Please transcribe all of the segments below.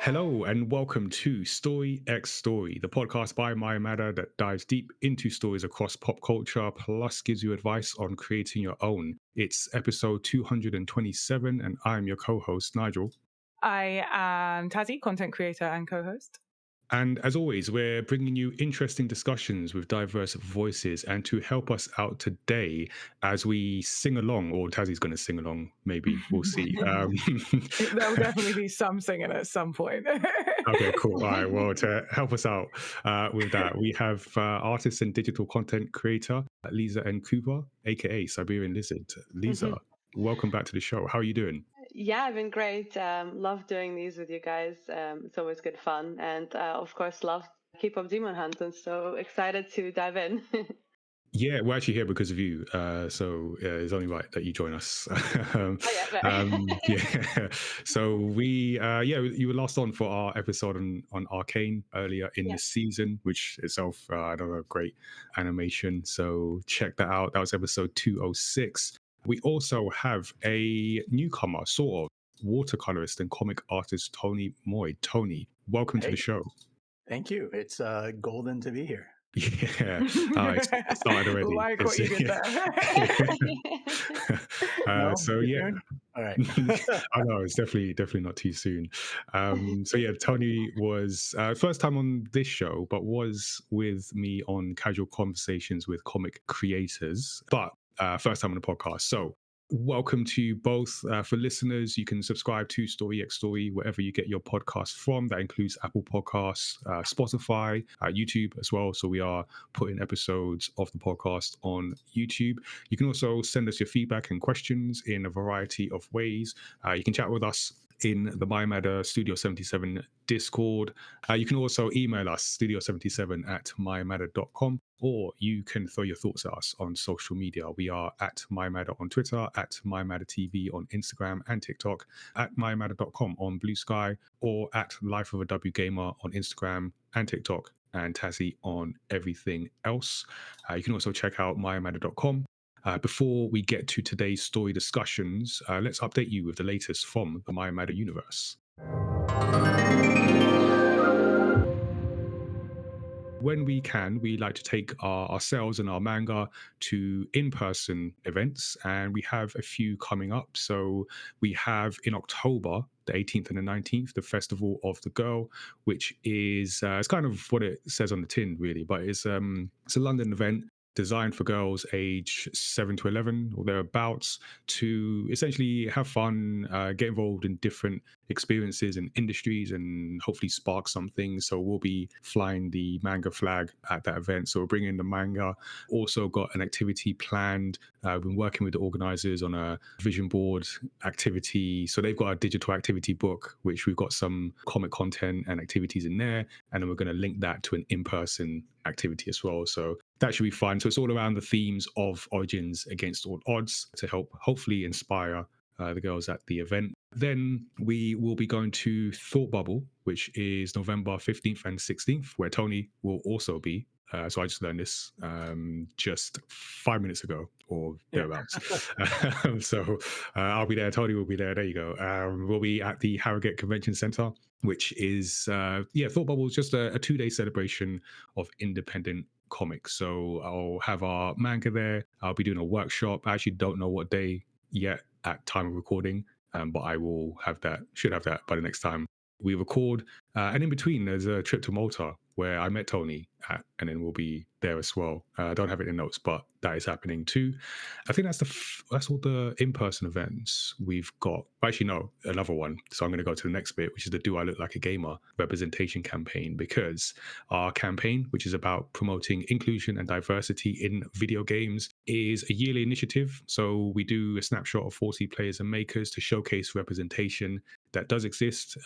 Hello and welcome to Story X Story, the podcast by Maya Mada that dives deep into stories across pop culture, plus gives you advice on creating your own. It's episode 227, and I'm your co-host, Nigel. I am Tazziii, content creator and co-host. And as always, we're bringing you interesting discussions with diverse voices. And to help us out today, as we sing along, or Tazzie's going to sing along, maybe we'll see. There'll definitely be some singing at some point. Okay, cool. All right. Well, to help us out with that, we have artist and digital content creator Liza N, aka Siberian Lizard. Lisa, welcome back to the show. How are you doing? Yeah, I've been great. Love doing these with you guys. It's always good fun. And of course, love K-pop Demon Hunters. So excited to dive in. Yeah, we're actually here because of you. So it's only right that you join us. Yeah. So you were last on for our episode on Arcane earlier in the season, which itself, I don't know, great animation. So check that out. That was episode 206. We also have a newcomer, sort of, watercolorist and comic artist Tony Moy. Tony, welcome to the show. Thank you. It's golden to be here. Yeah, it started already. Like what you did there. So yeah, all right. I know it's definitely not too soon. So yeah, Tony was first time on this show, but was with me on Casual Conversations with Comic Creators, but first time on the podcast. So welcome to you both. For listeners, you can subscribe to Story X Story wherever you get your podcasts from. That includes Apple Podcasts, Spotify, YouTube as well. So we are putting episodes of the podcast on YouTube. You can also send us your feedback and questions in a variety of ways. You can chat with us in the MyMatter Studio 77 Discord. You can also email us, studio77@mymatter.com, or you can throw your thoughts at us on social media. We are at MyMatter on Twitter, at MyMatterTV on Instagram and TikTok, at mymatter.com on Blue Sky, or at Life of a W Gamer on Instagram and TikTok, and Tazziii on everything else. You can also check out mymatter.com. Before we get to today's story discussions, let's update you with the latest from the My Matter universe. When we can, we like to take ourselves and our manga to in-person events, and we have a few coming up. So we have in October, the 18th and the 19th, the Festival of the Girl, which is it's kind of what it says on the tin, really, but it's a London event designed for girls age 7 to 11 or thereabouts to essentially have fun, get involved in different experiences and industries, and hopefully spark something. So we'll be flying the manga flag at that event. So we're bringing the manga. Also got an activity planned. We've been working with the organizers on a vision board activity. So they've got a digital activity book, which we've got some comic content and activities in there. And then we're going to link that to an in-person activity as well. So that should be fun. So it's all around the themes of origins against all odds to help hopefully inspire the girls at the event. Then we will be going to Thought Bubble, which is November 15th and 16th, where Tony will also be. So I just learned this just 5 minutes ago or thereabouts. So I'll be there. Tony will be there. There you go. We'll be at the Harrogate Convention Centre, which is, Thought Bubble is just a 2-day celebration of independent comics. So I'll have our manga there. I'll be doing a workshop. I actually don't know what day yet at time of recording, but I will have that, should have that by the next time we record. And in between, there's a trip to Malta where I met Tony at, and then we'll be there as well. I don't have it in notes, but that is happening too. I think that's all the in-person events we've got. Actually, no, another one. So I'm going to go to the next bit, which is the Do I Look Like a Gamer representation campaign, because our campaign, which is about promoting inclusion and diversity in video games, is a yearly initiative. So we do a snapshot of 40 players and makers to showcase representation that does exist,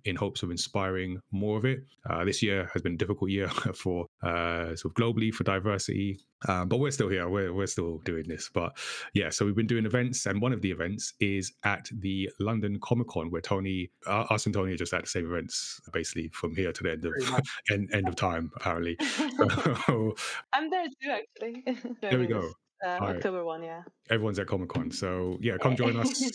in hopes of inspiring more of it. This year has been a difficult year for sort of globally for diversity, but we're still here. We're still doing this. But yeah, so we've been doing events, and one of the events is at the London Comic Con, where us and Tony are just at the same events, basically from here to the end of time, apparently. So, I'm there too, actually. There we go. October 1, yeah. Everyone's at Comic Con. So yeah, come join us.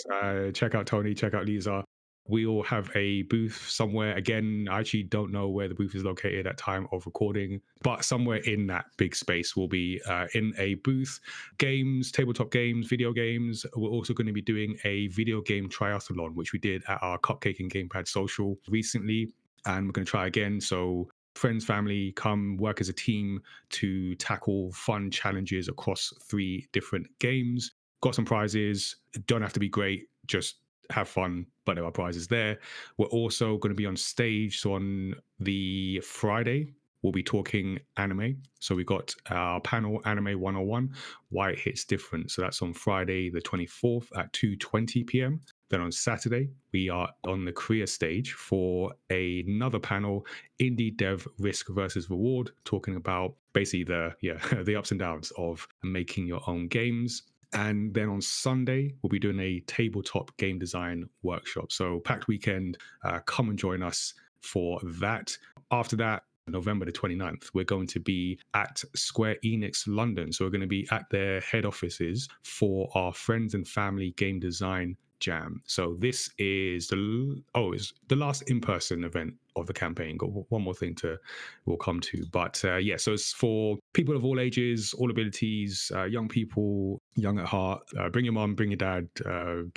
Check out Tony, check out Lisa. We all have a booth somewhere. Again, I actually don't know where the booth is located at time of recording, but somewhere in that big space will be in a booth. Games, tabletop games, video games. We're also going to be doing a video game triathlon, which we did at our Cupcake and Gamepad social recently, and we're going to try again. So friends, family, come work as a team to tackle fun challenges across 3 different games. Got some prizes. Don't have to be great, just have fun, but there are prizes there. We're also going to be on stage. So on the Friday, we'll be talking anime. So we got our panel Anime 101, Why It Hits Different. So that's on Friday the 24th at 2:20 p.m. Then on Saturday, we are on the career stage for another panel, Indie Dev Risk versus Reward, talking about basically the ups and downs of making your own games. And then on Sunday, we'll be doing a tabletop game design workshop. So packed weekend, come and join us for that. After that, November the 29th, we're going to be at Square Enix London. So we're going to be at their head offices for our Friends and Family Game Design Jam. So this is the last in-person event of the campaign. Got one more thing we'll come to, but so it's for people of all ages, all abilities, young people, young at heart. Bring your mom, bring your dad,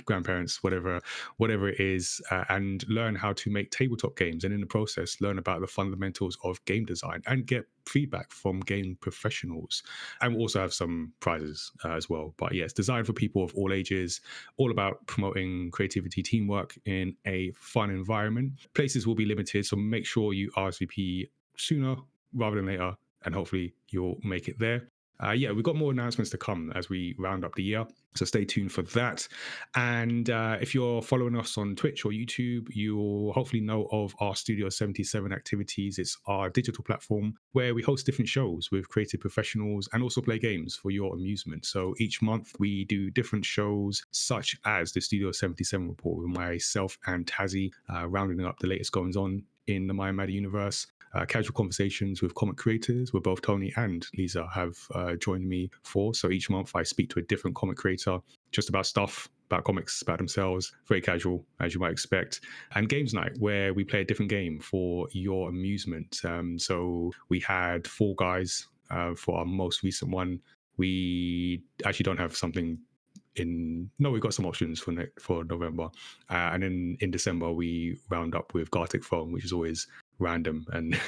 grandparents, whatever it is, and learn how to make tabletop games, and in the process, learn about the fundamentals of game design and get feedback from game professionals. And we'll also have some prizes as well. But yeah, it's designed for people of all ages, all about promoting creativity, teamwork in a fun environment. Places will be limited, so make sure you RSVP sooner rather than later, and hopefully you'll make it there. We've got more announcements to come as we round up the year, so stay tuned for that. And if you're following us on Twitch or YouTube, you'll hopefully know of our Studio 77 activities. It's our digital platform where we host different shows with creative professionals and also play games for your amusement. So each month we do different shows, such as the Studio 77 report with myself and Tazziii, rounding up the latest goings on in the My Matter universe. Casual conversations with comic creators, where both Tony and Liza have joined me for. So each month I speak to a different comic creator just about stuff, about comics, about themselves. Very casual, as you might expect. And games night, where we play a different game for your amusement. So we had Fall Guys for our most recent one. We actually don't have something we've got some options for November, and then in December we round up with Gartic Phone, which is always random and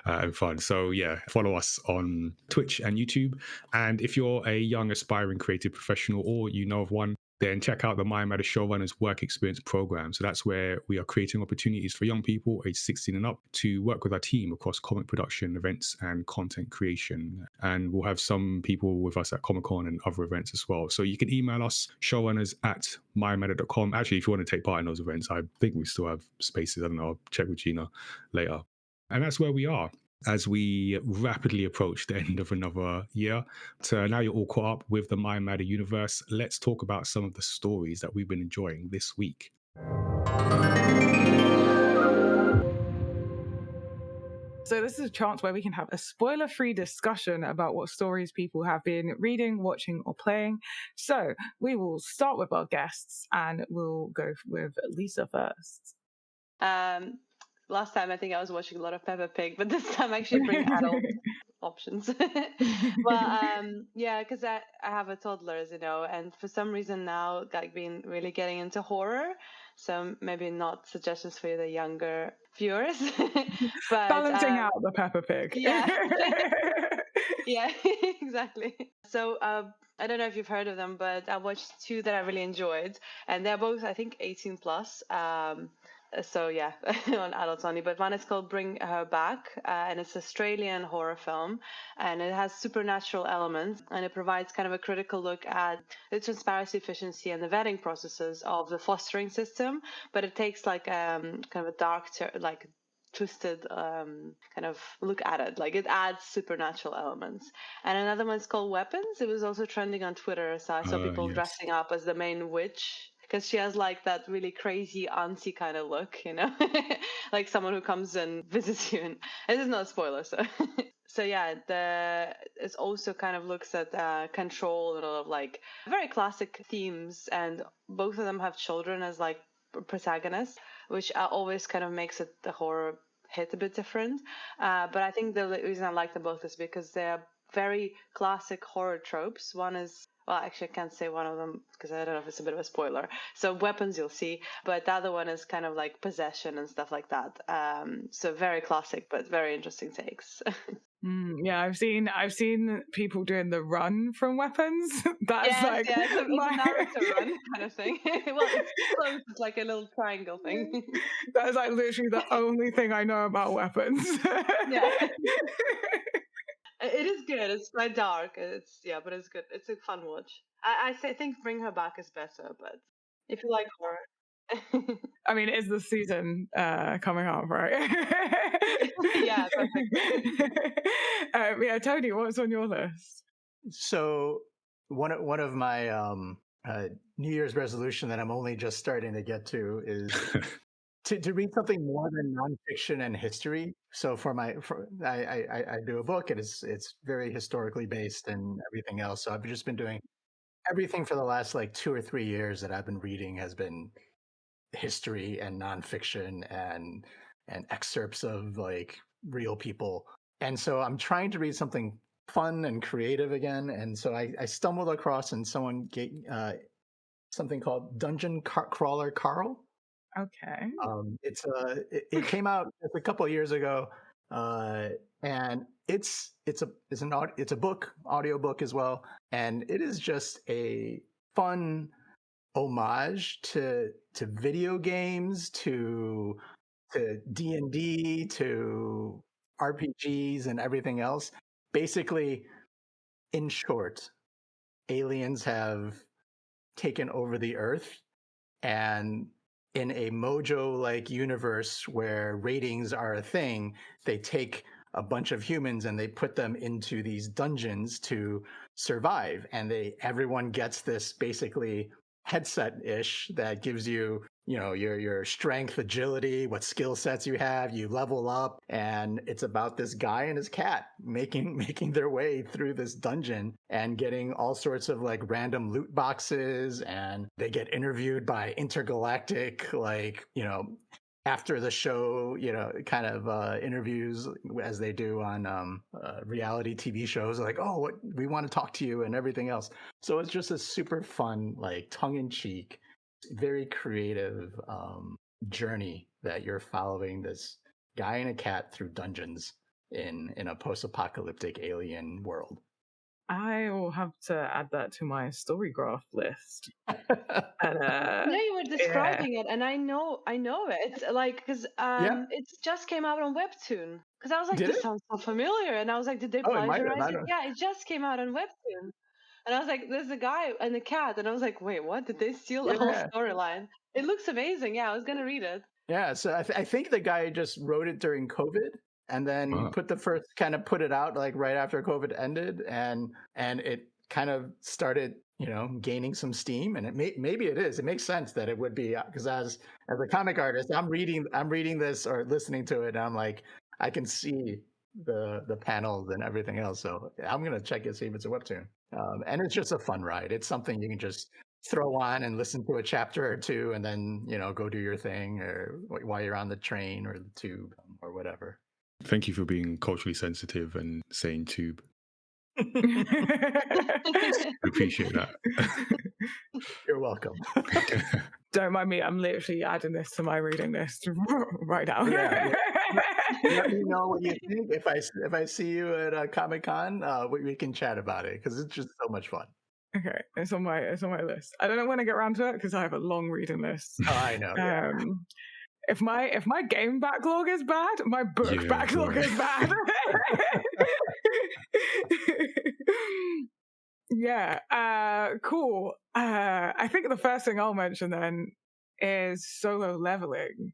and fun. So yeah, follow us on Twitch and YouTube, and if you're a young aspiring creative professional or you know of one, then check out the My Matter Showrunners Work Experience Program. So that's where we are creating opportunities for young people aged 16 and up to work with our team across comic production, events, and content creation. And we'll have some people with us at Comic-Con and other events as well. So you can email us, showrunners@mymatter.com. Actually, if you want to take part in those events, I think we still have spaces. I don't know, I'll check with Gina later. And that's where we are as we rapidly approach the end of another year. So now you're all caught up with the My Matter universe. Let's talk about some of the stories that we've been enjoying this week. So this is a chance where we can have a spoiler-free discussion about what stories people have been reading, watching, or playing. So we will start with our guests, and we'll go with Lisa first. Last time I think I was watching a lot of Peppa Pig, but this time I actually bring adult options. Because I have a toddler, as you know, and for some reason now like been really getting into horror. So maybe not suggestions for the younger viewers, but Balancing out the Peppa Pig. Yeah. Yeah, exactly. So I don't know if you've heard of them, but I watched 2 that I really enjoyed, and they're both I think 18 plus. So yeah, on adults only. But one is called Bring Her Back, and it's an Australian horror film, and it has supernatural elements, and it provides kind of a critical look at the transparency, efficiency, and the vetting processes of the fostering system. But it takes like kind of a dark, twisted kind of look at it. Like it adds supernatural elements. And another one's called Weapons. It was also trending on Twitter, so I saw people Yes. dressing up as the main witch, because she has like that really crazy auntie kind of look, like someone who comes and visits you. And this is not a spoiler, so so yeah, it also kind of looks at control and a lot of like very classic themes, and both of them have children as like protagonists. which always kind of makes the horror hit a bit different. But I think the reason I like them both is because they're very classic horror tropes. One is, well, actually, I can't say one of them because I don't know if it's a bit of a spoiler. So weapons you'll see, but the other one is kind of like possession and stuff like that. So very classic, but very interesting takes. Yeah, I've seen people doing the run from weapons. That's yes, it's a Naruto run kind of thing. Well, it's close. It's like a little triangle thing. That is like literally the only thing I know about weapons. Yeah. It is good. It's quite dark. But it's good. It's a fun watch. I think Bring Her Back is better, but if you like horror. I mean, is the season coming up, right? Yeah, perfect. Yeah, Tony, what's on your list? So one of my New Year's resolution that I'm only just starting to get to is to read something more than nonfiction and history. So I do a book, and it's very historically based and everything else. So I've just been doing everything for the last like 2 or 3 years that I've been reading has been history and nonfiction and excerpts of like real people. And so I'm trying to read something fun and creative again. And so I stumbled across and someone gave something called Dungeon Crawler Carl. Okay. It came out just a couple of years ago, and it's a book, audiobook as well, and it is just a fun homage to video games, to D&D, to RPGs and everything else. Basically, in short, aliens have taken over the Earth, and in a Mojo-like universe where ratings are a thing, they take a bunch of humans and they put them into these dungeons to survive. And everyone gets this basically headset-ish that gives you, your strength, agility, what skill sets you have, you level up, and it's about this guy and his cat making their way through this dungeon and getting all sorts of like random loot boxes, and they get interviewed by intergalactic, like, after the show, kind of interviews as they do on reality TV shows, like, oh, we want to talk to you and everything else. So it's just a super fun, like tongue-in-cheek, very creative journey that you're following this guy and a cat through dungeons in a post-apocalyptic alien world. I will have to add that to my Storygraph list. You were describing it, and I know it. It's like because it just came out on Webtoon. Because I was like, this sounds so familiar, and I was like, did they plagiarize it? Yeah, it just came out on Webtoon, and I was like, there's a guy and a cat, and I was like, wait, what? Did they steal the whole storyline? It looks amazing. Yeah, I was gonna read it. Yeah, so I think the guy just wrote it during COVID. And then put it out like right after COVID ended, and it kind of started, gaining some steam. And maybe it makes sense that it would be, because as a comic artist, I'm reading this or listening to it, and I'm like, I can see the panels and everything else. So I'm gonna check it, see if it's a webtoon. And it's just a fun ride. It's something you can just throw on and listen to a chapter or two, and then go do your thing, or while you're on the train or the tube or whatever. Thank you for being culturally sensitive and saying tube. I appreciate that. You're welcome. Don't mind me. I'm literally adding this to my reading list right now. Yeah. Let me know what you think. If I see you at Comic-Con, we can chat about it, because it's just so much fun. Okay, it's on my list. I don't know when I get around to it because I have a long reading list. Oh, I know. Yeah. If my game backlog is bad, my book backlog is bad. Yeah, cool. I think the first thing I'll mention then is Solo Leveling,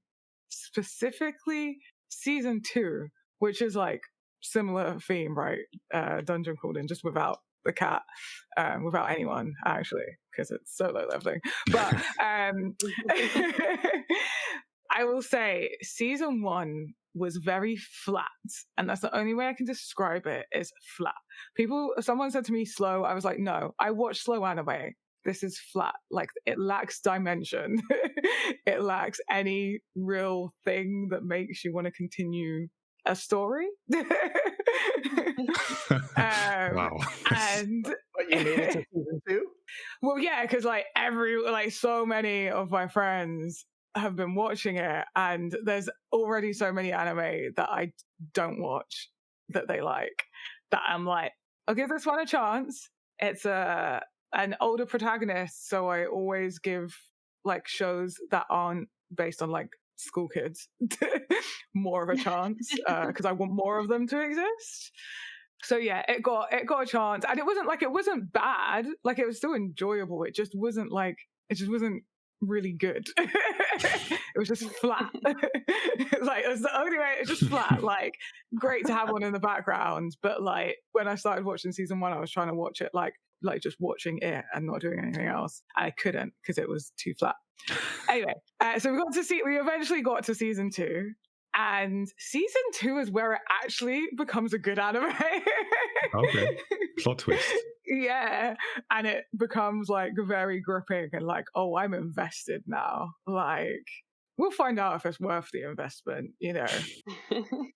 specifically season 2, which is like similar theme, right? Dungeon crawling, just without the cat, without anyone actually, because it's Solo Leveling. But I will say season 1 was very flat, and that's the only way I can describe it, is flat. Someone said to me slow. I was like, no, I watch slow anime. this is flat. Like, it lacks dimension. It lacks any real thing that makes you want to continue a story. Wow. And But you made it to season 2? well, yeah, because like so many of my friends have been watching it, and there's already so many anime that I don't watch that they like, that I'm like, I'll give this one a chance. It's an older protagonist, so I always give like shows that aren't based on like school kids more of a chance, because I want more of them to exist. So yeah, it got a chance, and it wasn't bad. Like, it was still enjoyable. It just wasn't really good. It was just flat. Like, it's the only way. It's just flat. Like, great to have one in the background, but like when I started watching season 1, I was trying to watch it like just watching it and not doing anything else. I couldn't, because it was too flat. Anyway, so we eventually got to season 2. And season 2 is where it actually becomes a good anime. Okay. Plot twist. Yeah. And it becomes like very gripping and like, oh, I'm invested now. Like, we'll find out if it's worth the investment, you know.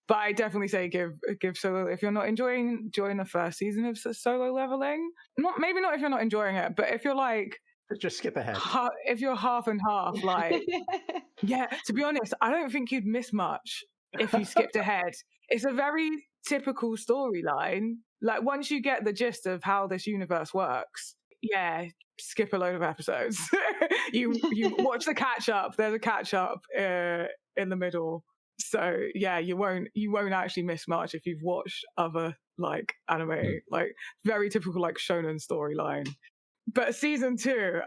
But I definitely say give Solo, if you're not enjoying, join the first season of Solo Leveling. Maybe not if you're not enjoying it, but if you're like, just skip ahead. If you're half and half, like, yeah, to be honest, I don't think you'd miss much if you skipped ahead. It's a very typical storyline. Like, once you get the gist of how this universe works, yeah, skip a load of episodes. You watch the catch up. There's a catch up in the middle. So yeah, you won't actually miss much if you've watched other like anime, like very typical like shonen storyline. But season two,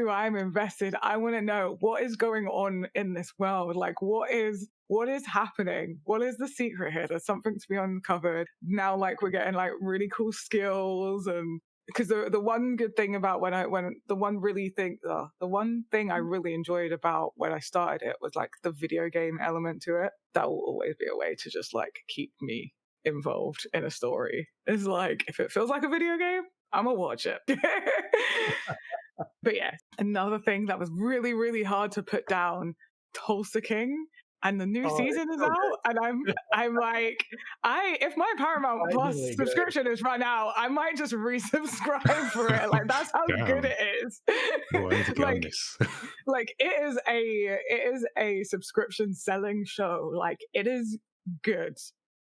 I'm invested. I want to know what is going on in this world. Like, what is happening? What is the secret here? There's something to be uncovered. Now, like, we're getting like really cool skills, and because the one good thing about the one thing I really enjoyed about when I started it was like the video game element to it. That will always be a way to just like keep me involved in a story. It's like, if it feels like a video game, I'm gonna watch it. But yeah, another thing that was really, really hard to put down, Tulsa King, and the new season is out, and I'm like, if my Paramount Plus subscription is run out, I might just resubscribe for it. Like, that's how good it is. Like, it is a subscription selling show. Like, it is good.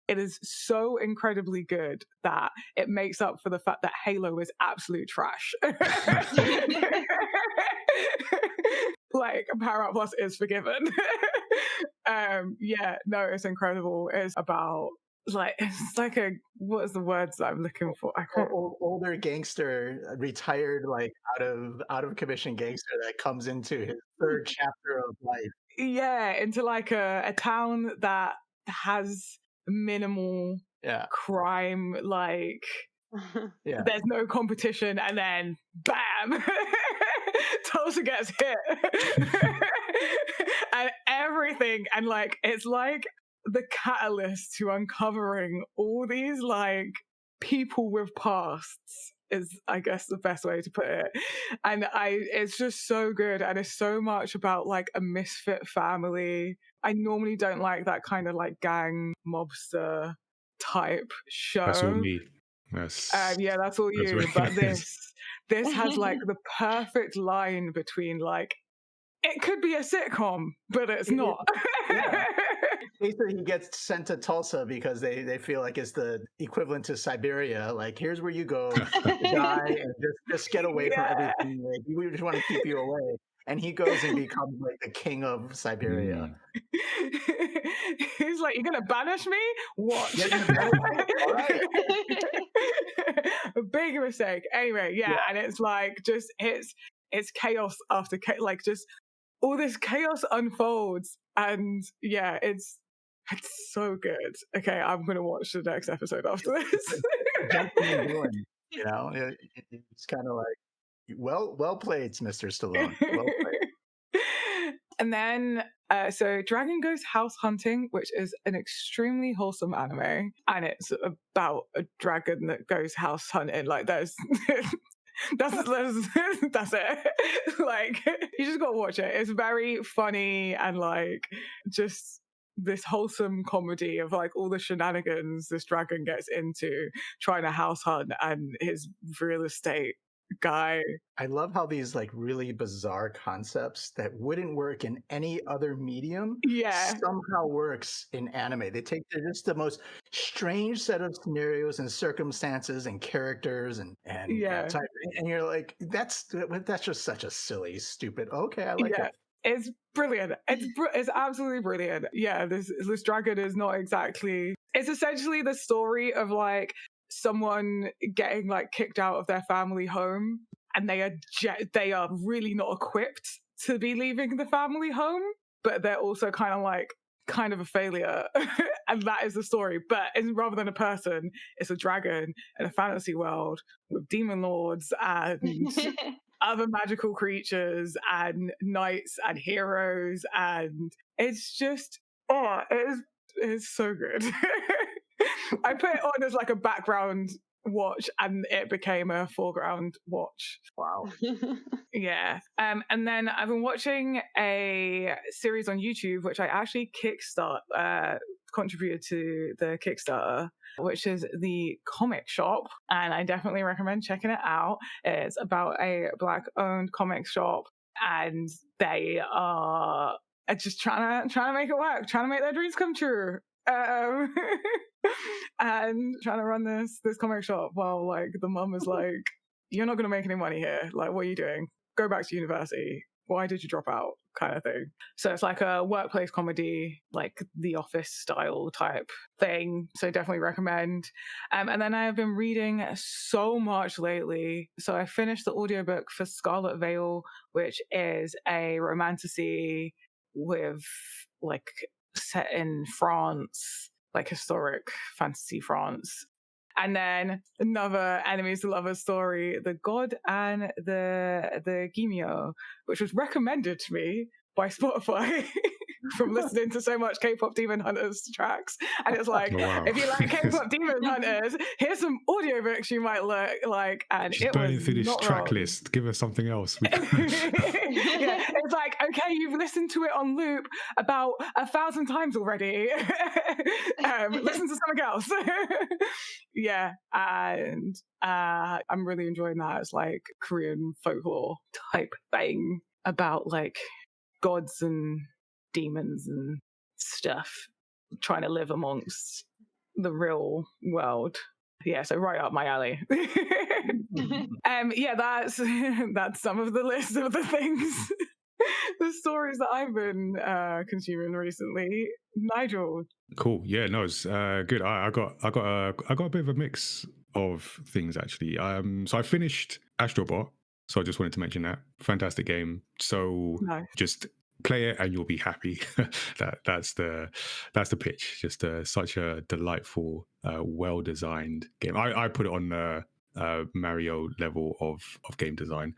It is so incredibly good that it makes up for the fact that Halo is absolute trash. Like, Paramount Plus is forgiven. Yeah, no, it's incredible. It's about like, it's like what is the words that I'm looking for? I can't. Older gangster, retired, like out of commission gangster that comes into his third chapter of life. Yeah, into like a town that has minimal crime, like there's no competition, and then bam, Tulsa gets hit. And everything, and like, it's like the catalyst to uncovering all these like people with pasts is, I guess, the best way to put it. And it's just so good, and it's so much about like a misfit family. I normally don't like that kind of like gang mobster type show. That's all me. Yes. Yeah, that's all you. But this has like the perfect line between like, it could be a sitcom, but it's not. Yeah. Basically, he gets sent to Tulsa because they feel like it's the equivalent to Siberia. Like, here's where you go to die and just get away from everything. Like, we just want to keep you away. And he goes and becomes like the king of Siberia. He's like, "You're gonna banish me? What?" All right. A big mistake. Anyway, and it's like just it's chaos after chaos. Like, just all this chaos unfolds, and it's so good. Okay, I'm gonna watch the next episode after this. You know, it's kind of like, well played, Mr. Stallone. Well played. And then, so Dragon Goes House Hunting, which is an extremely wholesome anime, and it's about a dragon that goes house hunting. Like, there's That's it. Like, you just gotta watch it. It's very funny and like just this wholesome comedy of like all the shenanigans this dragon gets into trying to house hunt and his real estate guy. I love how these like really bizarre concepts that wouldn't work in any other medium somehow works in anime. They take just the most strange set of scenarios and circumstances and characters and type, and you're like, that's just such a silly, stupid. Okay, I like it. It's brilliant. It's absolutely brilliant. Yeah, this dragon is not exactly. It's essentially the story of like someone getting like kicked out of their family home, and they are really not equipped to be leaving the family home, but they're also kind of a failure, and that is the story. But rather than a person, it's a dragon in a fantasy world with demon lords and other magical creatures and knights and heroes, and it's just it's so good. I put it on as like a background watch, and it became a foreground watch. Wow. Yeah. And then I've been watching a series on YouTube, which I actually contributed to the Kickstarter, which is the Comic Shop, and I definitely recommend checking it out. It's about a Black-owned comic shop, and they are just trying to make it work, trying to make their dreams come true. And trying to run this comic shop while like the mum is like, you're not going to make any money here. Like, what are you doing? Go back to university. Why did you drop out? Kind of thing. So it's like a workplace comedy, like The Office style type thing. So definitely recommend. And then I have been reading so much lately. So I finished the audiobook for Scarlet Veil, which is a romantasy with like set in France, like historic fantasy France. And then another enemies to lovers story, The God and the Gimio, which was recommended to me by Spotify from listening to so much K-pop Demon Hunters tracks. And it's like, if you like K-pop Demon Hunters, here's some audiobooks you might like. And she's burning through this track list. Give us something else. Yeah, it's like, okay, you've listened to it on loop about 1,000 times already. Listen to something else. Yeah, and I'm really enjoying that. It's like Korean folklore type thing about like gods and demons and stuff trying to live amongst the real world. Yeah, so right up my alley. Yeah, that's some of the list of the things, the stories that I've been consuming recently. Nigel. Cool. Yeah, no, it's good. I got a bit of a mix of things actually. So I finished Astrobot. So I just wanted to mention that. Fantastic game. So just play it and you'll be happy. That's the pitch. Just such a delightful, well-designed game. I put it on the Mario level of game design.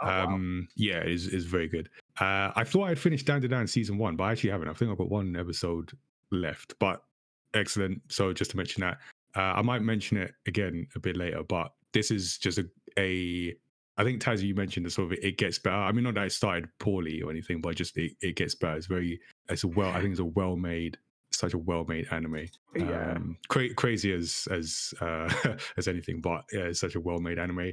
Wow. Yeah, it's very good. I thought I'd finished Down to Down season 1, but I actually haven't. I think I've got one episode left, but excellent. So just to mention that, I might mention it again a bit later, but this is just a I think Tazziii, you mentioned the sort of it gets better. I mean, not that it started poorly or anything, but just it gets better. I think it's a well-made, such a well-made anime. Yeah. Crazy as as anything, but yeah, it's such a well-made anime.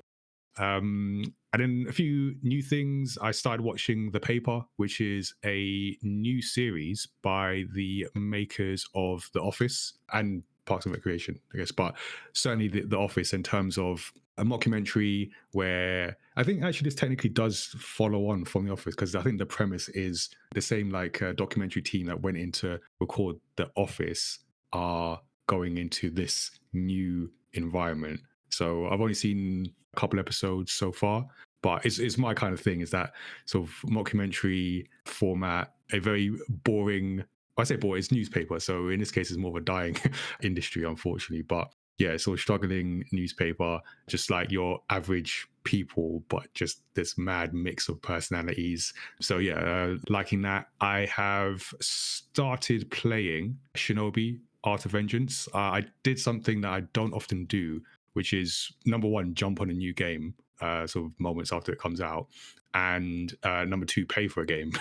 And then a few new things. I started watching The Paper, which is a new series by the makers of The Office and Parks and Recreation, I guess, but certainly the Office in terms of a mockumentary where I think actually this technically does follow on from The Office, because I think the premise is the same like documentary team that went in to record The Office are going into this new environment. So I've only seen a couple episodes so far, but it's my kind of thing, is that sort of mockumentary format, a very boring, I say boring, it's newspaper. So in this case, it's more of a dying industry, unfortunately. But yeah, sort of struggling newspaper, just like your average people, but just this mad mix of personalities. So yeah, liking that. I have started playing Shinobi Art of Vengeance. I did something that I don't often do, which is, number one, jump on a new game sort of moments after it comes out, and number two, pay for a game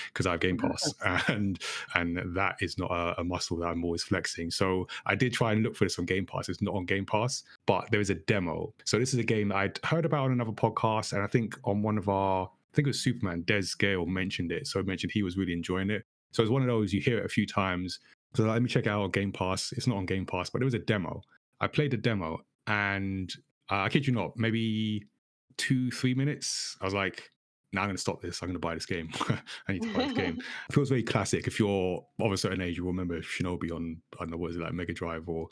because I have Game Pass, and that is not a muscle that I'm always flexing. So I did try and look for this on Game Pass. It's not on Game Pass, but there is a demo. So this is a game that I'd heard about on another podcast, and I think on one of our, I think it was Superman, Des Gale mentioned it. So he mentioned he was really enjoying it. So it's one of those, you hear it a few times. So let me check it out on Game Pass. It's not on Game Pass, but it was a demo. I played the demo, and I kid you not, maybe 2-3 minutes, I was like, now I'm going to stop this. I'm going to buy this game. I need to buy this game. It feels very classic. If you're of a certain age, you'll remember Shinobi on, I don't know, what is it, like Mega Drive or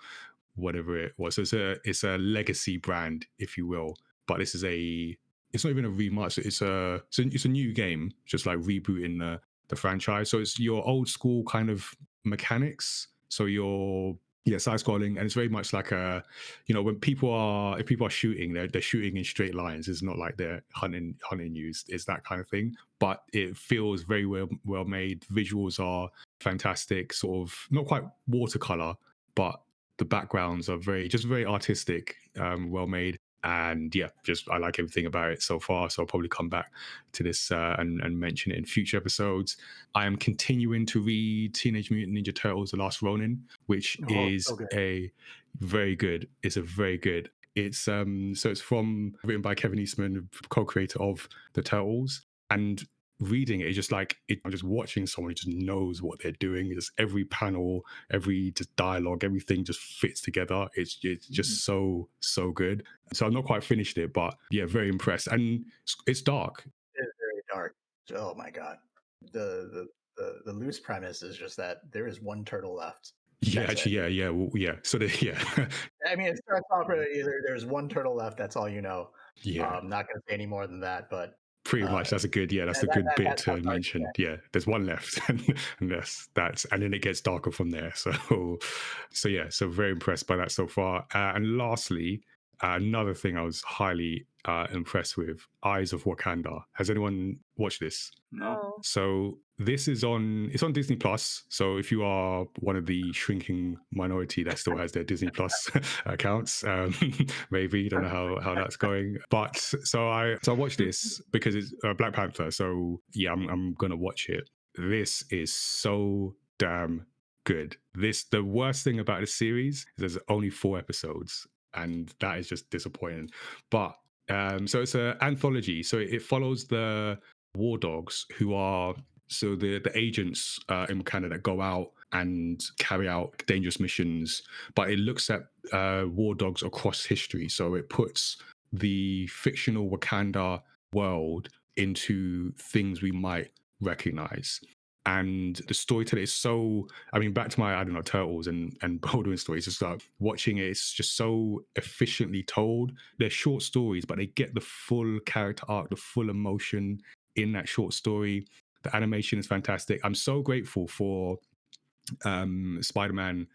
whatever it was. So it's a legacy brand, if you will. But this is it's not even a remaster. It's a new game, just like rebooting the franchise. So it's your old school kind of mechanics. So side scrolling, and it's very much like when people are shooting, they're shooting in straight lines. It's not like they're hunting you. It's that kind of thing. But it feels very well made. Visuals are fantastic, sort of not quite watercolor, but the backgrounds are very artistic, well made. And yeah, I like everything about it so far. So I'll probably come back to this and mention it in future episodes. I am continuing to read Teenage Mutant Ninja Turtles: The Last Ronin, which is a very good. It's a very good. It's so it's written by Kevin Eastman, co-creator of the Turtles, and reading it is just like I'm just watching someone who just knows what they're doing. Just every panel, every just dialogue, everything just fits together. It's just so good. So I've not quite finished it, but yeah, very impressed. And it's dark. It's very dark. Oh my god. The loose premise is just that there is one turtle left. Yeah, actually, yeah. Well, yeah. So yeah. I mean, it starts off really either there's one turtle left. That's all you know. Yeah. I'm not going to say any more than that, but. Pretty much, that's a good bit to mention. Yeah, there's one left, and then it gets darker from there. So very impressed by that so far. And lastly, another thing I was highly impressed with, Eyes of Wakanda. Has anyone watched this? No. So this is on Disney Plus. So if you are one of the shrinking minority that still has their Disney Plus accounts, maybe, don't know how that's going. But so I watched this because it's Black Panther. So yeah, I'm gonna watch it. This is so damn good. The worst thing about the series is there's only 4 episodes, and that is just disappointing. But so it's an anthology. So it follows the war dogs, who are the agents in Canada that go out and carry out dangerous missions, but it looks at war dogs across history. So it puts the fictional Wakanda world into things we might recognize. And the storytelling is so, I mean, back to my, I don't know, Turtles and Baldwin stories, just like watching it, it's just so efficiently told. They're short stories, but they get the full character arc, the full emotion in that short story. The animation is fantastic. I'm so grateful for Spider-Man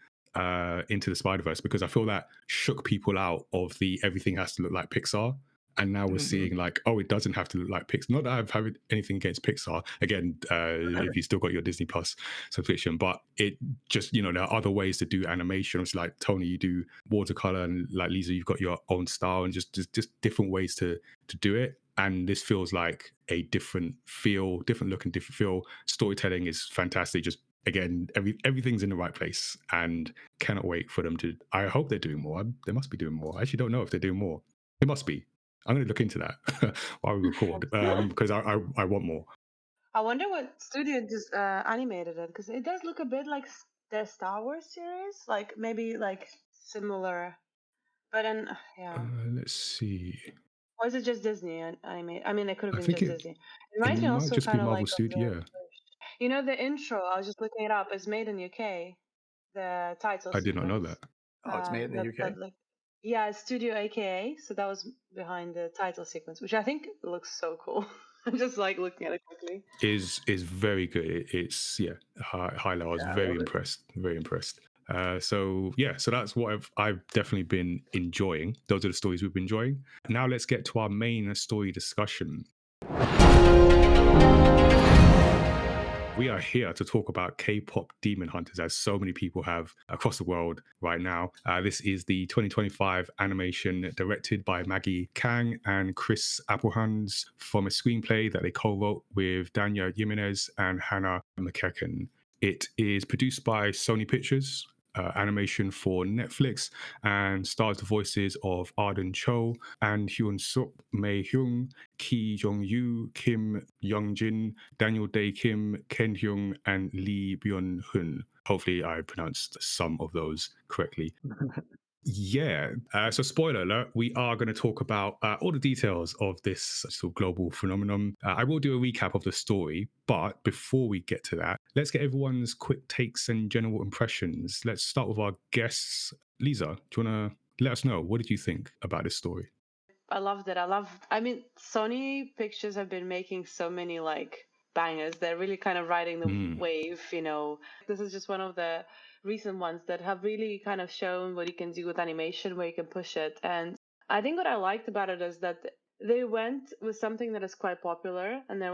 Into the Spider-Verse, because I feel that shook people out of the everything has to look like Pixar. And now we're seeing like, oh, it doesn't have to look like Pixar. Not that I have anything against Pixar. Again, if you still got your Disney Plus subscription, but it just, there are other ways to do animation. It's like, Tony, you do watercolor, and like Liza, you've got your own style, and just different ways to do it. And this feels like a different feel, different look and different feel. Storytelling is fantastic. Just again, everything's in the right place, and cannot wait for them to. I hope they're doing more. They must be doing more. I actually don't know if they're doing more. They must be. I'm going to look into that while we record, because I want more. I wonder what studio just animated it, because it does look a bit like their Star Wars series, like maybe like similar, but then let's see. Or is it just Disney animated? I mean, it could have been just Disney. It reminds me might also just be kind of Marvel like Studio. the intro. I was just looking it up. It's made in UK. The title. I did not know that. Oh, it's made in the UK. Yeah, it's Studio AKA. So that was behind the title sequence, which I think looks so cool. I'm just like looking at it quickly. Is very good. It's high level. I was very impressed. Very impressed. So that's what I've definitely been enjoying. Those are the stories we've been enjoying. Now let's get to our main story discussion. We are here to talk about K-pop Demon Hunters, as so many people have across the world right now. This is the 2025 animation directed by Maggie Kang and Chris Applehans from a screenplay that they co-wrote with Danya Jimenez and Hannah McEachern. It is produced by Sony Pictures, animation for Netflix, and stars the voices of Arden Cho, An Hyun Suk, Mei Hyung, Ki Jong Yu, Kim Young Jin, Daniel Dae Kim, Ken Hyung, and Lee Byun Hun. Hopefully, I pronounced some of those correctly. Yeah. So, spoiler alert, we are going to talk about all the details of this sort of global phenomenon. I will do a recap of the story, but before we get to that, let's get everyone's quick takes and general impressions. Let's start with our guests. Lisa, do you want to let us know, what did you think about this story? I loved it. I mean, Sony Pictures have been making so many like bangers. They're really kind of riding the wave, you know. This is just one of the recent ones that have really kind of shown what you can do with animation, where you can push it. And I think what I liked about it is that they went with something that is quite popular and they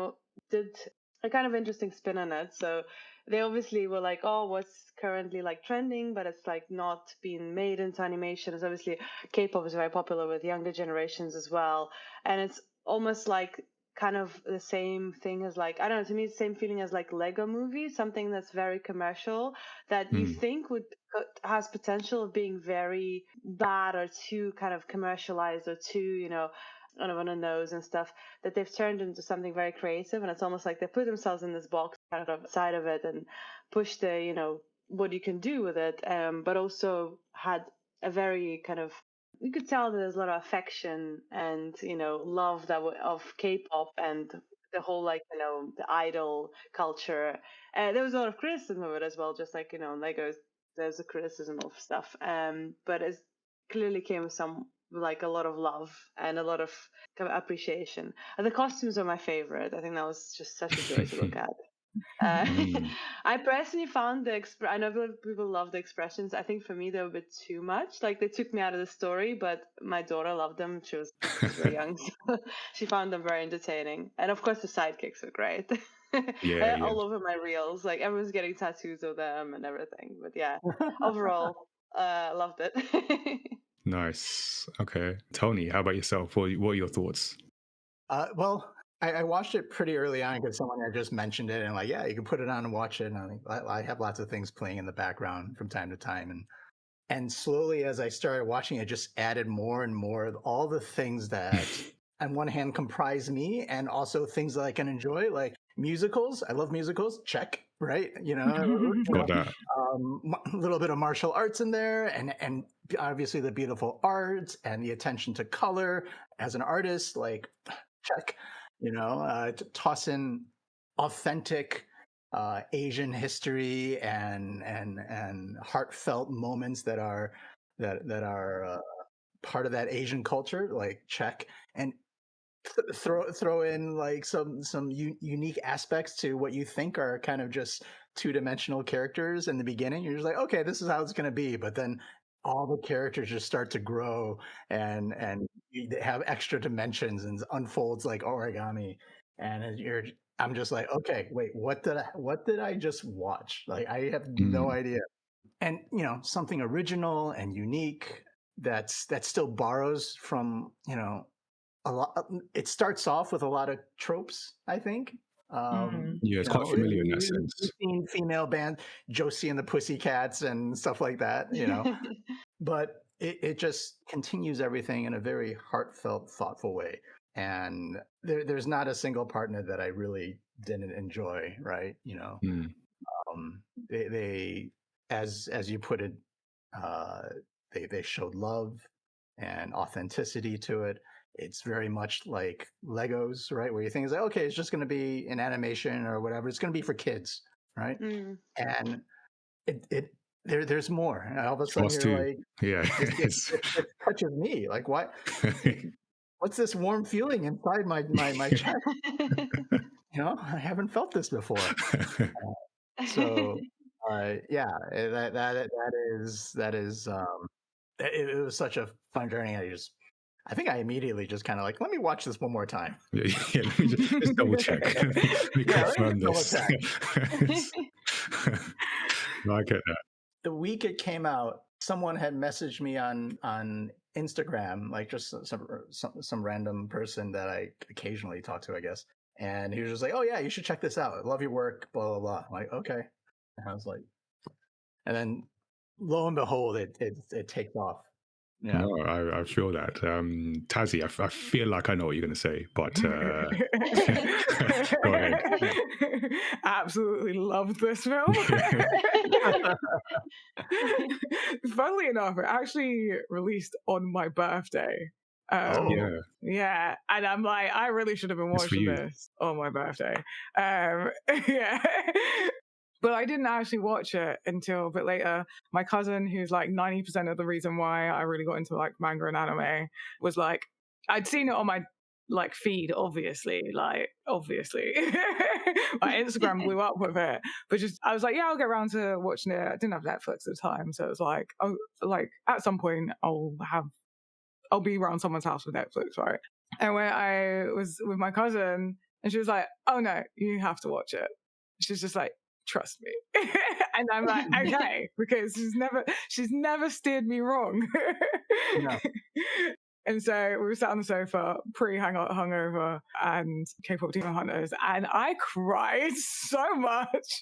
did a kind of interesting spin on it. So they obviously were like, oh, what's currently like trending, but it's like not being made into animation. It's obviously K-pop is very popular with younger generations as well. And it's almost like kind of the same thing as like, I don't know, to me it's the same feeling as like Lego movie, something that's very commercial that you think has potential of being very bad or too kind of commercialized or too, you know, kind of on the nose and stuff, that they've turned into something very creative. And it's almost like they put themselves in this box kind of side of it and push the, you know, what you can do with it, but also had a very kind of, you could tell that there's a lot of affection and, you know, love of K-pop and the whole, like, you know, the idol culture. There was a lot of criticism of it as well, just like, you know, Legos, there's a criticism of stuff. But it clearly came with some, like, a lot of love and a lot of kind of appreciation. And the costumes are my favorite. I think that was just such a joy to look at. I personally found I know people love the expressions. I think for me they were a bit too much. Like, they took me out of the story, but my daughter loved them. She was very young, so she found them very entertaining. And of course the sidekicks are great. Yeah. All over my reels, like everyone's getting tattoos of them and everything. But yeah, overall, loved it. Nice. Okay. Tony, how about yourself? What are your thoughts? Well, I watched it pretty early on because someone had just mentioned it, and like, yeah, you can put it on and watch it. And I have lots of things playing in the background from time to time, and slowly as I started watching it, just added more and more of all the things that, on one hand, comprise me, and also things that I can enjoy, like musicals. I love musicals. Check, right? You know, Got that. a little bit of martial arts in there, and obviously the beautiful art and the attention to color as an artist, like, check. You know, to toss in authentic Asian history and heartfelt moments that are part of that Asian culture, like, check. And throw in like some unique aspects to what you think are kind of just two-dimensional characters in the beginning. You're just like, okay, this is how it's going to be, but then all the characters just start to grow and they have extra dimensions and unfolds like origami. And I'm just like, okay, wait, what did I just watch? Like, I have no idea. And, you know, something original and unique that still borrows from, you know, a lot. It starts off with a lot of tropes, I think. Yeah, it's quite familiar in that sense. We've seen female band Josie and the Pussycats and stuff like that, you know. But it just continues everything in a very heartfelt, thoughtful way. And there's not a single partner that I really didn't enjoy, right? You know, they as you put it, they showed love and authenticity to it. It's very much like Legos, right? Where you think it's like, okay, it's just going to be an animation or whatever. It's going to be for kids, right? And there's more. And all of a sudden you're like, yeah, it touches me. Like, what? What's this warm feeling inside my chest? You know, I haven't felt this before. So yeah, that is it was such a fun journey. I think I immediately just kind of like, let me watch this one more time. Yeah, let me just double check. Let me confirm this. No, I get that. The week it came out, someone had messaged me on Instagram, like just some random person that I occasionally talk to, I guess. And he was just like, "Oh yeah, you should check this out. I love your work." Blah blah blah. I'm like, okay. And I was like, and then lo and behold, it takes off. Yeah. No, I feel that. Tazziii, I feel like I know what you're going to say, but go ahead. Absolutely love this film. Funnily enough, it actually released on my birthday. Yeah, and I'm like, I really should have been watching this on my birthday. Yeah. But I didn't actually watch it until a bit later. My cousin, who's like 90% of the reason why I really got into like manga and anime, was like, I'd seen it on my like feed, obviously. My Instagram blew up with it. But just I was like, yeah, I'll get around to watching it. I didn't have Netflix at the time, so it was like, oh, like at some point I'll be around someone's house with Netflix, right? And when I was with my cousin, and she was like, oh no, you have to watch it. She's just like, trust me. And I'm like, okay, because she's never steered me wrong. No. And so we were sat on the sofa, pretty hungover, and K-pop Demon Hunters, and I cried so much.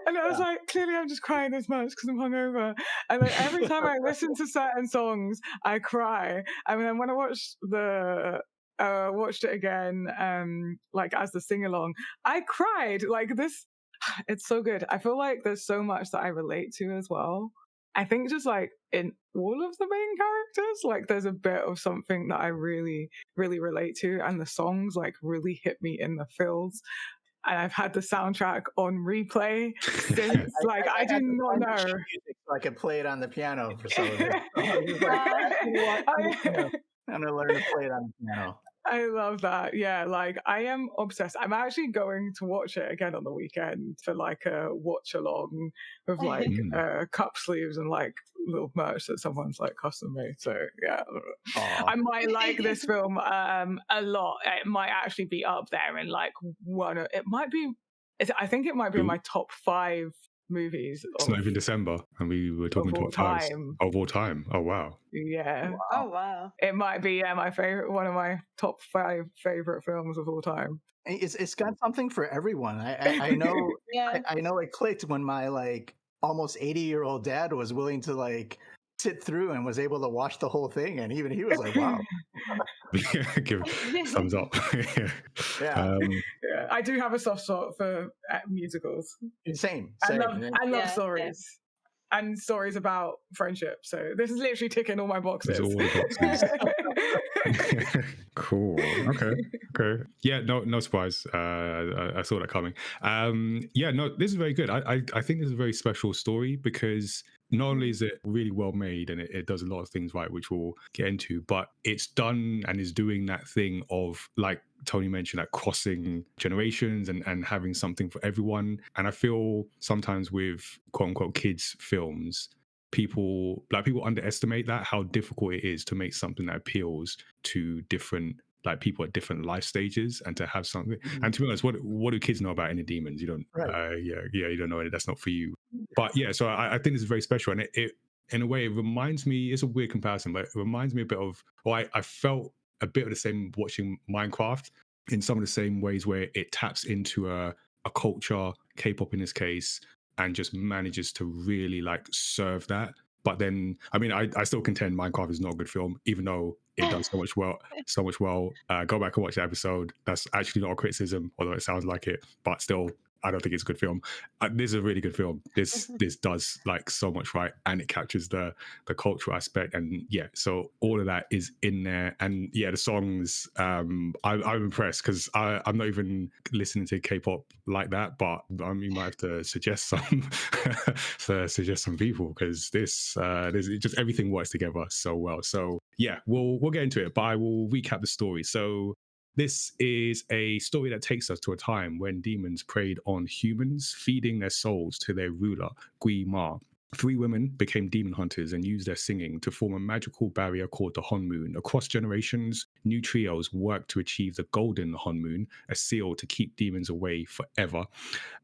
And I was like, clearly I'm just crying this much because I'm hungover. And like every time I listen to certain songs, I cry. And then when I watched it again, like as the sing along, I cried. Like this, it's so good. I feel like there's so much that I relate to as well. I think just like in all of the main characters, like there's a bit of something that I really, really relate to, and the songs like really hit me in the feels. And I've had the soundtrack on replay since, like, I do not know. So I could play it on the piano for some of it. I'm going to learn to play it on the piano. I love that. Yeah, like I am obsessed. I'm actually going to watch it again on the weekend for like a watch along with like cup sleeves and like little merch that someone's like custom made. So yeah, I might like this film a lot. It might actually be up there in like it might be. I think it might be in my top 5 movies. It's not even December, and we were talking top 5 of all time. Oh wow! Yeah. Wow. Oh wow! It might be my favorite, one of my top 5 favorite films of all time. It's got something for everyone. I know. Yeah. I know it clicked when my like almost 80-year-old dad was willing to like sit through and was able to watch the whole thing, and even he was like, "Wow." Give thumbs up. Yeah. Yeah, I do have a soft spot for musicals. Same. I love stories and stories about friendship. So this is literally ticking all my boxes. All the boxes. Cool. Okay. Yeah. No surprise. I saw that coming. Yeah. No, this is very good. I think this is a very special story because not only is it really well made and it does a lot of things right, which we'll get into, but it's done and is doing that thing of, like Tony mentioned, like crossing generations and having something for everyone. And I feel sometimes with quote unquote kids films, people underestimate that, how difficult it is to make something that appeals to different like people at different life stages, and to have something. And to be honest, what do kids know about any demons? You don't. Right. You don't know any. That's not for you. But yeah, so I think this is very special, and it in a way it reminds me. It's a weird comparison, but it reminds me a bit of. Well, I felt a bit of the same watching Minecraft in some of the same ways where it taps into a culture, K-pop in this case, and just manages to really like serve that. But then, I mean, I still contend Minecraft is not a good film, even though it does so much well. Go back and watch the episode. That's actually not a criticism, although it sounds like it. But still, I don't think it's a good film. This is a really good film. This does like so much right, and it captures the cultural aspect, and yeah, so all of that is in there. And yeah, the songs, I'm impressed because I'm not even listening to K-pop like that, but you might have to suggest some people, because this just everything works together so well. So yeah, we'll get into it, but I will recap the story. So this is a story that takes us to a time when demons preyed on humans, feeding their souls to their ruler, Gui Ma. 3 women became demon hunters and used their singing to form a magical barrier called the Honmoon. Across generations, new trios worked to achieve the golden Honmoon, a seal to keep demons away forever.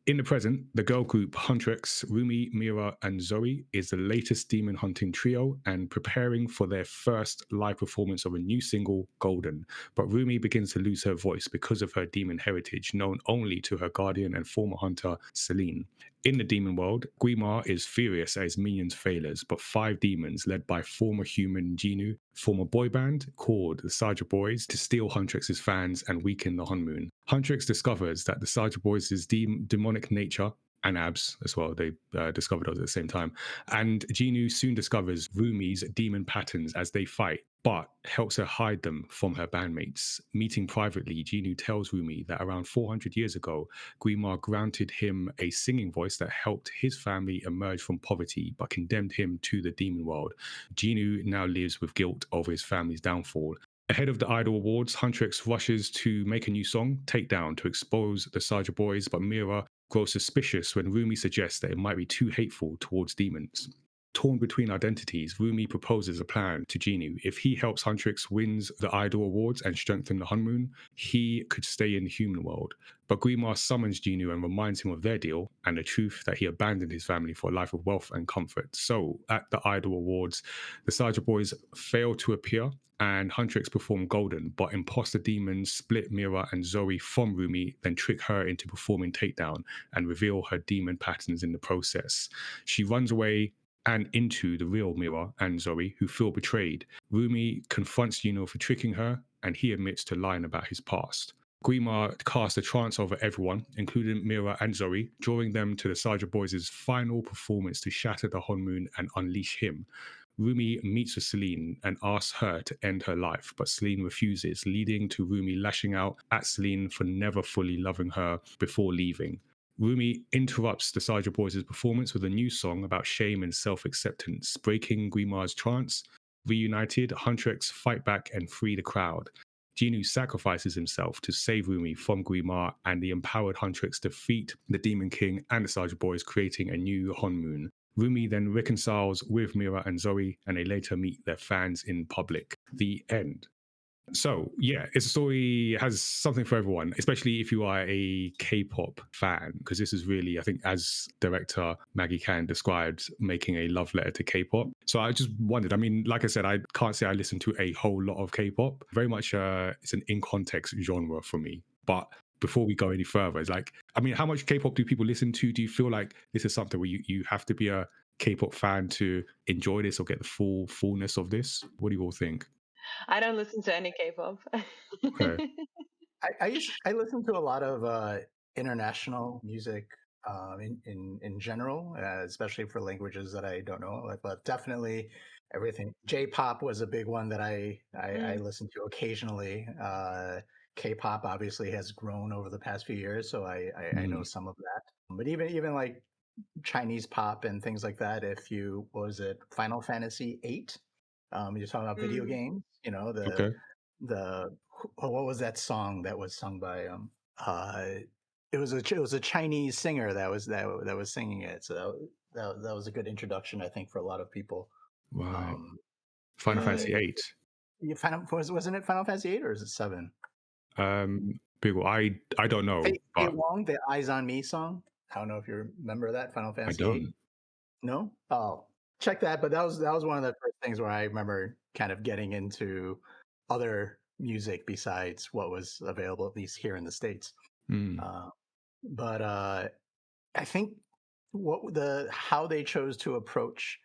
In the present, the girl group Huntrix, Rumi, Mira, and Zoe is the latest demon hunting trio and preparing for their first live performance of a new single, Golden. But Rumi begins to lose her voice because of her demon heritage, known only to her guardian and former hunter, Celine. In the demon world, Guimar is furious at his minions' failures, but 5 demons, led by former human Genu, form a boy band called the Saja Boys to steal Huntrix's fans and weaken the Honmoon. Huntrix discovers that the Saja Boys' demonic nature and abs as well, they discovered those at the same time. And Genu soon discovers Rumi's demon patterns as they fight, but helps her hide them from her bandmates. Meeting privately, Genu tells Rumi that around 400 years ago, Guimar granted him a singing voice that helped his family emerge from poverty, but condemned him to the demon world. Genu now lives with guilt over his family's downfall. Ahead of the Idol Awards, Huntrix rushes to make a new song, Takedown, to expose the Saja Boys, but Mira grows suspicious when Rumi suggests that it might be too hateful towards demons. Torn between identities, Rumi proposes a plan to Genu. If he helps Huntrix wins the Idol Awards and strengthen the Honmoon, he could stay in the human world. But Guimar summons Genu and reminds him of their deal and the truth that he abandoned his family for a life of wealth and comfort. So, at the Idol Awards, the Saja Boys fail to appear and Huntrix perform Golden, but imposter demons split Mira and Zoe from Rumi, then trick her into performing Takedown and reveal her demon patterns in the process. She runs away and into the real Mira and Zoe, who feel betrayed. Rumi confronts Genu for tricking her, and he admits to lying about his past. Guimar casts a trance over everyone, including Mira and Zoe, drawing them to the Saja Boys' final performance to shatter the Honmoon and unleash him. Rumi meets with Celine and asks her to end her life, but Celine refuses, leading to Rumi lashing out at Celine for never fully loving her before leaving. Rumi interrupts the Saja Boys' performance with a new song about shame and self-acceptance, breaking Guimar's trance. Reunited, Huntrix fight back and free the crowd. Genu sacrifices himself to save Rumi from Guimar, and the empowered Huntrix defeat the Demon King and the Saja Boys, creating a new Honmoon. Rumi then reconciles with Mira and Zoe, and they later meet their fans in public. The end. So, yeah, it's a story, it has something for everyone, especially if you are a K-pop fan, because this is really, I think, as director Maggie Kan described, making a love letter to K-pop. So I just wondered, I mean, like I said, I can't say I listen to a whole lot of K-pop. Very much it's an in-context genre for me. But before we go any further, it's like, I mean, how much K-pop do people listen to? Do you feel like this is something where you have to be a K-pop fan to enjoy this or get the fullness of this? What do you all think? I don't listen to any K-pop. Okay. I listen to a lot of international music in general, especially for languages that I don't know. But definitely everything. J-pop was a big one that I listen to occasionally. K-pop obviously has grown over the past few years, so I know some of that. But even like Chinese pop and things like that. If you what was it Final Fantasy VIII? You're talking about video games. You know Okay. what was that song that was sung by it was a Chinese singer that was singing it. So that was a good introduction, I think, for a lot of people. Right. Final Fantasy VIII. Wasn't it Final Fantasy VIII or is it 7? People, I don't know. Fei Wong, the Eyes on Me song. I don't know if you remember that Final Fantasy I don't. VIII. No? Oh, check that. But that was one of the first things where I remember kind of getting into other music besides what was available, at least here in the States. But I think how they chose to approach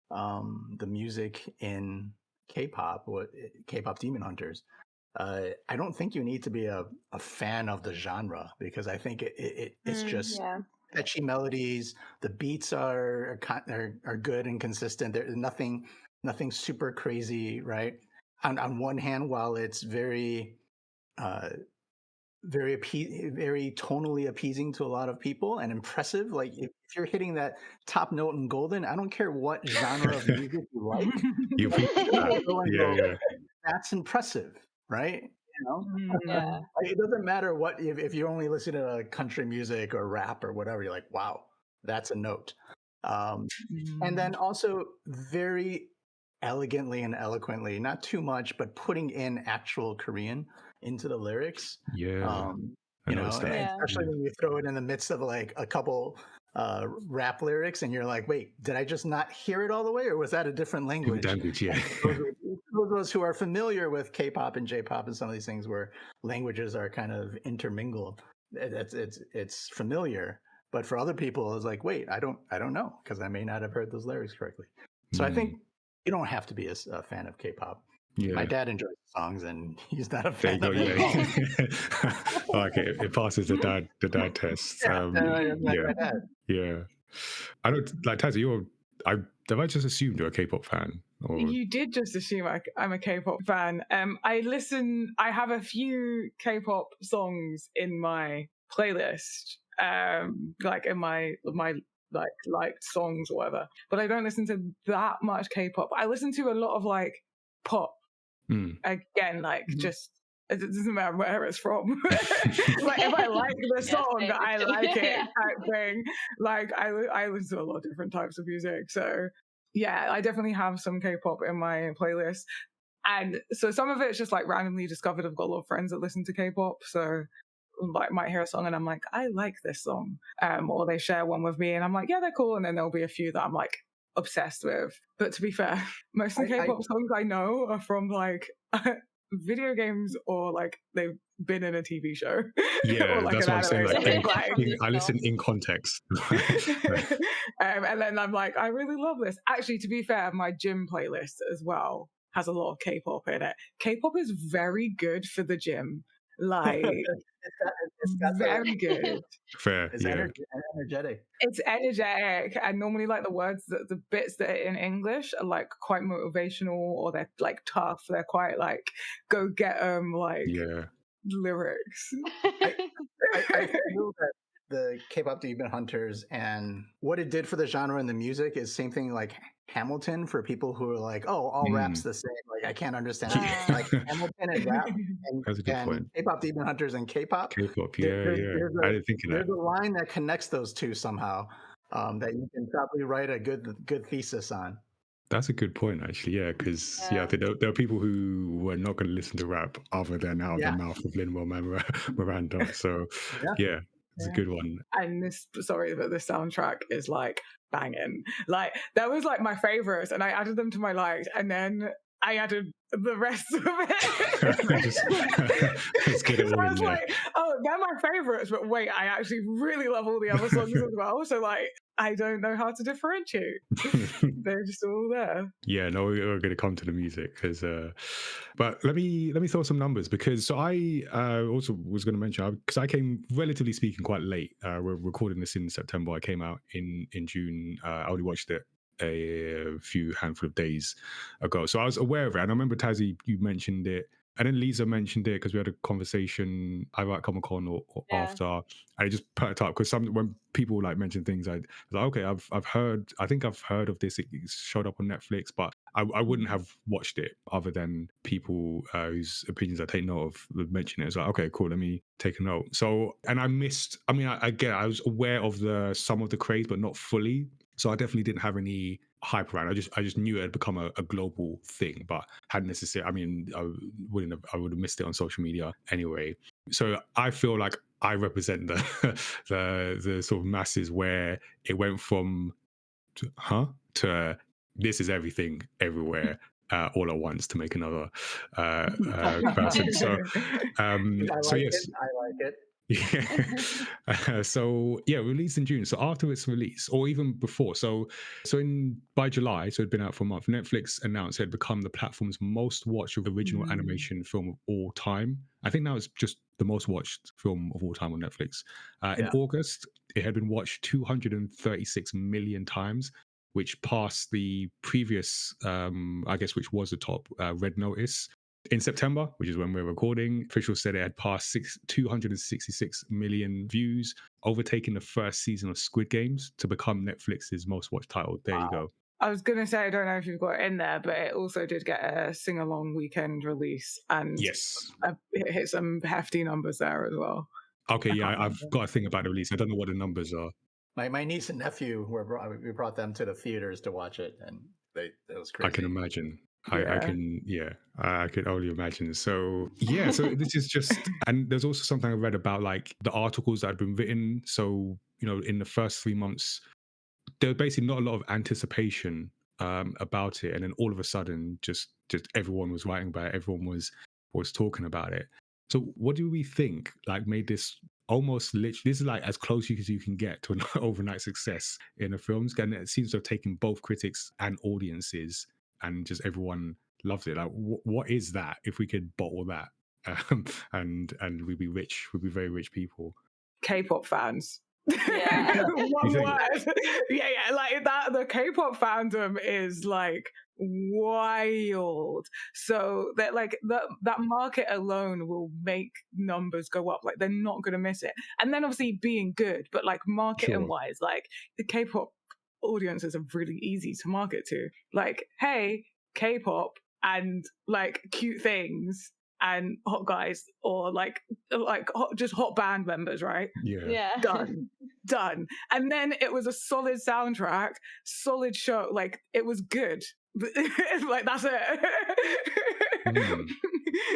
the music in K-pop, K-pop Demon Hunters. I don't think you need to be a fan of the genre, because I think it's just catchy melodies. The beats are good and consistent. There's nothing super crazy, right? On one hand, while it's very tonally appeasing to a lot of people and impressive, like if you're hitting that top note in Golden, I don't care what genre of music you like. That's impressive, right? You know, like, it doesn't matter what if you only listen to country music or rap or whatever. You're like, wow, that's a note. And then also very elegantly and eloquently, not too much, but putting in actual Korean into the lyrics. Yeah. I You know, noticed that. Yeah. especially when you throw it in the midst of like a couple rap lyrics, and you're like, wait, did I just not hear it all the way, or was that a different language? Language, yeah. Those of us who are familiar with K-pop and J-pop and some of these things where languages are kind of intermingled, it's familiar. But for other people, it's like, wait, I don't know, because I may not have heard those lyrics correctly. So I think you don't have to be a fan of K-pop. Yeah. My dad enjoys songs, and he's not a There you fan go. of it. Yeah. Okay, it passes the dad test. Like my dad. Yeah. I know, like Tazziii, have I just assumed you're a K-pop fan? Or You did just assume I'm a K-pop fan. I have a few K-pop songs in my playlist, like in my like liked songs or whatever. But I don't listen to that much K-pop. I listen to a lot of like pop. Again, like just it doesn't matter where it's from. Like if I like the song, I like it type thing. Like I listen to a lot of different types of music. So yeah, I definitely have some K-pop in my playlist. And so some of it's just like randomly discovered. I've got a lot of friends that listen to K-pop. So like might hear a song and I'm like, I like this song. Or they share one with me and I'm like, yeah, they're cool. And then there'll be a few that I'm like obsessed with. But to be fair, most of the K-pop songs I know are from like video games or like they've been in a TV show. yeah, or, like, that's an what I'm saying. anime. Like, I listen in context. And then I'm like, I really love this. Actually, to be fair, my gym playlist as well has a lot of K-pop in it. K-pop is very good for the gym. Like, it's got very good. Fair, It's energetic. It's energetic, and normally like the bits that are in English are like quite motivational, or they're like tough. They're quite like go get 'em like lyrics. I feel that the K-pop Demon Hunters and what it did for the genre and the music is same thing like Hamilton for people who are like, oh, all rap's the same. Like I can't understand it. Like Hamilton and rap and K-pop Demon Hunters and K-pop. K-pop, I didn't think of that. There's a line that connects those two somehow that you can probably write a good thesis on. That's a good point, actually. Yeah, because I think there are people who were not going to listen to rap other than out of the mouth of Lin-Manuel Miranda. So it's a good one. And but the soundtrack is like banging. Like that was like my favorites, and I added them to my likes, and then I added the rest of it. Let's get it all so I in was there. like, oh, they're my favorites, but wait, I actually really love all the other songs as well. So like, I don't know how to differentiate. They're just all there. Yeah, no, we're going to come to the music because, but let me throw some numbers because I also was going to mention because I came relatively speaking quite late. We're recording this in September. I came out in June. I only watched it a few handful of days ago, so I was aware of it. And I remember Tazziii, you mentioned it, and then Liza mentioned it because we had a conversation either at Comic-Con or after. I just put it up because when people like mention things, I was like, okay, I think I've heard of this. It showed up on Netflix, but I wouldn't have watched it other than people whose opinions I take note of would mention it. It's like, okay, cool, let me take a note. So, and I missed. I mean, I was aware of some of the craze, but not fully. So I definitely didn't have any hype around. I just knew it had become a global thing, but hadn't necessarily. I mean, I would have missed it on social media anyway. So I feel like I represent the sort of masses where it went from to this is everything everywhere all at once to make another person. So yes, I like it. Yeah. So released in June. So after its release, or even before, so by July, so it'd been out for a month. Netflix announced it had become the platform's most watched original animation film of all time. I think now it's just the most watched film of all time on Netflix. In August, it had been watched 236 million times, which passed the previous, which was the top, Red Notice. In September, which is when we're recording, officials said it had passed 266 million views, overtaking the first season of Squid Games to become Netflix's most watched title. There you go. I was going to say, I don't know if you've got it in there, but it also did get a sing-along weekend release, and yes, it hit some hefty numbers there as well. Okay, I've got a thing about the release. I don't know what the numbers are. My niece and nephew we brought them to the theaters to watch it, and it was I can crazy. imagine. Yeah. I could only imagine. So yeah, so this is just, and there's also something I read about like the articles that had been written. So in the first 3 months, there was basically not a lot of anticipation about it, and then all of a sudden, just everyone was writing about it. Everyone was talking about it. So what do we think like made this almost literally? This is like as close as you can get to an overnight success in a film, and it seems to have taken both critics and audiences, and just everyone loves it. Like, what is that? If we could bottle that, and we'd be rich, we'd be very rich people. K-pop fans. Yeah. One word. Yeah, like that. The K-pop fandom is like wild. So that like that market alone will make numbers go up. Like they're not going to miss it. And then obviously being good, but like marketing Sure. wise, like the K-pop audiences are really easy to market to. Like, hey, K-pop and like cute things and hot guys, or like just hot band members, right? Yeah. Done. And then it was a solid soundtrack, solid show. Like it was good. Like that's it.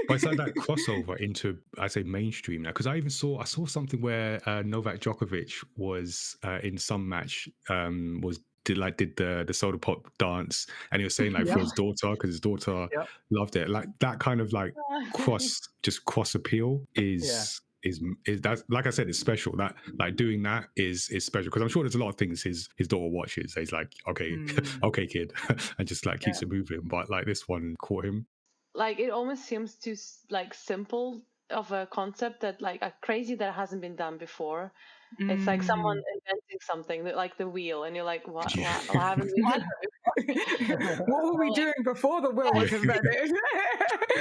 But it's like that crossover into, I say, mainstream now. Because I saw something where Novak Djokovic was in some match, did the soda pop dance, and he was saying like for his daughter, because his daughter Yep. loved it. Like that kind of like cross appeal is that, like I said, it's special. That like doing that is special, because I'm sure there's a lot of things his daughter watches. He's like, okay, okay, kid, and just like keeps it moving. But like this one caught him. Like it almost seems too like simple of a concept, that like a crazy that hasn't been done before. It's like someone inventing something that, like the wheel, and you're like, what haven't we had that what were we doing before the wheel was invented?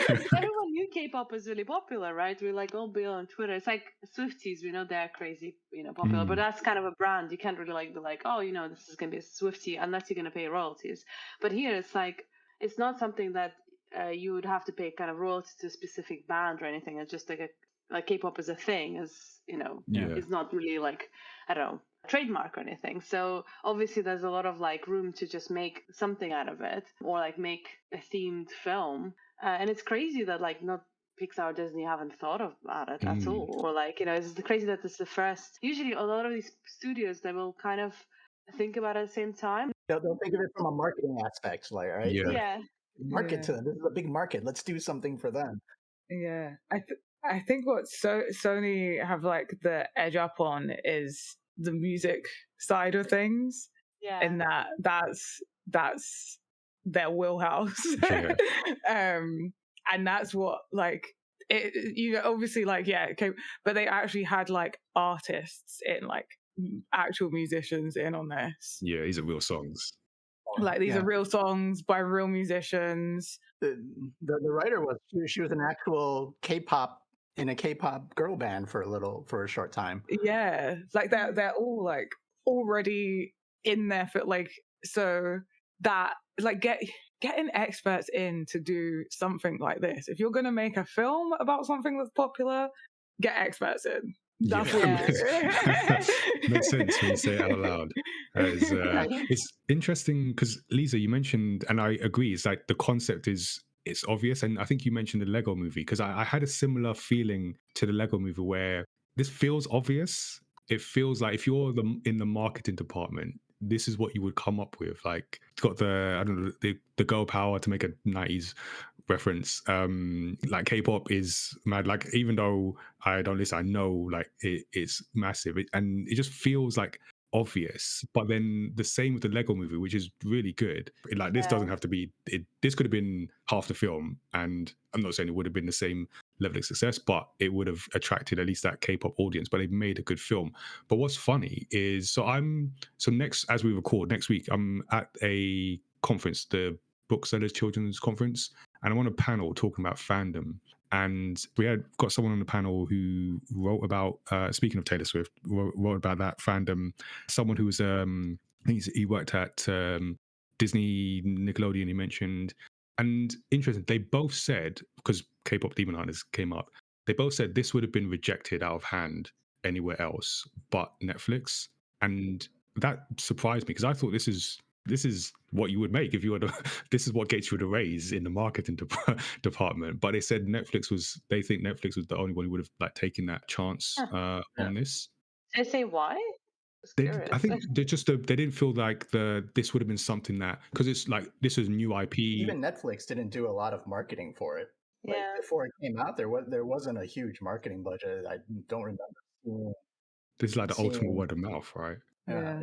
Everyone knew K-pop was really popular, right? We're like all be on Twitter. It's like Swifties, we know they're crazy, popular, but that's kind of a brand. You can't really like be like, oh, this is gonna be a Swiftie unless you're gonna pay royalties. But here it's like, it's not something that you would have to pay kind of royalties to a specific band or anything. It's just like K-pop is a thing, it's not really like, I don't know, a trademark or anything. So obviously there's a lot of like room to just make something out of it, or like make a themed film. And it's crazy that like not Pixar or Disney haven't thought about it at all. Or like, it's crazy that this is the first. Usually a lot of these studios, they will kind of think about it at the same time. They'll think of it from a marketing aspect, like, right? Yeah. Market to them. This is a big market. Let's do something for them. Yeah, I think what Sony have like the edge up on is the music side of things, and that's their wheelhouse. And that's what like it. Obviously like okay, but they actually had like artists in, like actual musicians in on this. Yeah, these are real songs. Like these are real songs by real musicians. The writer was she was an actual K-pop in a K-pop girl band for a short time. Yeah, like they're all like already in there for like, so that like getting experts in to do something like this. If you're going to make a film about something that's popular, get experts in. That's what makes sense when you say it out loud. It's interesting because Lisa, you mentioned, and I agree, it's like the concept it's obvious, and I think you mentioned the Lego movie, because I had a similar feeling to the Lego movie where this feels obvious. It feels like if you're in the marketing department, this is what you would come up with. Like it's got the girl power, to make a 90s reference. Like K-pop is mad. Like even though I don't listen, I know like it's massive, and it just feels like obvious. But then the same with the Lego movie, which is really good. This doesn't have to be. This could have been half the film, and I'm not saying it would have been the same level of success, but it would have attracted at least that K-pop audience. But they made a good film. But what's funny is, next, as we record next week, I'm at a conference, the Booksellers Children's Conference, and I'm on a panel talking about fandom. And we had got someone on the panel who wrote about, speaking of Taylor Swift, wrote about that fandom. Someone who was, I think he worked at Disney, Nickelodeon, he mentioned. And interesting, they both said, because K-pop Demon Hunters came up, they both said this would have been rejected out of hand anywhere else but Netflix. And that surprised me because I thought this is what you would make if you were this is what gets you the raise in the marketing department. But they said they think Netflix was the only one who would have like taken that chance Huh. Yeah. on this. Did I say why? I think they didn't feel like this would have been something that, because it's like this is new IP. Even Netflix didn't do a lot of marketing for it. Like, Yeah. before it came out, there wasn't a huge marketing budget. I don't remember This is like the ultimate seeing- word of mouth, right? Yeah.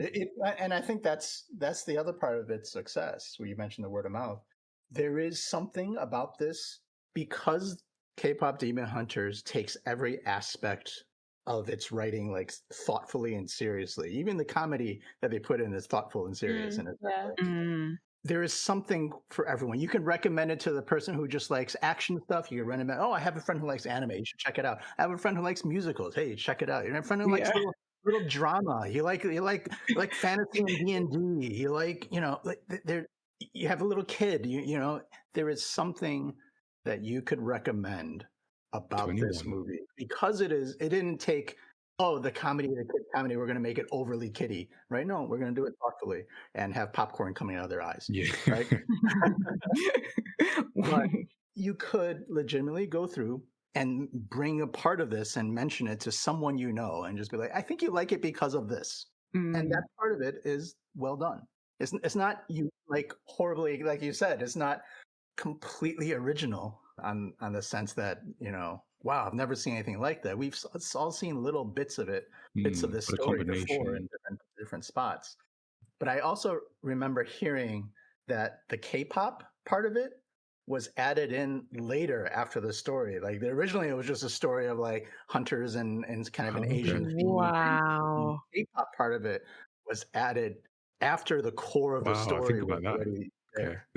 And I think that's the other part of its success, where you mentioned the word of mouth. There is something about this, because K-pop Demon Hunters takes every aspect of its writing like thoughtfully and seriously. Even the comedy that they put in is thoughtful and serious. And there is something for everyone. You can recommend it to the person who just likes action stuff. You can recommend, oh, I have a friend who likes anime. You should check it out. I have a friend who likes musicals. Hey, check it out. You have a friend who likes little drama. You like fantasy and D&D. You like, there. You have a little kid. You know, there is something that you could recommend about this movie, because it didn't take, oh, the kid comedy, we're going to make it overly kiddie, right? No, we're going to do it thoughtfully and have popcorn coming out of their eyes. Yeah. Right. But you could legitimately go through and bring a part of this and mention it to someone you know and just be like, I think you like it because of this. And that part of it is well done. It's not you like horribly, like you said, it's not completely original on the sense that, wow, I've never seen anything like that. We've all seen little bits of it, bits of this story before in different spots. But I also remember hearing that the K-pop part of it was added in later after the story. Like, originally it was just a story of like hunters and kind of an Asian theme. Wow. The K-pop part of it was added after the core of the story was already there.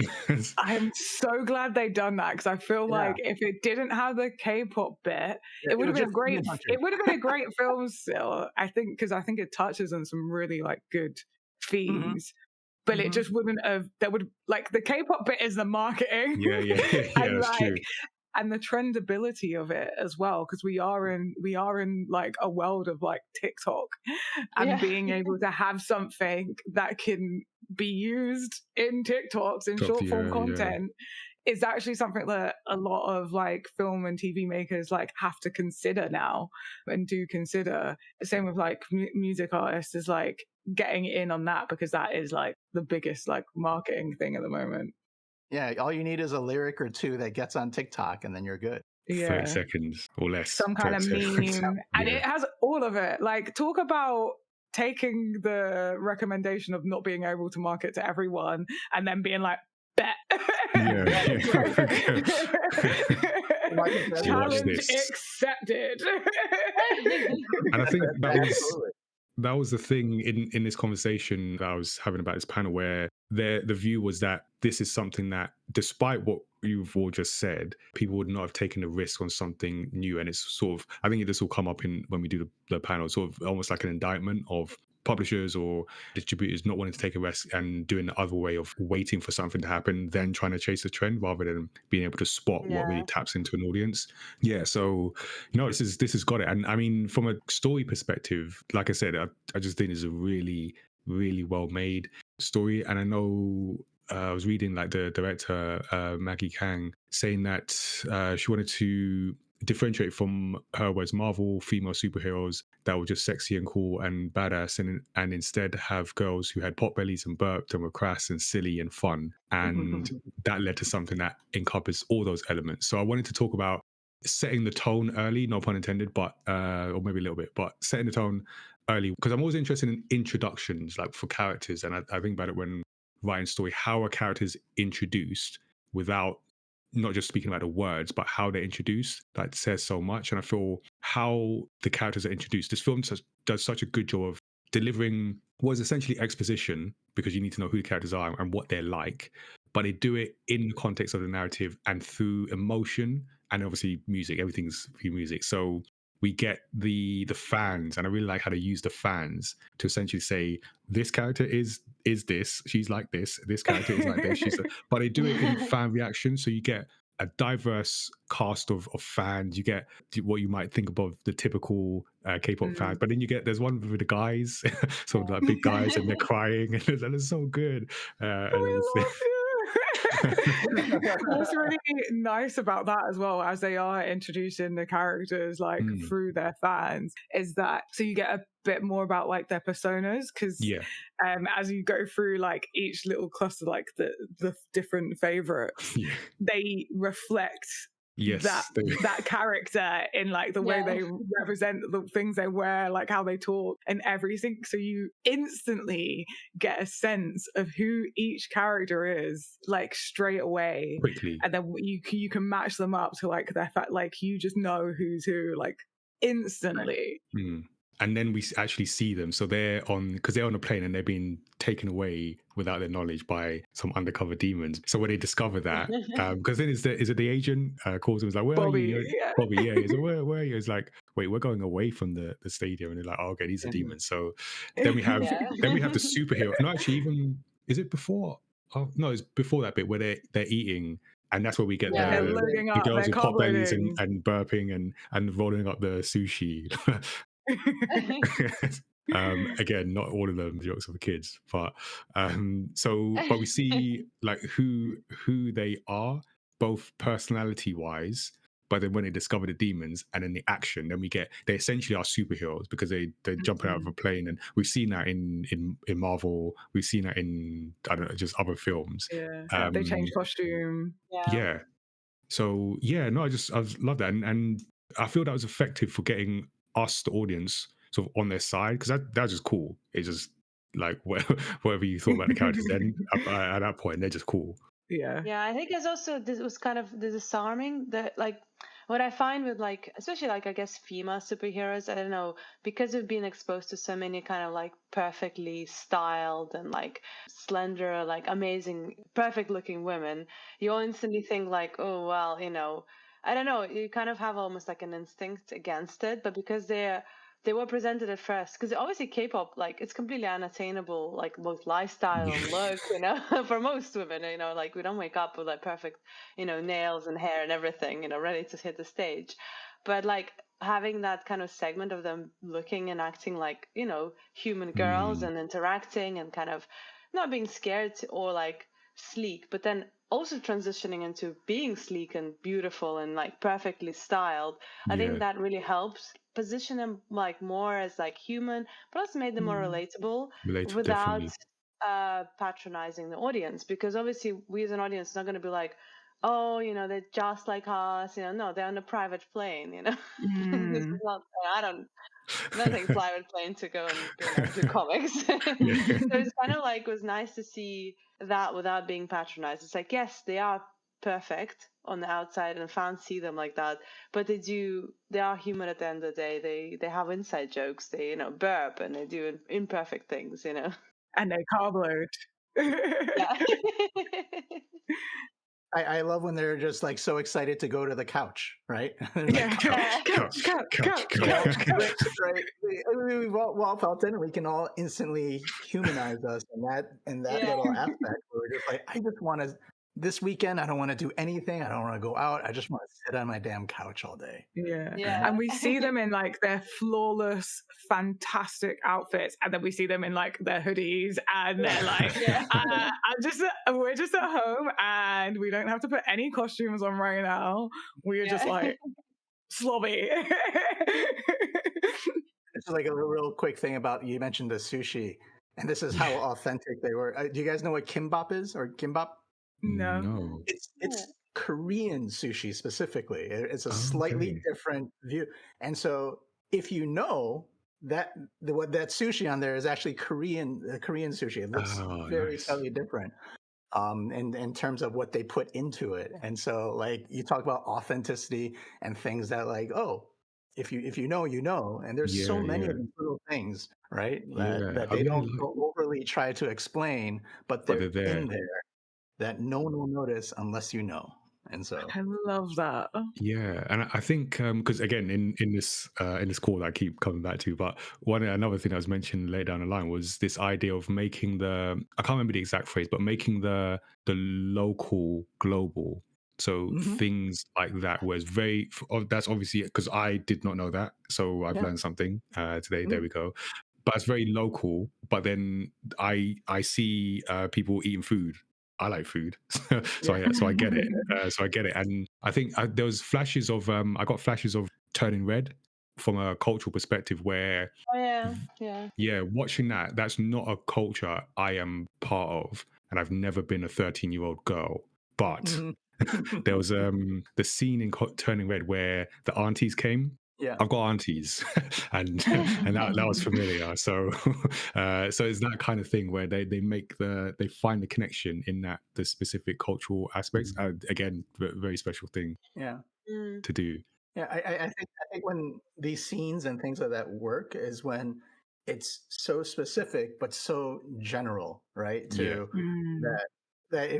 I'm so glad they done that, because I feel like if it didn't have the K-pop bit, it would have been great. It would have been a great film still, I think, because I think it touches on some really like good themes. But it just wouldn't have. That would, like, the K-pop bit is the marketing. Yeah, and that's true. And the trendability of it as well, because we are in like a world of like TikTok, and being able to have something that can be used in TikToks in short form content is actually something that a lot of like film and TV makers like have to consider now, and do consider. Same with like music artists, is like getting in on that, because that is like the biggest like marketing thing at the moment. Yeah, all you need is a lyric or two that gets on TikTok, and then you're good. 30 seconds or less. Some kind of meme. And it has all of it. Like, talk about taking the recommendation of not being able to market to everyone and then being like, bet. Challenge accepted. And I think that was the thing in this conversation that I was having about this panel, where the view was that this is something that, despite what you've all just said, people would not have taken the risk on something new. And it's sort of, I think this will come up when we do the panel, sort of almost like an indictment of publishers or distributors not wanting to take a risk and doing the other way of waiting for something to happen, then trying to chase the trend rather than being able to spot what really taps into an audience. So this has got it. And I mean, from a story perspective, like I said, I just think it's a really, really well made story. And I know I was reading like the director Maggie Kang saying that she wanted to differentiate from her was Marvel female superheroes that were just sexy and cool and badass, and instead have girls who had pot bellies and burped and were crass and silly and fun. And that led to something that encompassed all those elements. So I wanted to talk about setting the tone early, no pun intended, but or maybe a little bit, but setting the tone early, because I'm always interested in introductions, like for characters. And I think about it when writing story, how a character is introduced without not just speaking about the words, but how they're introduced. That says so much. And I feel how the characters are introduced. This film does such a good job of delivering what is essentially exposition, because you need to know who the characters are and what they're like. But they do it in the context of the narrative and through emotion and obviously music. Everything's through music. So we get the fans, and I really like how they use the fans to essentially say, this character is this, she's like this character is like this, but they do it in fan reaction. So you get a diverse cast of fans. You get what you might think of the typical K-pop fans, but then there's one with the guys, so like big guys, and they're crying, and it's so good. And We obviously, love you. What's really nice about that as well, as they are introducing the characters like through their fans, is that so you get a bit more about like their personas, because as you go through like each little cluster, like the different favorites, they reflect that character in like the way they represent, the things they wear, like how they talk and everything. So you instantly get a sense of who each character is, like straight away, quickly, and then you can match them up to like their fact, like you just know who's who, like instantly. And then we actually see them. So because they're on a plane and they're being taken away without their knowledge by some undercover demons. So when they discover that, because then is it the agent calls him, is like, where Bobby, are you? Bobby, yeah. He's like, where are you? It's like, wait, we're going away from the stadium. And they're like, oh, okay, these are demons. So then we have the superhero. No, actually, even is it before? Oh no, it's before that bit where they're eating. And that's where we get the girls with pot bellies and burping and rolling up the sushi. Again, not all of them jokes for the kids, but we see like who they are, both personality wise, but then when they discover the demons and then the action, then they essentially are superheroes because they're jumping out of a plane. And we've seen that in Marvel, we've seen that in, I don't know, just other films. They change costume. So no, I love that, and I feel that was effective for getting us, the audience, sort of on their side, because that's just cool. It's just like whatever you thought about the characters, then at that point they're just cool. I think there's also, this was kind of the disarming that, like, what I find with like, especially like, I guess female superheroes, I don't know, because we've been exposed to so many kind of like perfectly styled and like slender, like amazing, perfect looking women, you instantly think like, oh well, I don't know, you kind of have almost like an instinct against it, but because they were presented at first, because obviously K-pop, like, it's completely unattainable, like both lifestyle and look, for most women, like we don't wake up with like perfect, nails and hair and everything, ready to hit the stage. But like having that kind of segment of them looking and acting like, human girls and interacting and kind of not being scared or like sleek, but then also transitioning into being sleek and beautiful and like perfectly styled. I think that really helps position them like more as like human, but also made them more relatable without patronizing the audience, because obviously we as an audience are not going to be like, oh, they're just like us, no, they're on a private plane, This is not, I don't take a private plane to go and do comics. So it's kind of like, it was nice to see that without being patronized. It's like, yes, they are perfect on the outside and fans see them like that, but they are human at the end of the day. They have inside jokes, they burp and they do imperfect things, and they carb load. I love when they're just like so excited to go to the couch, right? Couch. Right. We've all felt it, and we can all instantly humanize us in that little aspect where we're just like, I just want to. This weekend, I don't want to do anything. I don't want to go out. I just want to sit on my damn couch all day. Yeah. And we see them in like their flawless, fantastic outfits, and then we see them in like their hoodies, and they're like, we're just at home, and we don't have to put any costumes on right now. We are just like slobby. It's like a real quick thing about, you mentioned the sushi, and this is how authentic they were. Do you guys know what kimbap is, or kimbap? No. It's Korean sushi specifically. It's a slightly different view. And so if you know that that sushi on there is actually Korean sushi, it looks very slightly different in terms of what they put into it. And so like you talk about authenticity and things that like, oh, if you know, you know, and there's so many of these little things, right? That they don't overly try to explain, but they're in there, that no one will notice unless you know. And so I love that. Yeah, and I think because again in this call that I keep coming back to, but another thing that was mentioned later down the line was this idea of making I can't remember the exact phrase, but making the local global. So Mhm. things like that was very. That's obviously because I did not know that, so I've Yeah. learned something today. There Mm. we go. But it's very local. But then I see people eating food. I like food, so Yeah. I get it. So I get it, and I think there was flashes of I got flashes of Turning Red from a cultural perspective where Oh yeah. yeah, watching that, that's not a culture I am part of, and I've never been a 13-year-old girl. But Mhm. there was the scene in Turning Red where the aunties came. Yeah. I've got aunties, and that was familiar. So so it's that kind of thing where they find the connection in that the specific cultural aspects. Again, very special thing Yeah. Mm, to do. Yeah, I think when these scenes and things like that work is when it's so specific but so general, right? Yeah, To Mm. that that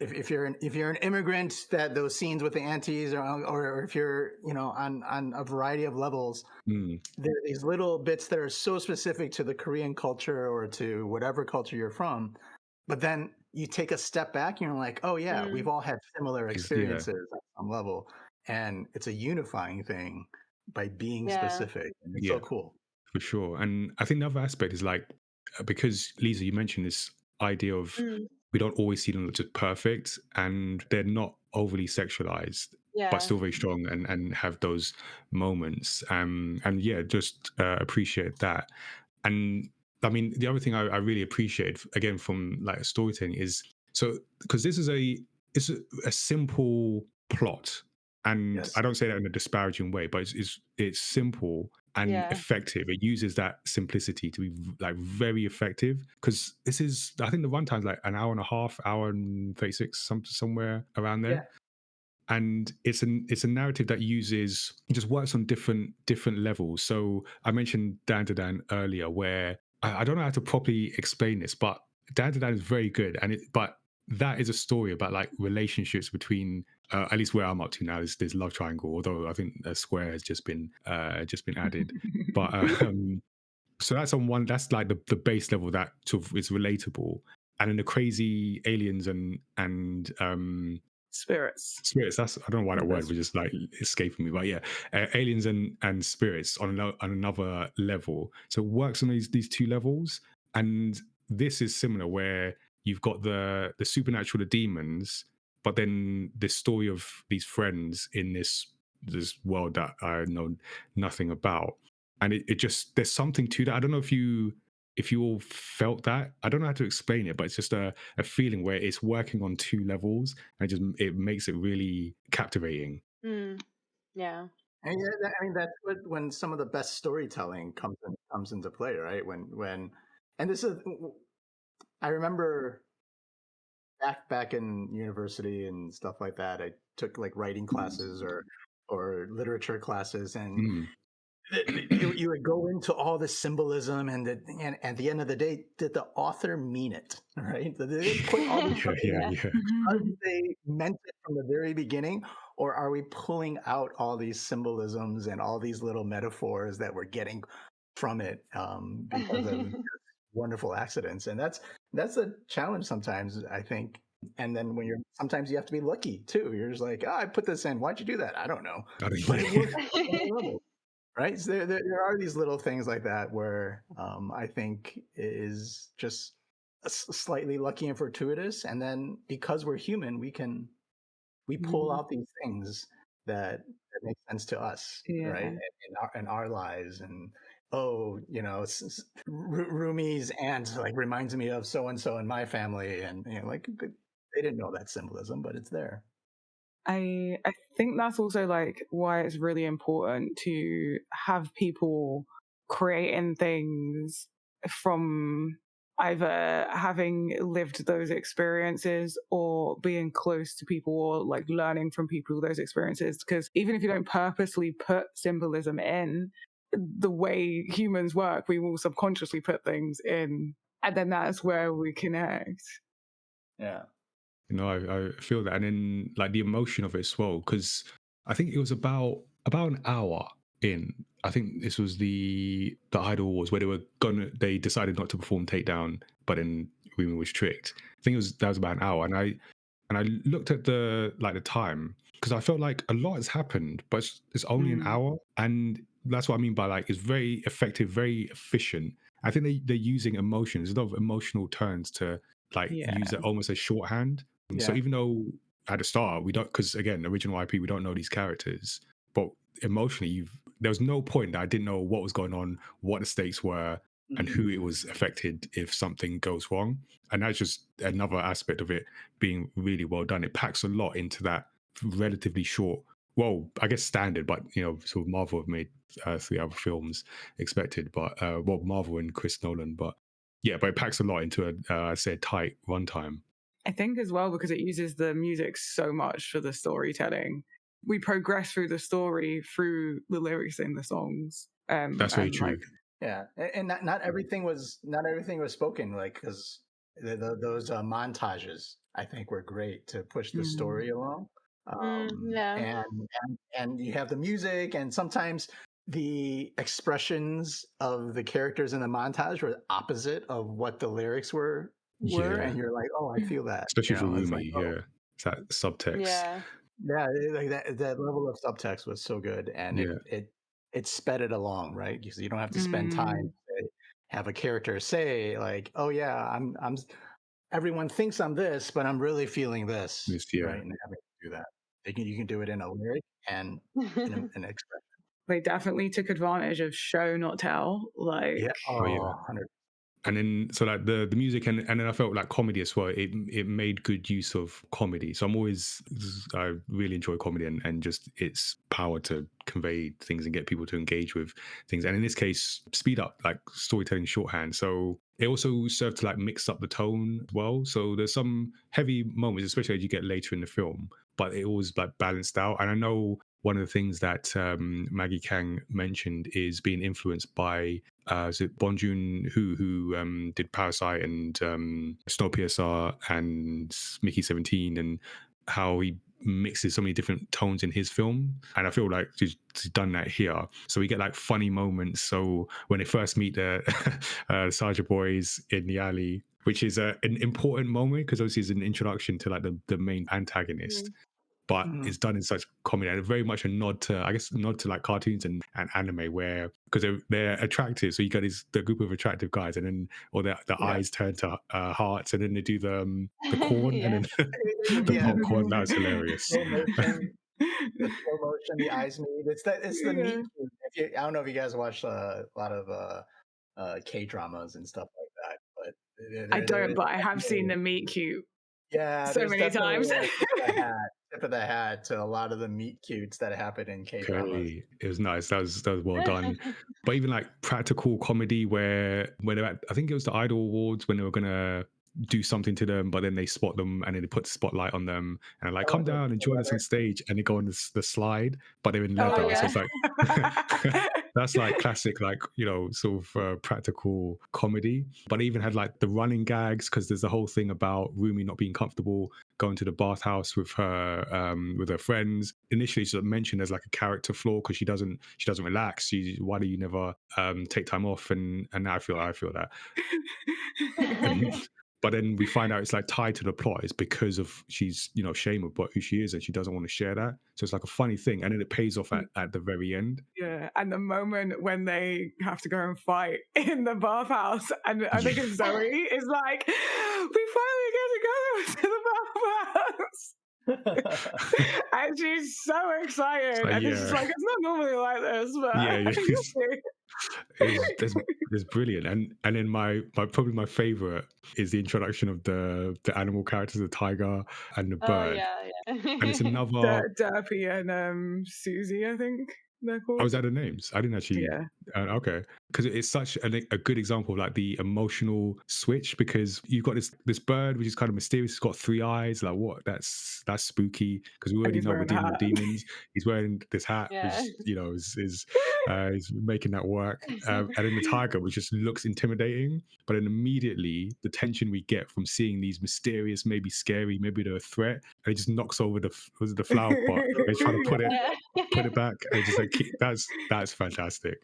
if you're an immigrant, that those scenes with the aunties, or if you're on a variety of levels, mm, there are these little bits that are so specific to the Korean culture or to whatever culture you're from, but then you take a step back and you're like, oh yeah, we've mm, all had similar yeah, experiences at some level, and it's a unifying thing by being yeah. specific, and it's so yeah. cool. For sure. And I think the other aspect is like, because Lisa, you mentioned this idea of Mm, we don't always see them just perfect and they're not overly sexualized, but yeah. still very strong and have those moments. And yeah, just appreciate that. And I mean, the other thing I really appreciate, again, from like storytelling is so, because this is a simple plot. And Yes. I don't say that in a disparaging way, but it's simple and Yeah. effective. It uses that simplicity to be like very effective because this is, I think the runtime's like an hour and a half, hour and 36, somewhere around Yeah. there. And it's a narrative that uses, it just works on different levels. So I mentioned Dan to Dan earlier, where I don't know how to properly explain this, but Dan to Dan is very good, but that is a story about like relationships between at least where I'm up to now is this love triangle. Although I think a square has just been added, but so that's on one. That's like the base level that sort of is relatable, and then the crazy aliens and Spirits. spirits. That's, I don't know why that word That's was just like escaping me, but yeah, aliens and spirits on another level. So it works on these two levels, and this is similar where you've got the supernatural, the demons, but then this story of these friends in this world that I know nothing about, and it just, there's something to that. I don't know if you all felt that. I don't know how to explain it, but it's just a feeling where it's working on two levels and it makes it really captivating. Mm, yeah. and yeah, I mean that's when some of the best storytelling comes into play, right? When and this is I remember back in university and stuff like that. I took like writing classes or literature classes, and Mm. you would go into all this symbolism, and at the end of the day, did the author mean it? Right? Did they put all these Yeah, stuff in yeah, there yeah. because they meant it from the very beginning, or are we pulling out all these symbolisms and all these little metaphors that we're getting from it because of wonderful accidents? And that's a challenge sometimes, I think. And then when you're sometimes you have to be lucky too. You're just like, oh, I put this in. Why'd you do that? I don't know, I don't, but it yeah. works on all levels, right? So there are these little things like that where I think is just slightly lucky and fortuitous, and then because we're human, we pull out these things that make sense to us, right? Yeah. In our lives, and oh, Rumi's aunt like reminds me of so and so in my family, and like they didn't know that symbolism, but it's there. I think that's also like why it's really important to have people creating things from either having lived those experiences or being close to people or like learning from people those experiences, because even if you don't purposely put symbolism in, the way humans work, we will subconsciously put things in, and then that's where we connect. Yeah. I feel that, and then like the emotion of it as well, because I think it was about an hour in. I think this was the Idol Awards where they decided not to perform Takedown, but then Rumi was tricked. I think that was about an hour, and and I looked at the time, because I felt like a lot has happened, but it's only an hour, and that's what I mean by like it's very effective, very efficient. I think they're using emotions, a lot of emotional turns to like use it almost as shorthand. So even though at the start we don't, because again, original IP, we don't know these characters, but emotionally, there was no point that I didn't know what was going on, what the stakes were, and who it was affected if something goes wrong. And that's just another aspect of it being really well done. It packs a lot into that relatively short, well, I guess standard, but sort of Marvel have made 3 other films expected, but well, Marvel and Chris Nolan, but yeah, but it packs a lot into I said tight runtime. I think as well because it uses the music so much for the storytelling. We progress through the story through the lyrics in the songs. That's very true. And not everything was spoken, like, because those montages I think were great to push the story along. And you have the music, and sometimes the expressions of the characters in the montage were opposite of what the lyrics were, and you're like, oh, I feel that, especially for Rumi. It's that subtext. Like that level of subtext was so good, and it sped it along, right? Because you don't have to spend time to have a character say like, oh yeah, I'm everyone thinks I'm this, but I'm really feeling this, right? And having to do that, you can do it in a lyric and in an expression. They definitely took advantage of show not tell, like 100. And then so like the music and then I felt like comedy as well. It made good use of comedy. So I really enjoy comedy and just its power to convey things and get people to engage with things. And in this case, speed up like storytelling shorthand. So it also served to like mix up the tone as well. So there's some heavy moments, especially as you get later in the film, but it always like balanced out. And I know one of the things that Maggie Kang mentioned is being influenced by is it Bong Joon-ho, who did Parasite and Snowpiercer and Mickey 17, and how he mixes so many different tones in his film. And I feel like she's done that here. So we get like funny moments. So when they first meet the Soldier Boys in the alley, which is an important moment because obviously it's an introduction to like the main antagonist. But it's done in such comedy and very much a nod to like cartoons and anime, where because they're attractive, so you got the group of attractive guys, and then the eyes turn to hearts, and then they do the corn and then the popcorn. That was hilarious. The slow motion, the eyes meet. It's the meet cute. I don't know if you guys watch a lot of K dramas and stuff like that, but I don't. But I have seen the meet cute. Yeah, so many times. Tip of the hat to a lot of the meet cutes that happen in K dramas. It was nice. That was well done. But even like practical comedy where they're at, I think it was the Idol Awards when they were gonna do something to them, but then they spot them and then they put the spotlight on them and they're like, come down and join us on stage, and they go on the slide, but they're in leather. So it's like that's like classic, like, sort of practical comedy. But they even had like the running gags, because there's the whole thing about Rumi not being comfortable going to the bathhouse with her friends. Initially, she's mentioned as like a character flaw because she doesn't relax. Why do you never take time off? And now I feel that. But then we find out it's like tied to the plot. It's because of she's ashamed of who she is and she doesn't want to share that. So it's like a funny thing, and then it pays off at the very end. Yeah, and the moment when they have to go and fight in the bathhouse, and I think it's Zoe is like, we finally get to go to the bathhouse. And she's so excited, and it's just like, it's not normally like this, but it's brilliant. And then probably my favorite is the introduction of the animal characters, the tiger and the bird. And it's another Derpy and Susie, I think they're called. Oh, is that the names? I didn't actually. Yeah. Okay, because it's such a good example of like the emotional switch, because you've got this bird which is kind of mysterious. It's got 3 eyes. Like, what? That's spooky, because we already know we're dealing with demons. He's wearing this hat, which is making that work. And then the tiger, which just looks intimidating, but then immediately the tension we get from seeing these mysterious, maybe scary, maybe they're a threat, and it just knocks over the flower pot. They're trying to put it back, and just like that's fantastic.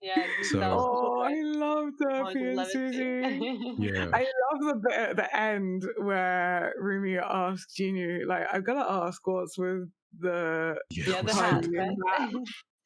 Yeah, that was So such a Oh, I great love moment of Derpy and Susie. levity. yeah, I love the bit at the end where Rumi asks Genu, like, I've got to ask what's with the yeah, Yeah, it the was so hat, honey right? and that.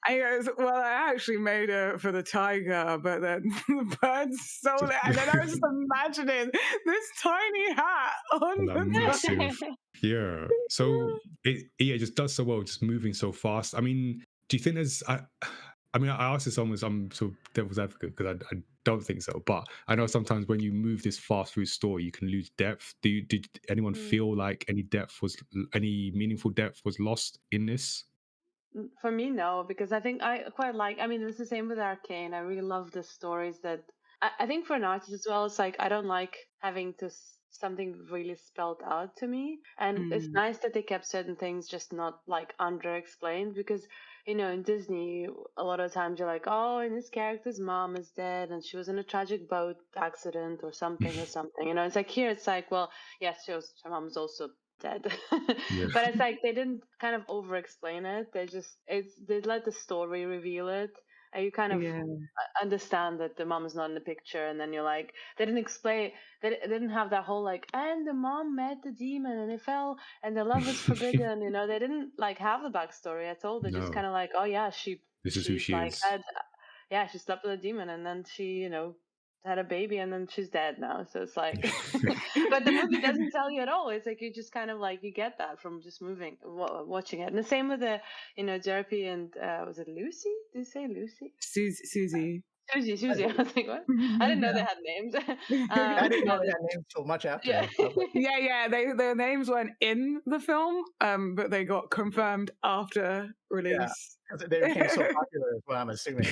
And he goes, well, I actually made it for the tiger, but then the bird stole it. And then I was just imagining this tiny hat on on that the tiger. massive. Yeah. So it just does so well, just moving so fast. I mean, do you think there's? I mean, I asked this almost. I'm sort of devil's advocate because I don't think so. But I know sometimes when you move this fast through a story, you can lose depth. Did anyone Mm. feel like any meaningful depth was lost in this? For me, no, because I think I quite like. I mean, it's the same with Arcane. I really love the stories that. I think for an artist as well, it's like I don't like having to something really spelled out to me, and it's Mm. nice that they kept certain things just not like under explained because in Disney a lot of times you're like, oh, and this character's mom is dead and she was in a tragic boat accident or something or something. It's like here it's like, well, yes, her mom's also dead. Yeah. But it's like they didn't kind of over explain it. They let the story reveal it, and you kind of Yeah. understand that the mom is not in the picture, and then you're like, they didn't explain. They didn't have that whole like, and the mom met the demon and it fell and the love is forbidden. They didn't like have the backstory at all. They're just No, kind of like, oh yeah, this is who she's she like is. had, yeah, she slept with a demon and then she had a baby and then she's dead now. So it's like, but the movie doesn't tell you at all. It's like you just kind of like you get that from just watching it. And the same with the Jerpy and was it Lucy? Did you say Lucy? Susie. Susie. I was like, what? I didn't know they had names. I didn't know Yeah, they had names till much yeah. after. I was like, Yeah, their names weren't in the film, but they got confirmed after yeah, release. because they became so popular is what I'm assuming.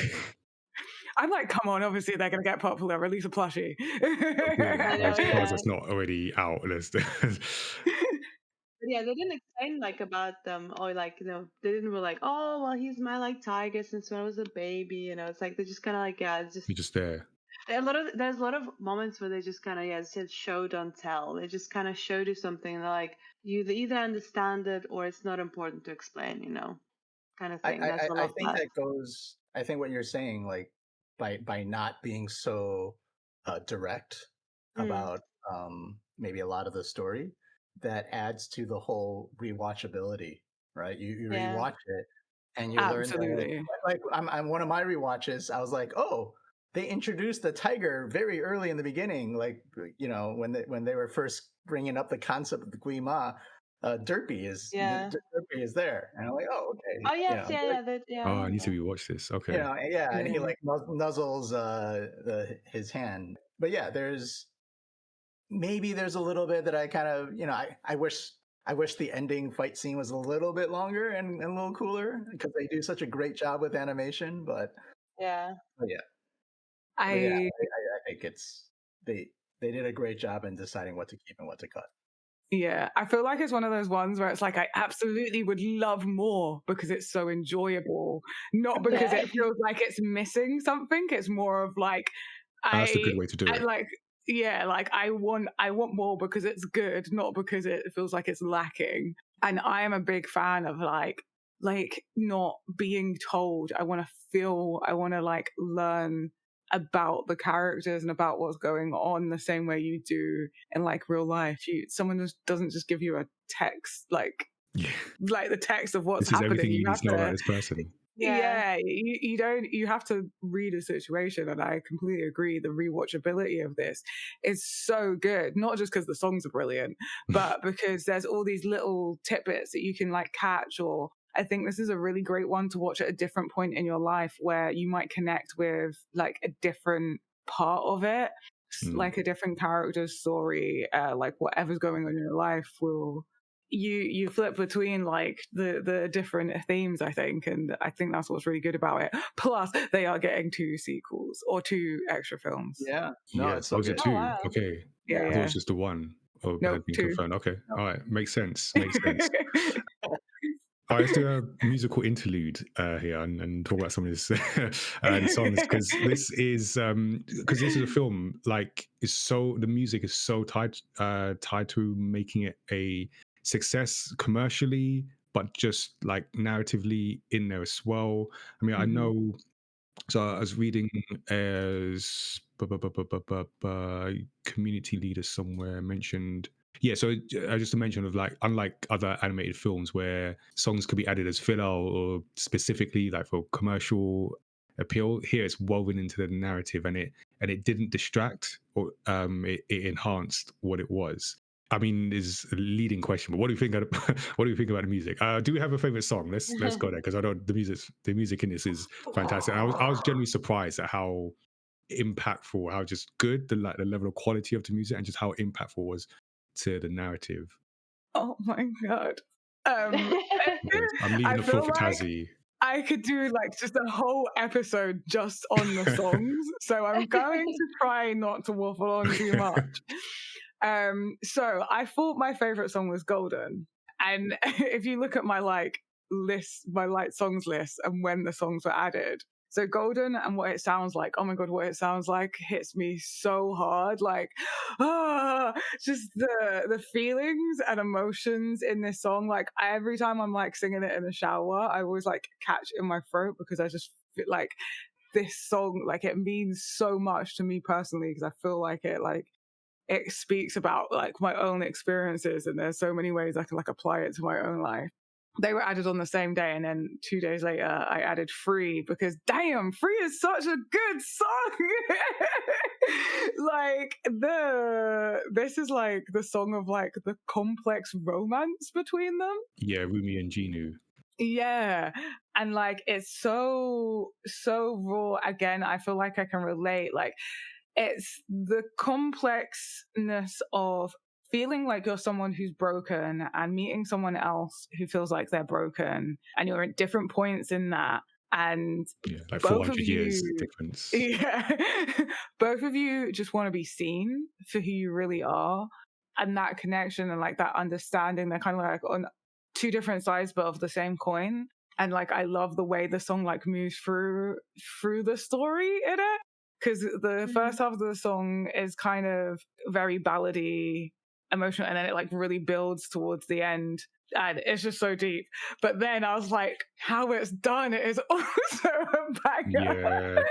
I'm like, come on, obviously they're gonna get popular, release a plushie. I I'm know, surprised yeah. that's not already out. But yeah, they didn't explain like about them or like they didn't were like, oh well, he's my like tiger since when I was a baby. It's like they're just kind of like it's just You're just there. there's a lot of moments where they just kind of it said show don't tell. They just kind of showed you something and they're like you either understand it or it's not important to explain. Kind of I, thing. I, That's I a I lot of think that. that goes. I think what you're saying, like by not being so direct Mm, about maybe a lot of the story, that adds to the whole rewatchability, right? You yeah. rewatch it and you learn that. Absolutely. Like I'm one of my rewatches. I was like, oh, they introduced the tiger very early in the beginning, like when they were first bringing up the concept of the Guima. Yeah. Derpy is there, and I'm like, oh, okay, Oh yes, yeah, that Oh, yeah. I need to rewatch this. you Okay. know, yeah, and he Yeah. like nuzzles his hand. But yeah, there's a little bit that I kind of I wish the ending fight scene was a little bit longer and a little cooler because they do such a great job with animation. Yeah. But yeah, I I think they did a great job in deciding what to keep and what to cut. Yeah, I feel like it's one of those ones where it's like I absolutely would love more because it's so enjoyable, not because Yeah. it feels like it's missing something. It's more of like That's a I good way to do I it. like like I want more because it's good, not because it feels like it's lacking. And I am a big fan of like not being told. I want to feel, I want to like learn about the characters and about what's going on the same way you do in like real life. Someone just doesn't just give you a text Yeah. like the text of what's This is happening. everything you You need have to know about to this person. Yeah. you don't, you have to read a situation, and I completely agree. The rewatchability of this is so good, not just because the songs are brilliant, but because there's all these little tidbits that you can like catch. Or I think this is a really great one to watch at a different point in your life where you might connect with like a different part of it, like a different character's story, like whatever's going on in your life will you flip between like the different themes, I think, and I think that's what's really good about it. Plus they are getting 2 sequels or 2 extra films. Yeah, no, Yes. it's Oh, so is it good. Oh two? wow. Okay. Yeah, I thought it yeah. was just the one. Oh, that Nope, had been 2. confirmed. Okay. No. All right. Makes sense. Makes sense. All right, let's do a musical interlude here and talk about some of this and songs because this is a film like is so the music is so tied to making it a success commercially, but just like narratively in there as well. I mean, I Mhm. know So I was reading as community leader somewhere mentioned. Yeah, so I just a mention of like, unlike other animated films where songs could be added as filler or specifically like for commercial appeal, here it's woven into the narrative, and it didn't distract, or it enhanced what it was. I mean, is a leading question, but what do you think? What do you think about the music? Do we have a favorite song? Let's go there, because I know the music in this is fantastic. I was genuinely surprised at how impactful, how just good the level of quality of the music, and just how impactful it was to the narrative. Oh my god. Um, Yes, I'm leaving I the floor feel for like Tazzy. I could do like just a whole episode just on the songs, so I'm going to try not to waffle on too much. So I thought my favorite song was Golden, and if you look at my like list, my like songs list, and when the songs were added, so Golden and what it sounds like, oh my god, what it sounds like hits me so hard. Like, just the feelings and emotions in this song. Like every time I'm like singing it in the shower, I always like catch in my throat because I just feel like this song, like it means so much to me personally, because I feel like it speaks about like my own experiences, and there's so many ways I can like apply it to my own life. They were added on the same day, and then 2 days later I added Free, because damn, Free is such a good song. Like this is like the song of like the complex romance between them. Yeah, Rumi and Genu. Yeah. And like it's so raw. Again, I feel like I can relate. Like it's the complexness of feeling like you're someone who's broken and meeting someone else who feels like they're broken, and you're at different points in that. And Yeah, like both 400 of years you, difference. yeah, both of you just want to be seen for who you really are. And that connection and like that understanding, they're kind of like on two different sides but of the same coin. And like I love the way the song like moves through the story in it, because the first half of the song is kind of very ballady, emotional, and then it like really builds towards the end, and it's just so deep. But then I was like, how it's done, it is also a banger. Yeah,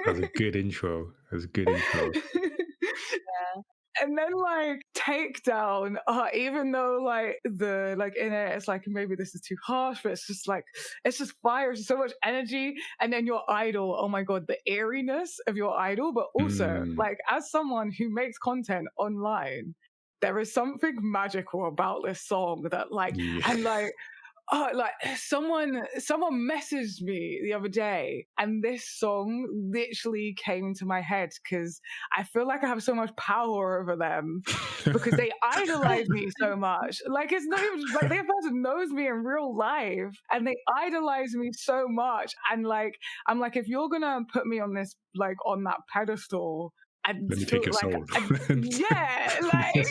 that was a good intro. That was a good intro. Yeah. And then like Takedown, even though like the like in it, it's like maybe this is too harsh, but it's just like it's just fire, it's so much energy. And then your idol, oh my god, the airiness of your idol, but also like as someone who makes content online, there is something magical about this song that like and like like someone messaged me the other day, and this song literally came to my head because I feel like I have so much power over them because they idolize me so much. Like it's not even like the person knows me in real life and they idolize me so much. And like I'm like, if you're gonna put me on this like on that pedestal, and Let me take your soul. yeah, like.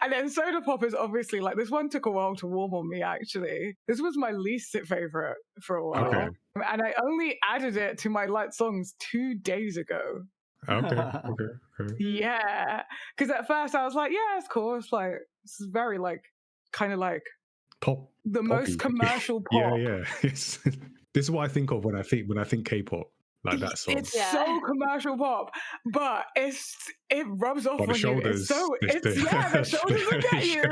And then Soda Pop is obviously like this one took a while to warm on me. Actually, this was my least favorite for a while, Okay. and I only added it to my liked songs 2 days ago. Okay. Yeah, because at first I was like, yeah, it's cool. It's like this is very like kind of like Pop. the Poppy. most commercial pop. Yeah. This is what I think of when I think K-pop. Like that song. It's so commercial pop, but it rubs off on the on shoulders. you. The shoulders will get you.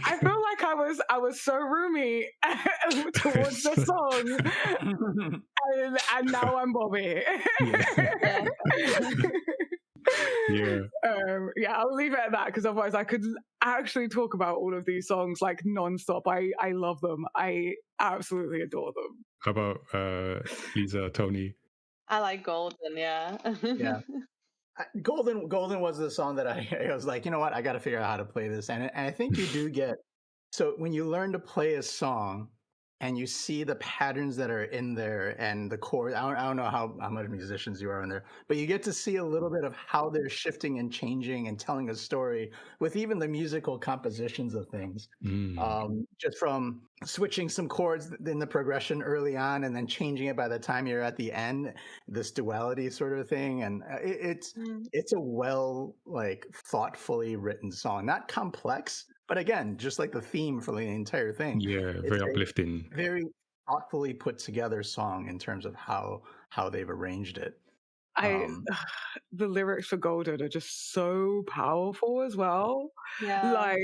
I feel like I was so roomy towards the song, and now I'm Bobby. Yeah, I'll leave it at that because otherwise I could actually talk about all of these songs like non-stop. I love them. I absolutely adore them. How about Lisa, Tony? I like Golden, yeah. Yeah. Golden was the song that I was like, you know what, I got to figure out how to play this. And I think you do get, so when you learn to play a song and you see the patterns that are in there and the chords, I don't know how much musicians you are in there, but you get to see a little bit of how they're shifting and changing and telling a story with even the musical compositions of things. Just from switching some chords in the progression early on and then changing it by the time you're at the end, this duality sort of thing. And it's a well, like thoughtfully written song, not complex, but again, just like the theme for the entire thing. Yeah, very uplifting. Very, thoughtfully put together song in terms of how they've arranged it. The lyrics for Golden are just so powerful as well. Yeah. Like,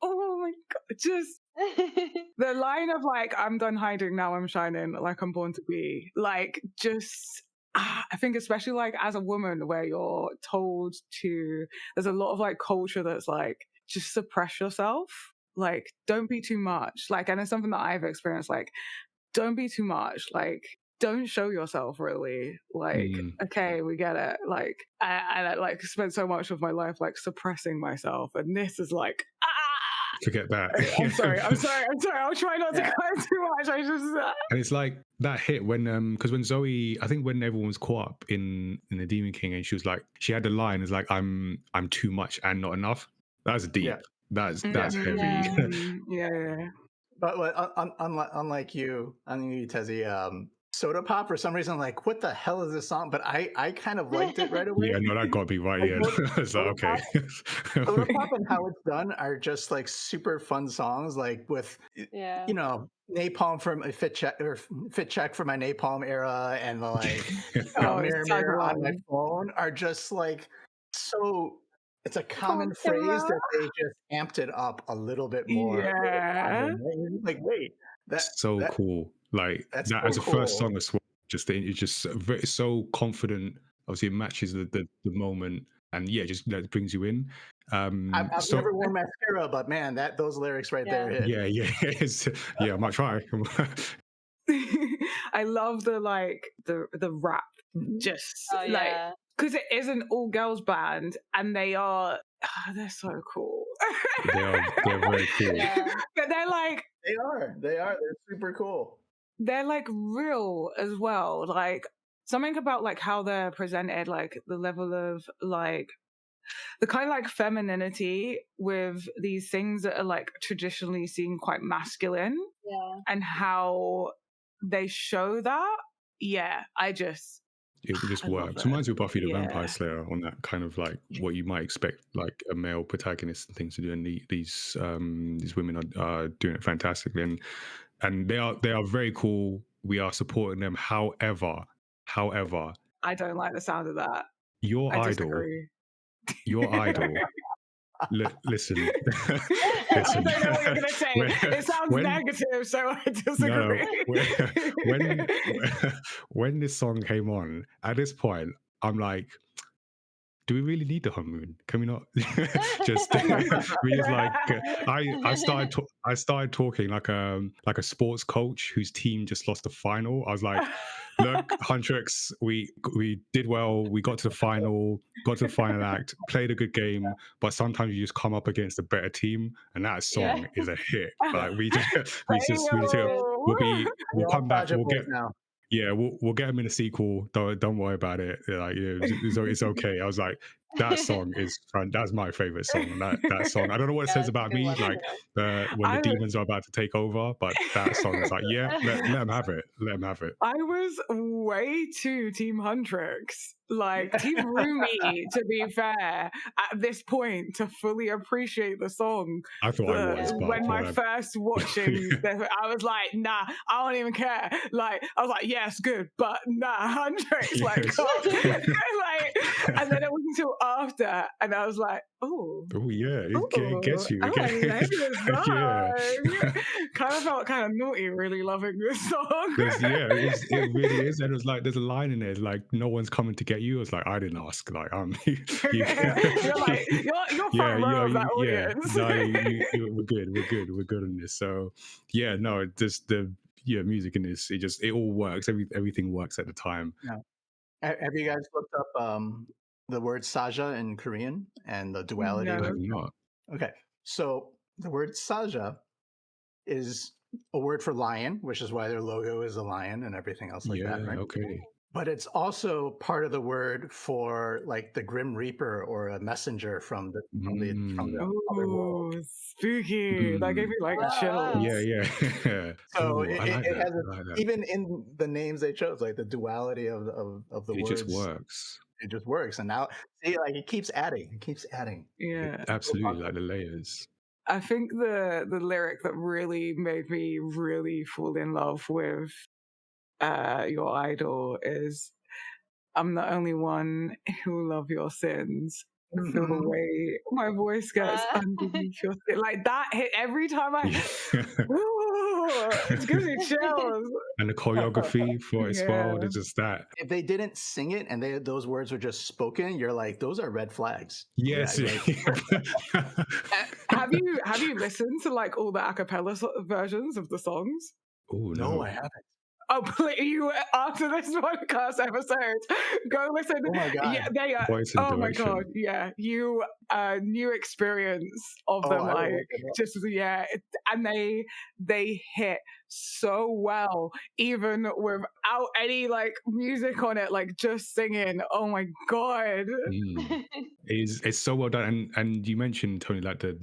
oh my god, just the line of like, I'm done hiding, now I'm shining, like I'm born to be. Like, just I think especially like as a woman where you're told to, there's a lot of like culture that's like, just suppress yourself. Like, don't be too much. Like, and it's something that I've experienced, like, don't be too much. Like, don't show yourself really. Like, okay, we get it. Like, I like spent so much of my life like suppressing myself, and this is like, forget that. I'm sorry. I'll try not to cry too much. I just and it's like that hit when because when Zoe, I think when everyone was caught up in the Demon King, and she was like, she had the line, it's like, I'm too much and not enough. That's deep. Yeah. That's heavy. Yeah. But unlike you, Tazziii, Soda Pop, for some reason, I'm like, what the hell is this song? But I kind of liked it right away. Yeah, no, that gotta be right. Yeah, it's like, okay. Soda Pop and How It's Done are just like super fun songs, like with you know, Napalm from Fit Check for my Napalm era, and the like Mirror on my phone are just like so. It's a common phrase that they just amped it up a little bit more. Yeah. Like, wait, that's so cool. Like that so as a first song as well. Just it's just so confident. Obviously, it matches the moment, and yeah, just that brings you in. I've never worn mascara, but man, those lyrics right there hit. Yeah, I might try. I love the rap, just because it is an all girls band, and they're so cool. They're very cool. But they're like they're super cool. They're like real as well. Like something about like how they're presented, like the level of like the kind of like femininity with these things that are like traditionally seen quite masculine, and how they show that. Yeah, it just works. It reminds me of Buffy the Vampire Slayer on that kind of like what you might expect like a male protagonist and things to do, and these women are doing it fantastically, and they are very cool. We are supporting them. However, I don't like the sound of that. Your idol. Listen. I don't know what you're going to say. It sounds negative, so I disagree. When this song came on, at this point, I'm like, do we really need the honeymoon? Can we not just we just like I started talking like a sports coach whose team just lost the final. I was like, look, Huntrix, we did well. We got to the final act, played a good game, but sometimes you just come up against a better team, and that song is a hit. Like we'll come back. We'll get them in a sequel. Don't worry about it. Like, it's okay. I was like, that song is fun. That's my favorite song. That song. I don't know what it says about me. Like when the demons are about to take over, but that song is like, let them have it. Let them have it. I was way too Team Huntrix. Like Team Rumi, to be fair, at this point, to fully appreciate the song. I thought I was. When my first watching, I was like, nah, I don't even care. Like, I was like, yes, good, but nah, Huntrix, like, and then it wasn't until after, and I was like, oh yeah, it gets you. I like this song. Kind of felt kind of naughty, really loving this song. It really is, and it was like, there's a line in there, like, no one's coming to get you. It's like, I didn't ask. Like, you're front row of that audience. We're good on this. So yeah, no, just the music in this, it all works. Everything works at the time. Yeah. Have you guys looked up the word saja in Korean and the duality? No, I have not. Okay, so the word saja is a word for lion, which is why their logo is a lion and everything else like that, right? Okay. But it's also part of the word for like the Grim Reaper or a messenger from the other world. Spooky! That gave me like chills. Yeah. So it has even in the names they chose, like the duality of the words. It just works. It just works, and now see, like it keeps adding. Yeah, absolutely, like the layers. I think the lyric that really made me really fall in love with your idol is, "I'm the only one who love your sins. Feel the Mhm. way my voice gets Uh, underneath your skin." Like that hit every time Yeah. it gives me chills. And the choreography for it as Yeah. well. There's just that. If they didn't sing it and those words were just spoken, you're like, those are red flags. Yeah, Yes. like Have you listened to like all the a cappella versions of the songs? Oh no, I no. haven't. Oh, please, you after this podcast episode, go listen. Oh my god. Yeah, they are. Voice and Oh my god, direction. yeah, you new experience of Oh, them, I will like look it up. just and they hit so well, even without any like music on it, like just singing. Oh my god. Mm. It's so well done, and you mentioned, Tony, like the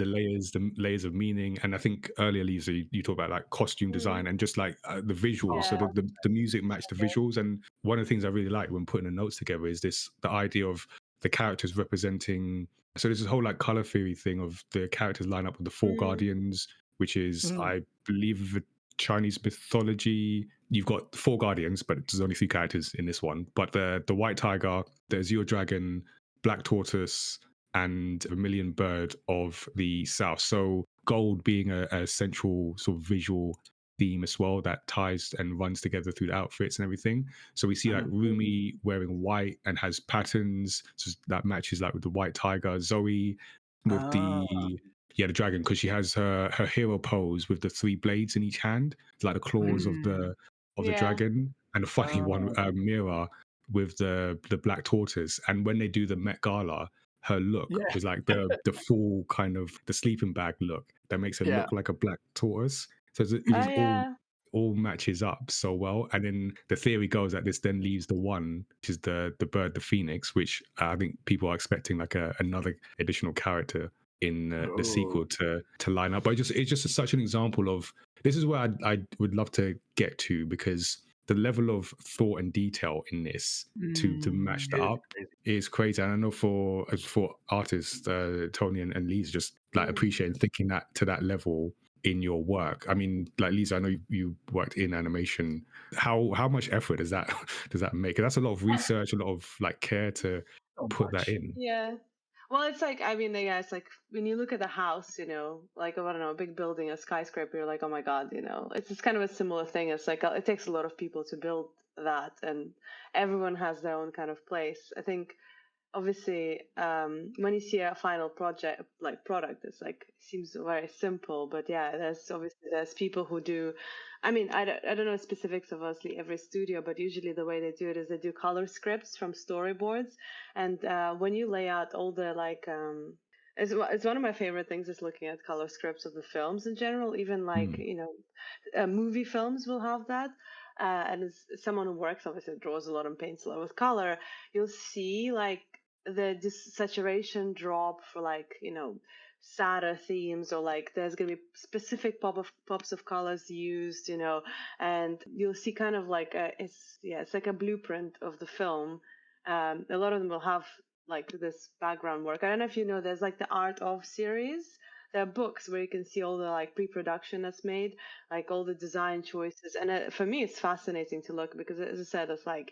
layers of meaning, and I think earlier, Lisa, you talked about like costume design Mm, and just like the visuals. So yeah. the music matched the visuals, and one of the things I really like when putting the notes together is the idea of the characters representing. So there's this whole like color theory thing of the characters line up with the four Mm, guardians, which is Mhm. I believe the Chinese mythology. You've got four guardians, but there's only three characters in this one. But the white tiger, the azure dragon, black tortoise, and vermilion bird of the south. So gold being a central sort of visual theme as well that ties and runs together through the outfits and everything. So we see like Mhm. mm, Rumi wearing white and has patterns, so that matches like with the white tiger. Zoe with Ah, the dragon, because she has her hero pose with the three blades in each hand, like the claws of Mm. the yeah. dragon, and a funny one, ah, Mira with the black tortoise. And when they do the Met Gala, her look yeah, was like the full kind of the sleeping bag look that makes her yeah, look like a black tortoise. So it Oh just yeah. all matches up so well. And then the theory goes that this then leaves the one, which is the bird, the phoenix, which I think people are expecting like another additional character in the oh, sequel to line up. But it's just such an example of this is where I would love to get to, because the level of thought and detail in this to match that Mm. it is up crazy. is crazy. And I know for artists, Tony and Lisa, just like Mm. appreciating thinking that to that level in your work. I mean, like Lisa, I know you worked in animation. How much effort does that does that make? That's a lot of research, a lot of like care to So put that much. in. Yeah. Well, it's like, I mean, yeah, it's like when you look at a house, like, I don't know, a big building, a skyscraper, you're like, oh my God, it's kind of a similar thing. It's like, it takes a lot of people to build that, and everyone has their own kind of place. I think, obviously, when you see a final project, like product, it's like, seems very simple, but yeah, there's people who do. I mean, I don't know specifics of obviously every studio, but usually the way they do it is they do color scripts from storyboards. And when you lay out all the like it's one of my favorite things is looking at color scripts of the films in general. Even like, Mm, movie films will have that. And as someone who works, obviously draws a lot and paints a lot with color, you'll see like the saturation drop for like, sadder themes, or like there's going to be specific pops of colors used, and you'll see kind of like it's like a blueprint of the film. A lot of them will have like this background work. I don't know if you know, there's like the Art of series. There are books where you can see all the like pre-production that's made, like all the design choices. And for me, it's fascinating to look, because as I said, it's like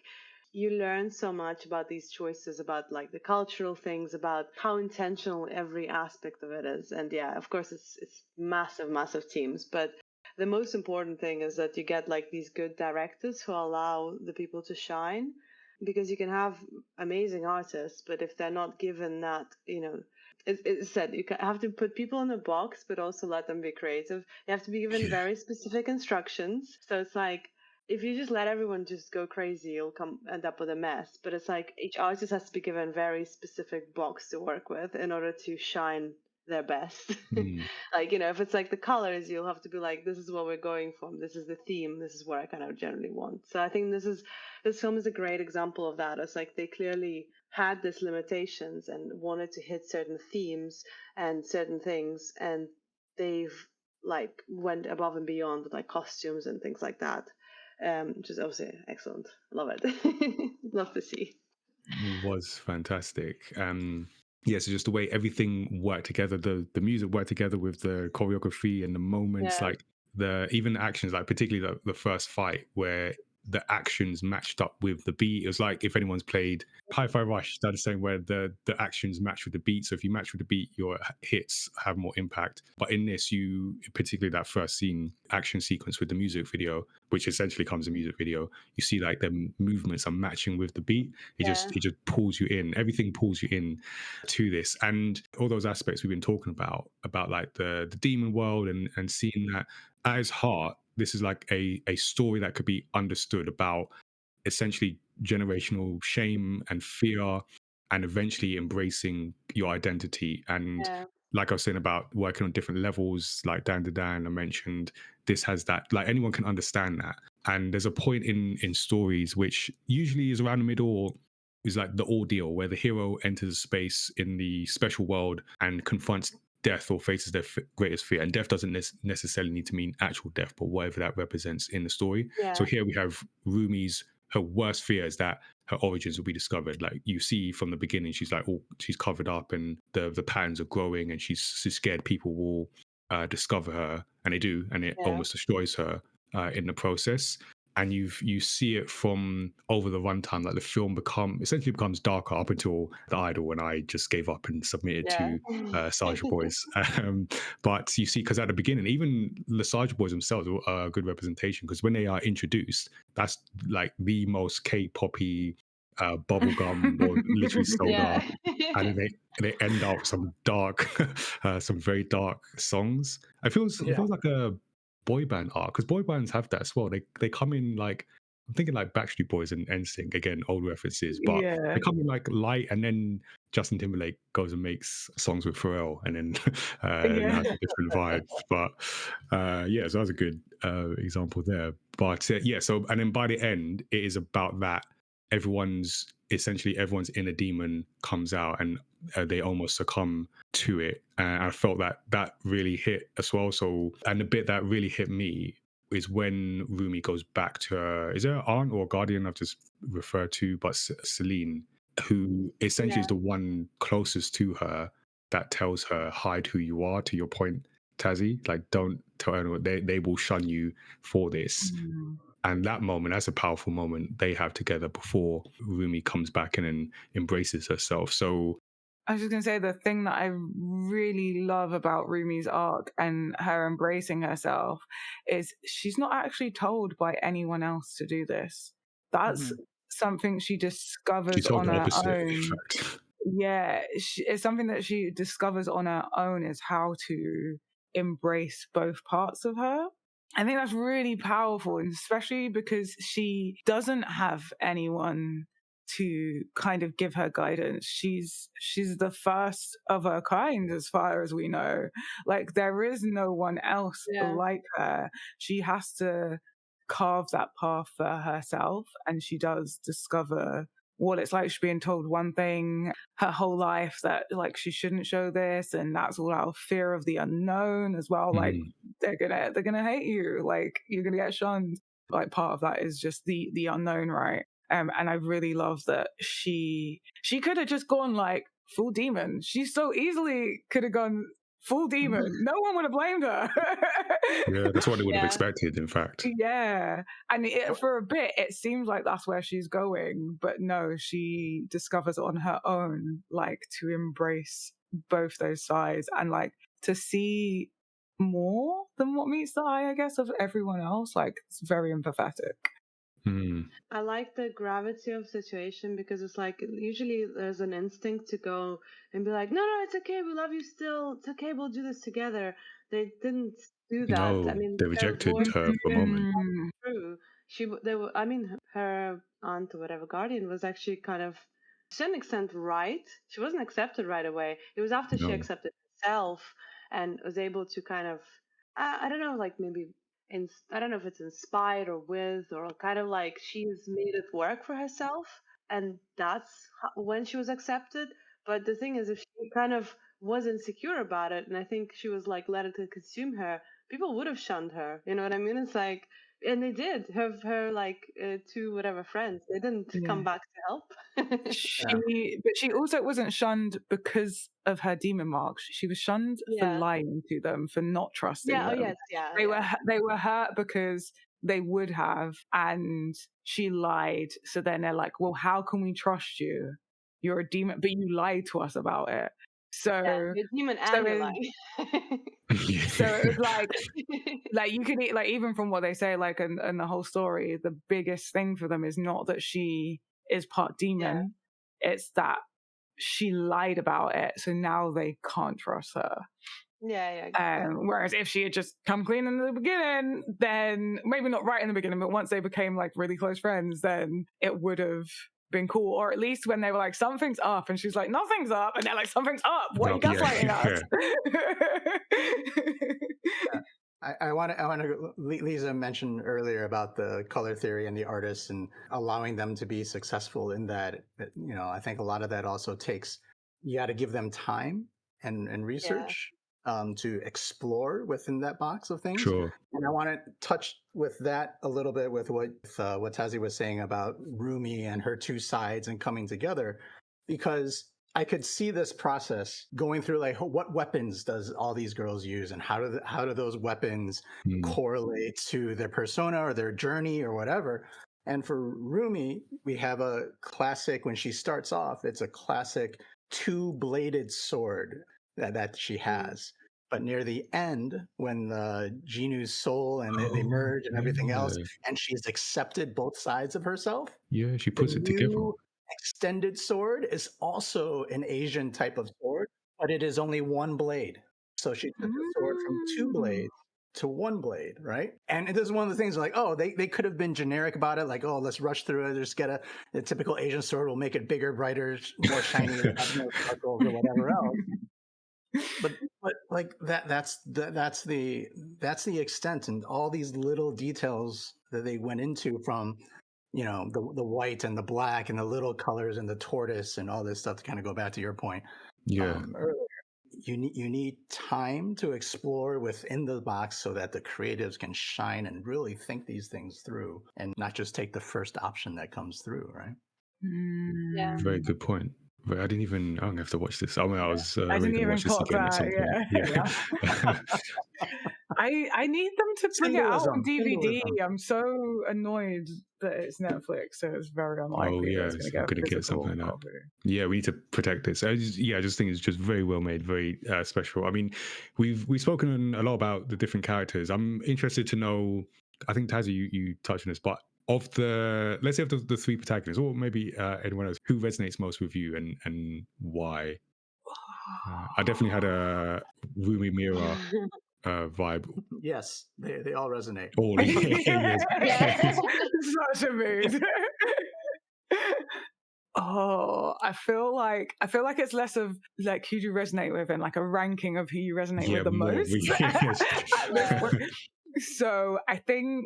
you learn so much about these choices, about like the cultural things, about how intentional every aspect of it is. And yeah, of course, it's massive teams, but the most important thing is that you get like these good directors who allow the people to shine, because you can have amazing artists, but if they're not given that, it's said you have to put people in a box, but also let them be creative. You have to be given yeah. very specific instructions. So it's like, if you just let everyone just go crazy, you'll end up with a mess. But it's like each artist has to be given very specific box to work with in order to shine their best. Mm, Like, if it's like the colors, you'll have to be like, this is what we're going for. This is the theme. This is what I kind of generally want. So I think this film is a great example of that. It's like they clearly had these limitations and wanted to hit certain themes and certain things, and they've like went above and beyond with like costumes and things like that, which is obviously excellent. Love it. Love to see. was fantastic. yeah, so just the way everything worked together, the music worked together with the choreography and the moments, Yeah. like the even actions, like particularly the first fight where the actions matched up with the beat. It was like if anyone's played Hi-Fi Rush, that's the same where the actions match with the beat. So if you match with the beat, your hits have more impact. But in this, you particularly that first scene action sequence with the music video, which essentially comes a music video, you see like the movements are matching with the beat. Yeah. It just pulls you in. Everything pulls you in to this, and all those aspects we've been talking about like the demon world, and seeing that at its heart, this is like a story that could be understood about essentially generational shame and fear, and eventually embracing your identity. And Yeah. like I was saying about working on different levels, like Dan to Dan, I mentioned this has that, like anyone can understand that. And there's a point in stories which usually is around the middle, or is like the ordeal where the hero enters space in the special world and confronts death or faces their greatest fear. And death doesn't necessarily need to mean actual death, but whatever that represents in the story. So Yeah. here we have Rumi's, her worst fear is that her origins will be discovered. Like you see from the beginning, she's like, oh, she's covered up and the patterns are growing, and she's scared people will discover her, and they do, and it Yeah. almost destroys her in the process. And you see it from over the runtime, like the film essentially becomes darker up until the idol, when I just gave up and submitted Yeah. to Soldier Boys. But you see, because at the beginning, even the Soldier Boys themselves are a good representation, because when they are introduced, that's like the most K-poppy bubblegum or literally soda, Yeah. and then they end up with some dark, some very dark songs. It Yeah. feels like a boy band art, because boy bands have that as well. They come in like, I'm thinking like Backstreet Boys and NSYNC, again old references, but Yeah. they come in like light, and then Justin Timberlake goes and makes songs with Pharrell, and then now Yeah. it's a different vibe. But yeah, so that was a good example there. But yeah, so and then by the end, it is about that everyone's inner demon comes out, and they almost succumb to it. And I felt that really hit as well. So, and the bit that really hit me is when Rumi goes back to her, is it her aunt or guardian I've just referred to, but Celine, who essentially is Yeah. the one closest to her, that tells her, hide who you are, to your point, Tazzy. Like, don't tell anyone, they will shun you for this. Mm. And that moment, that's a powerful moment they have together before Rumi comes back in and embraces herself. So I was just going to say, the thing that I really love about Rumi's arc and her embracing herself is she's not actually told by anyone else to do this. That's Mhm. something she she discovers told on the her opposite, in own. fact. Yeah, it's something that she discovers on her own, is how to embrace both parts of her. I think that's really powerful, and especially because she doesn't have anyone to kind of give her guidance. She's the first of her kind, as far as we know. Like, there is no one else Yeah. like her. She has to carve that path for herself, and she does discover what it's like. She's being told one thing her whole life, that like she shouldn't show this, and that's all out of fear of the unknown as well. Like, they're gonna hate you, like you're gonna get shunned. Like, part of that is just the unknown, right? And I really love that she could have just gone like full demon. She so easily could have gone full demon. No one would have blamed her. Yeah, that's what they would have Yeah. expected, in fact. Yeah. And for a bit, it seems like that's where she's going. But no, she discovers on her own, like, to embrace both those sides, and like to see more than what meets the eye, I guess, of everyone else. Like, it's very empathetic. I like the gravity of situation, because it's like usually there's an instinct to go and be like, no, it's okay, we love you still, it's okay, we'll do this together. They didn't do that. I No, mean, they their rejected voice her for a moment. true. I mean, her aunt or whatever guardian was actually kind of, to some extent, right. She wasn't accepted right away. It was after she No. accepted herself and was able to kind of, I don't know, like maybe I don't know if it's inspired or with, or kind of like she's made it work for herself, and that's when she was accepted. But the thing is, if she kind of was insecure about it, and I think she was like let it consume her, people would have shunned her. You know what I mean? It's like And they did. Her like two whatever friends. They didn't come back to help. But she also wasn't shunned because of her demon marks. She was shunned for lying to them, for not trusting them. Oh yes, They were hurt because they would have, and she lied. So then they're like, well, how can we trust you? You're a demon, but you lied to us about it. So you're a demon and you're lying. So it's like you can like, even from what they say, like in the whole story, the biggest thing for them is not that she is part demon, it's that she lied about it, so now they can't trust her. Whereas if she had just come clean in the beginning, then maybe not right in the beginning, but once they became like really close friends, then it would have been cool. Or at least when they were like, something's up, and she's like, nothing's up, and they're like, something's up, what are you gaslighting us? I want to. Liza mentioned earlier about the color theory and the artists and allowing them to be successful in that. You know, I think a lot of that also takes, you got to give them time and research to explore within that box of things. Sure. And I want to touch with that a little bit with what Tazziii was saying about Rumi and her two sides and coming together, because I could see this process going through, like, what weapons does all these girls use, and how do those weapons correlate to their persona or their journey or whatever. And for Rumi, we have a classic, when she starts off, it's a classic two-bladed sword that she has. But near the end, when the Jinu's soul and they merge and everything else, and she's accepted both sides of herself. Yeah, she puts it together. Extended sword is also an Asian type of sword, but it is only one blade. So she took the sword from two blades to one blade, right? And this is one of the things like, oh, they could have been generic about it, like, oh, let's rush through it, just get a typical Asian sword, will make it bigger, brighter, more shiny, have no sparkles or whatever else. But like that's the extent, and all these little details that they went into, from, you know, the white and the black and the little colors and the tortoise and all this stuff, to kind of go back to your point earlier. You need time to explore within the box so that the creatives can shine and really think these things through, and not just take the first option that comes through, right? Yeah. Very good point. But I'm gonna have to watch this. I mean, I didn't even clock that. Yeah. I need them to bring it out on DVD. I'm so annoyed that it's Netflix, so it's very unlikely it's going to get something like that. Yeah, we need to protect it. So I just think it's just very well made, very special. I mean, we've spoken a lot about the different characters. I'm interested to know, I think Tazziii, you touched on this, but of let's say of the three protagonists, or maybe anyone else, who resonates most with you and why? I definitely had a Rumi Mira vibe. Yes, they all resonate. Oh, yes. Such a mood. Oh, I feel like it's less of like who do you resonate with, and like a ranking of who you resonate with the most. So I think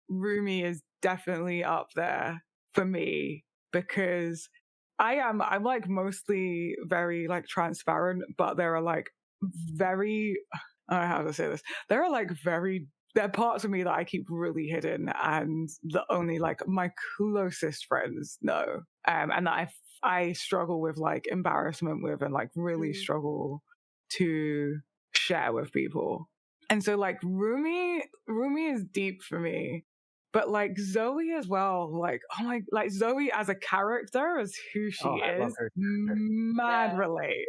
Rumi is definitely up there for me, because I'm like mostly very like transparent, but there are like very, I don't know how to say this, there are parts of me that I keep really hidden, and the only like my closest friends know, and that I struggle with like embarrassment with, and like really struggle to share with people. And so like Rumi is deep for me. But like Zoe as well, like, oh my, like Zoe as a character, as who she is, mad relate.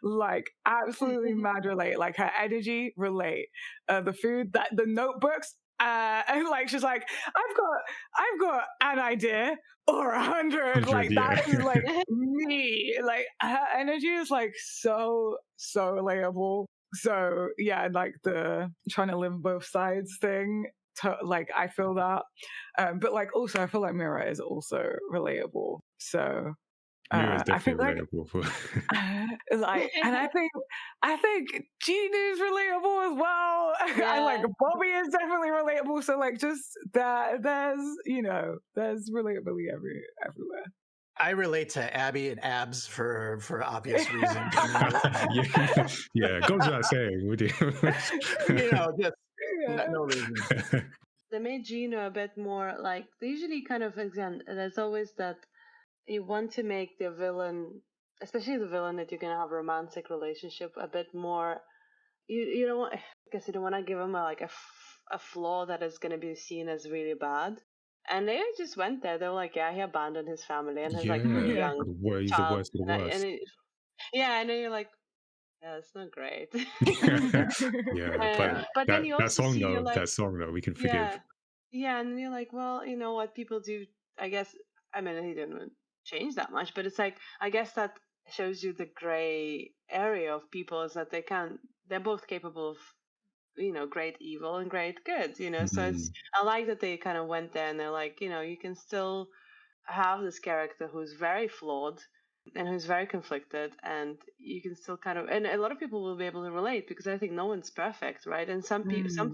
Like absolutely mad relate. Like her energy, relate. The food, the notebooks, and like she's like, I've got an idea or 100. Like that is like me. Like her energy is like so relatable. So yeah, like the trying to live both sides thing. Like I feel that, but like also I feel like Mira is also relatable. So Mira is definitely relatable. Like, and I think Jinu's relatable as well. And like Bobby is definitely relatable. So like just that there's relatability everywhere. I relate to Abby and Abs for obvious reasons. Yeah, goes without saying, would you? Just no reason. they made Gino a bit more like they usually kind of again. There's always that you want to make the villain, especially the villain that you're gonna have a romantic relationship, a bit more. You don't want, I guess you don't want to give him a flaw that is gonna be seen as really bad. And they just went there. They were like, yeah, he abandoned his family and his like really Yeah, Yeah. young he's the child. worst of the And, worst. yeah, and then you're like, yeah, it's not great. Yeah, but But then you that also song see you're though, like, we can yeah, forgive. yeah, and you're like, well, you know what people do. I guess I mean he didn't change that much, but it's like I guess that shows you the gray area of people is that they're both capable of great evil and great good. So it's Mhm. I like that they kind of went there and they're like you can still have this character who's very flawed and who's very conflicted, and you can still kind of and a lot of people will be able to relate because I think no one's perfect, right? And some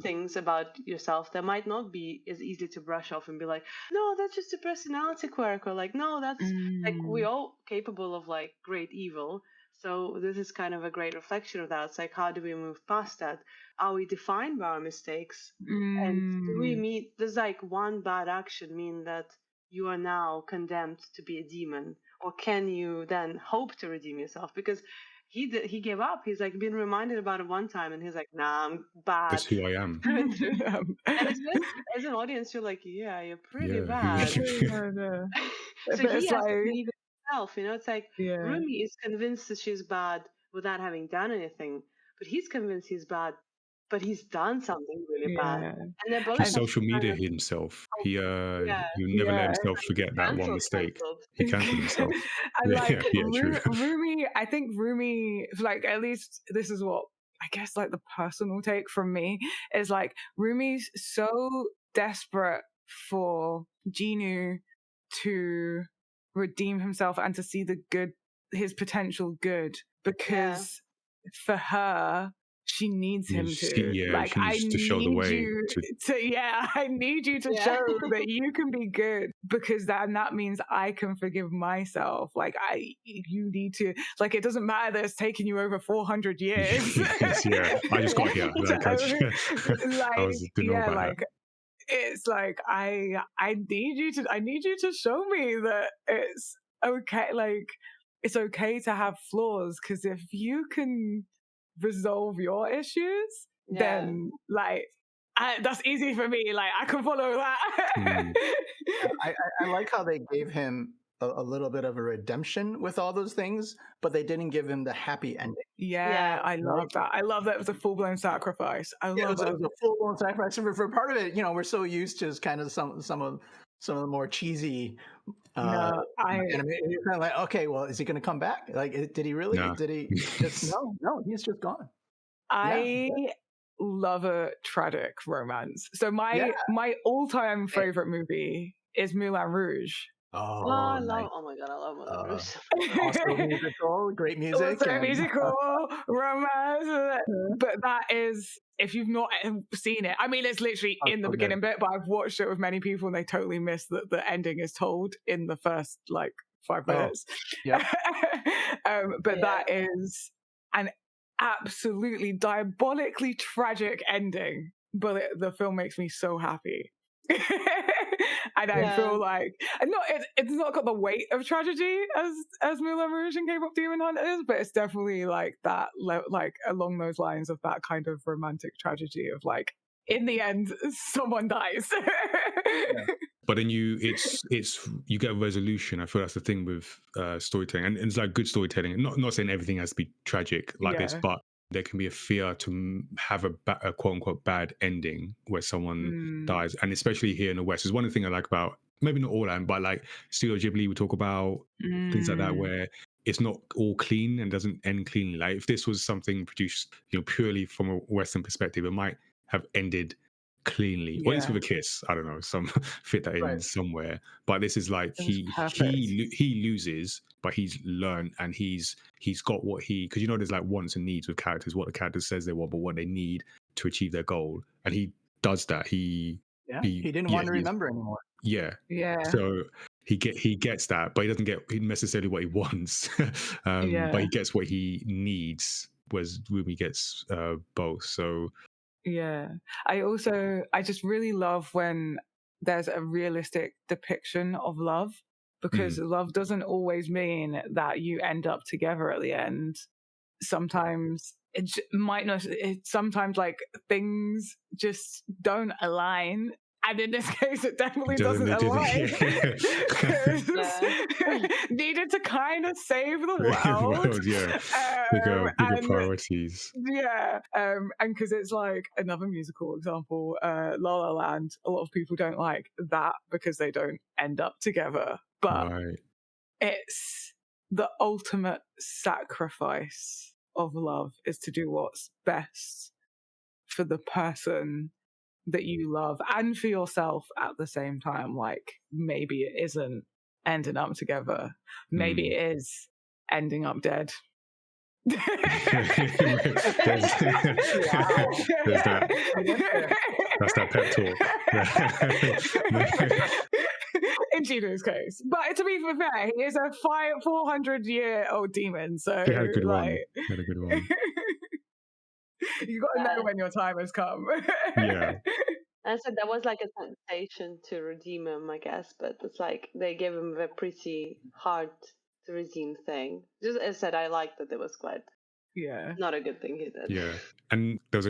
things about yourself that might not be as easy to brush off and be like, no, that's just a personality quirk, or like, no, that's like we're all capable of like great evil. So this is kind of a great reflection of that. It's like, how do we move past that? Are we defined by our mistakes? And do we meet, does like one bad action mean that you are now condemned to be a demon? Or can you then hope to redeem yourself? Because he gave up. He's like been reminded about it one time and he's like, nah, I'm bad. That's who I am. And it's just, as an audience, you're like, yeah, you're pretty Yeah, bad. No. So But he it's has to like, believe in himself. It's like yeah. Rumi is convinced that she's bad without having done anything, but he's convinced he's bad, but he's done something really bad. Yeah. And they're both He have to social kind media of, himself. oh, He yeah, never let Yeah. himself forget that one mistake. cancelled. He cancelled himself. And like Yeah, true. Rumi, I think Rumi, like at least this is what I guess like the personal take from me is like Rumi's so desperate for Genu to redeem himself and to see the good, his potential good, because for her she needs him to. Yeah, Like, she I needs to show the need way. you I need you to Yeah. show that you can be good, because that means I can forgive myself. Like, you need to, like, it doesn't matter that it's taken you over 400 years. Yes, yeah. I just got here. Like, I didn't know about like, that. it's like I need you to show me that it's okay. Like, it's okay to have flaws, because if you can resolve your issues, then like that's easy for me. Like, I can follow that. I like how they gave him a little bit of a redemption with all those things, but they didn't give him the happy ending. Yeah, I love that. I love that it was a full-blown sacrifice. I love it it. was a full-blown sacrifice. For part of it, we're so used to kind of some of the more cheesy No, anime. You're kind of like, okay, well, is he going to come back? Like, did he really? No. Did he just no, he's just gone. I love a tragic romance. So my all-time favorite movie is Moulin Rouge. Oh Nice. my god, I love Moulin Rouge. Also musical, great music. Also musical, romance. But that is, if you've not seen it, I mean, it's literally in the beginning bit, but I've watched it with many people and they totally miss that the ending is told in the first like 5 minutes. Yeah. But that is an absolutely diabolically tragic ending, but the film makes me so happy. And I feel like it's not got the weight of tragedy as Moulin Rouge and K-pop Demon Hunters, but it's definitely like that, like along those lines of that kind of romantic tragedy of like, in the end someone dies. But then you get a resolution. I feel that's the thing with storytelling, and it's like good storytelling. Not saying everything has to be tragic like this, but there can be a fear to have a quote unquote bad ending where someone dies, and especially here in the West is one of the things I like about, maybe not all of them, but like Studio Ghibli, we talk about things like that where it's not all clean and doesn't end cleanly. Like if this was something produced, purely from a Western perspective, it might have ended cleanly, or at least with a kiss. I don't know, some fit that in somewhere. But this is like he loses, but he's learned and he's got what because there's like wants and needs with characters, what the character says they want, but what they need to achieve their goal, and he does that. He didn't want to remember anymore. Yeah. So he gets that, but he doesn't get necessarily what he wants. But he gets what he needs. Whereas Rumi gets both. So Yeah. I just really love when there's a realistic depiction of love, because love doesn't always mean that you end up together at the end. Sometimes might not, sometimes like things just don't align. And in this case, it definitely doesn't align. Needed to kind of save the world. Bigger priorities. Yeah. And because it's like another musical example, La La Land, a lot of people don't like that because they don't end up together. But it's the ultimate sacrifice of love, is to do what's best for the person that you love and for yourself at the same time. Like, maybe it isn't ending up together, maybe it is ending up dead. There's that. That's that pep talk. In Gino's case, but to be fair, he is a 400-year-old demon, so he had a good one. You got to know when your time has come. Yeah. I said that was like a temptation to redeem him, I guess, but it's like they gave him a pretty hard to redeem thing. Just as I said, I liked that it was quite not a good thing he did. Yeah. And there was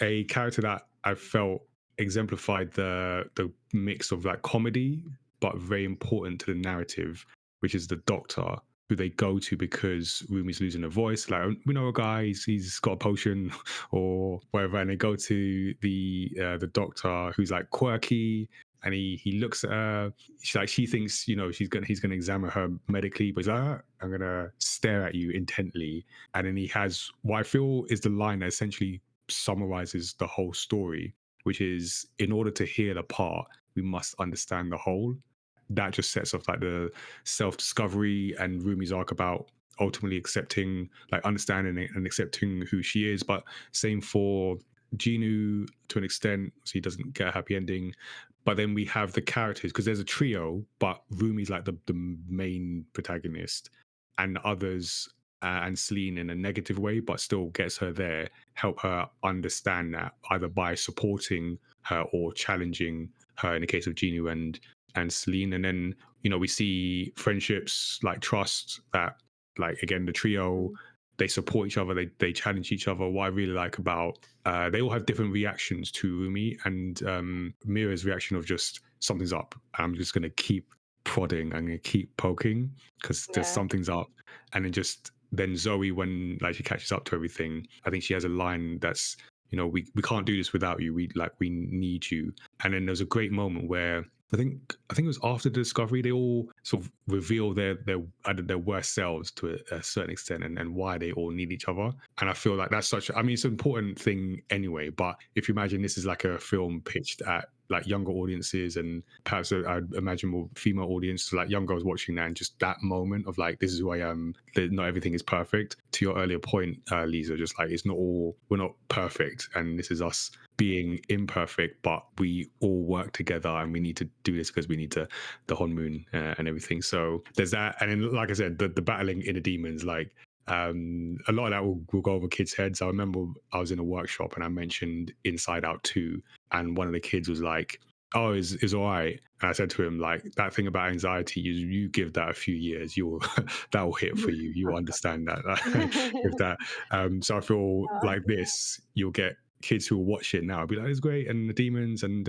a character that I felt exemplified the mix of like comedy, but very important to the narrative, which is the doctor, who they go to because Rumi's losing her voice. Like, we know a guy, he's got a potion or whatever, and they go to the doctor, who's like quirky, and he looks at her. She thinks, you know, he's gonna examine her medically, but he's like, I'm gonna stare at you intently. And then he has what I feel is the line that essentially summarizes the whole story, which is, in order to heal a part, we must understand the whole. That just sets off like the self-discovery and Rumi's arc about ultimately accepting, like understanding it and accepting who she is. But same for Ginu to an extent, so he doesn't get a happy ending. But then we have the characters, because there's a trio, but Rumi's like the main protagonist, and others, and Celine in a negative way, but still gets her there, help her understand that, either by supporting her or challenging her, in the case of Ginu and Celine. And then, you know, we see friendships like trust, that, like, again, the trio, they support each other, they challenge each other. What I really like about, they all have different reactions to Rumi, and Mira's reaction of just, something's up, I'm just going to keep prodding, I'm going to keep poking because there's something's up. And then Zoe, when like she catches up to everything, I think she has a line that's, you know, we can't do this without you, we need you. And then there's a great moment where I think it was after the discovery, they all sort of reveal their worst selves to a certain extent, and why they all need each other. And I feel like that's it's an important thing anyway. But if you imagine this is like a film pitched at like younger audiences, and perhaps I'd imagine more female audience, like young girls watching that, and just that moment of like, this is who I am, not everything is perfect. To your earlier point, Lisa, just like, we're not perfect, and this is us being imperfect, but we all work together, and we need to do this because we need the honeymoon and everything. So there's that. And then, like I said, the battling inner demons, like, a lot of that will go over kids' heads. I remember I was in a workshop and I mentioned Inside Out 2, and one of the kids was like, oh, is all right. And I said to him, like, that thing about anxiety, you give that a few years, that will hit for you. You understand that. With that. So I feel like this, you'll get kids who will watch it now, be like, it's great, and the demons and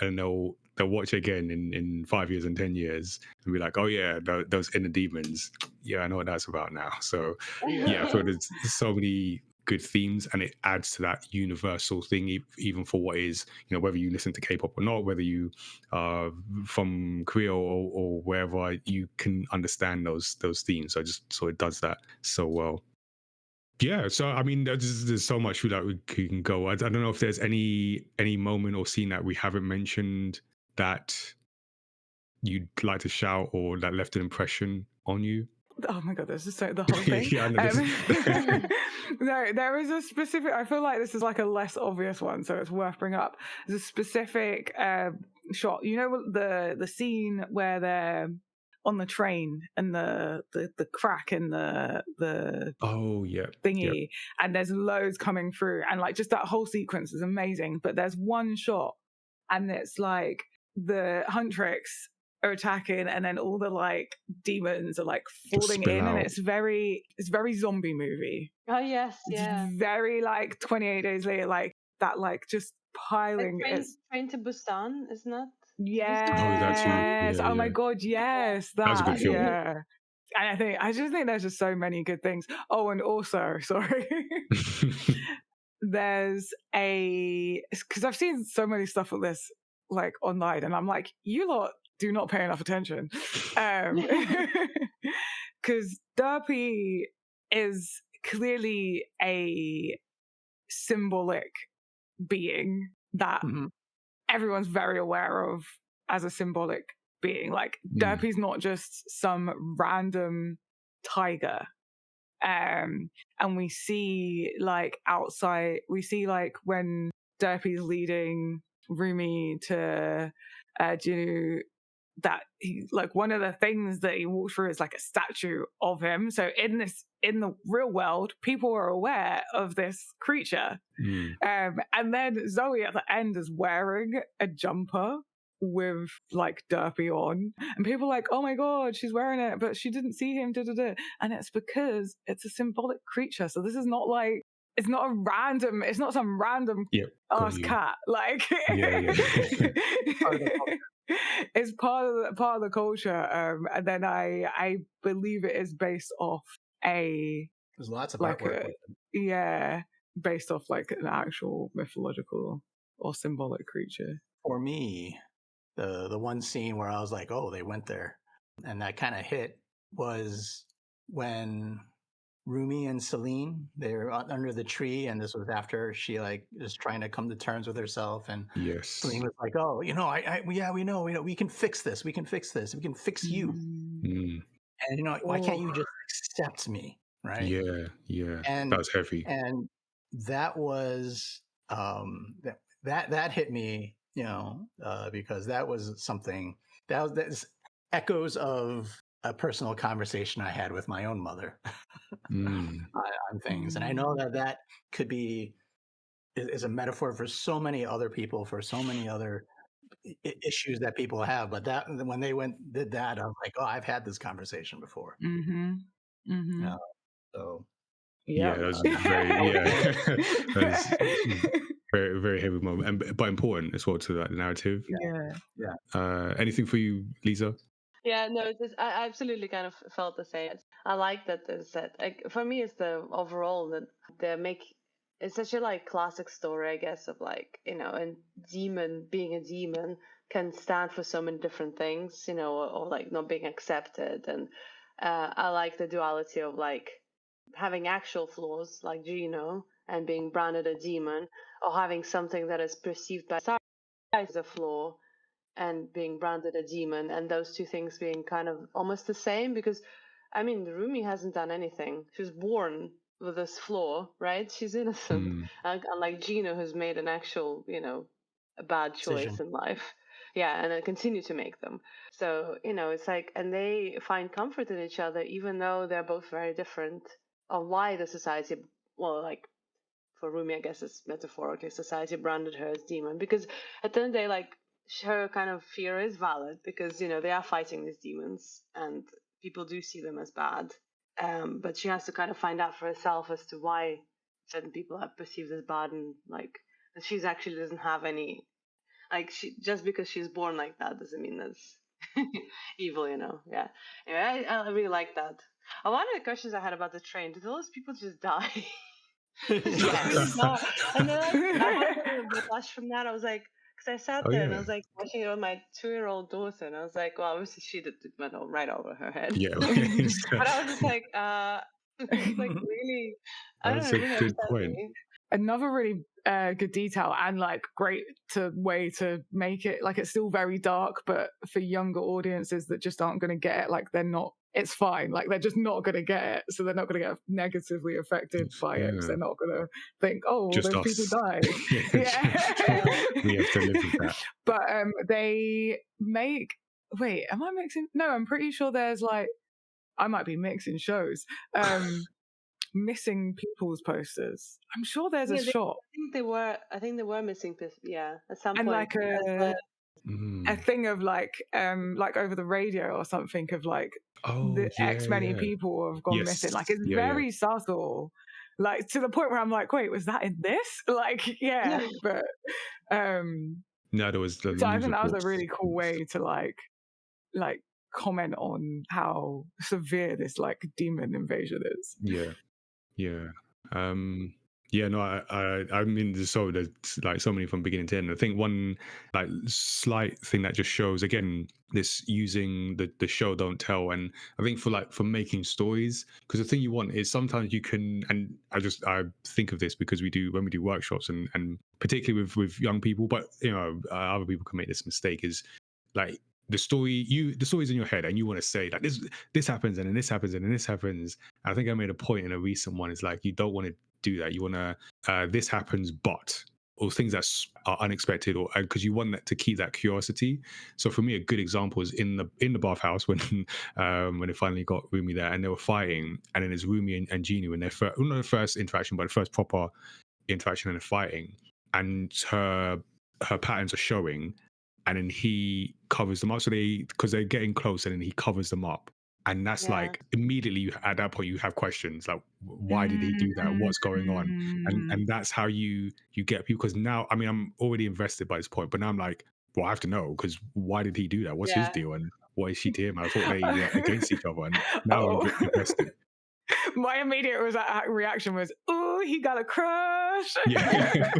and they'll watch it again in 5 years and 10 years and be like, oh yeah, those inner demons, yeah, I know what that's about now. So yeah, I feel there's so many good themes, and it adds to that universal thing, even for what is, you know, whether you listen to K-pop or not, whether you are from Korea or wherever, you can understand those themes. So it does that so well. Yeah, so I mean, there's so much that we can go. I don't know if there's any moment or scene that we haven't mentioned that you'd like to shout, or that left an impression on you. Oh my god, this is the whole thing. Yeah, no, there is a specific. I feel like this is like a less obvious one, so it's worth bringing up. There's a specific shot. You know, the scene where they're on the train and the crack in the thingy, and there's loads coming through, and like just that whole sequence is amazing. But there's one shot, and it's like the Huntrix are attacking, and then all the like demons are like falling in, and it's very zombie movie. Oh yes, yeah. It's very like 28 Days Later, like that, like just piling. Train to Busan, isn't it? Yes. Oh my god, yes. That was a good film. Yeah. And I just think there's just so many good things. Oh, and also, sorry. There's because I've seen so many stuff of this like online, and I'm like, you lot do not pay enough attention. Because Derpy is clearly a symbolic being that everyone's very aware of as a symbolic being. Like Derpy's not just some random tiger. And we see like outside, we see like when Derpy's leading Rumi to Jinu, that he, like, one of the things that he walks through is like a statue of him. So in the real world, people are aware of this creature. And then Zoe at the end is wearing a jumper with like Derpy on, and people are like, oh my god, she's wearing it, but she didn't see him, and it's because it's a symbolic creature. So this is not like, it's not some random ass cat, like it's part of the culture. And then I believe it is based off there's lots of like artwork based off like an actual mythological or symbolic creature. For me, the one scene where I was like, oh, they went there, and that kind of hit, was when Rumi and Celine, they're under the tree, and this was after she like is trying to come to terms with herself, and Celine was like, oh, we know, we can fix this, we can fix you, and why can't you just accept me, right? And that was heavy, and that was that hit me, because that was something that's echoes of a personal conversation I had with my own mother on things. And I know that could be is a metaphor for so many other people, for so many other issues that people have. But that when they did that, I was like, oh, I've had this conversation before. So that was very very, very heavy moment, but important as well to that narrative. Anything for you, Liza? Yeah, no, I absolutely kind of felt the same. I like that there's that. Like, for me, it's the overall that it's such a like classic story, I guess, of like, a demon being a demon can stand for so many different things, or like not being accepted. And I like the duality of like having actual flaws like Gino and being branded a demon, or having something that is perceived by society as a flaw and being branded a demon, and those two things being kind of almost the same. Because Rumi hasn't done anything. She was born with this flaw, right? She's innocent. Unlike Gino, who's made an actual, a bad choice in life. Yeah, and I continue to make them. So, it's like, and they find comfort in each other, even though they're both very different on why the society, well, like, for Rumi, I guess it's metaphorically, society branded her as demon. Because at the end of the day, like, her kind of fear is valid, because, they are fighting these demons and people do see them as bad. But she has to kind of find out for herself as to why certain people are perceived as bad, and like that she's actually doesn't have any, like, just because she's born like that doesn't mean that's evil, Yeah. Anyway, I really like that. One of the questions I had about the train: did those people just die? And then I had a flash from that. I was like, because I sat there and I was like watching it with my 2-year-old daughter, and I was like, well, obviously she went right over her head. But I was just like, like, really, I don't know. Really good point. Another really good detail, and like great way to make it like it's still very dark, but for younger audiences that just aren't going to get it, like it's fine, like they're just not going to get it, so they're not going to get negatively affected by it, because they're not going to think, oh, just those people died. We have to live with that. But they make wait, am I mixing? No, I'm pretty sure there's like, I might be mixing shows. Missing people's posters. I'm sure there's a shot. I think they were missing. Yeah, at some and point. like a thing of like over the radio or something of like the X many people have gone missing. Like it's very subtle. Like to the point where I'm like, wait, was that in this? Like, but no, there was. So I think that was a really cool way to like comment on how severe this like demon invasion is. No, I mean, there's like so many from beginning to end. I think one like slight thing that just shows again this using the show don't tell, and I think for making stories, because the thing you want is sometimes you can, and I think of this because when we do workshops and particularly with young people, but other people can make this mistake is like the story's in your head and you want to say like this happens and then this happens and then this happens. I think I made a point in a recent one is like you don't want to do that. You want to this happens but, or things that are unexpected, or because you want that to keep that curiosity. So for me a good example is in the bathhouse when it finally got Rumi there and they were fighting, and then it's Rumi and Genie when they're not the first interaction but the first proper interaction and they're fighting, and her patterns are showing, and then he covers them up. So because they're getting close, and then he covers them up. And that's like immediately at that point you have questions like, why did he do that? What's going on? And that's how you get people. Because now, I mean, I'm already invested by this point, but now I'm like, well, I have to know, because why did he do that? What's his deal? And what is she to him? I thought they were against each other, and now I'm invested. My immediate reaction was, "Oh, he got a crush." Yeah,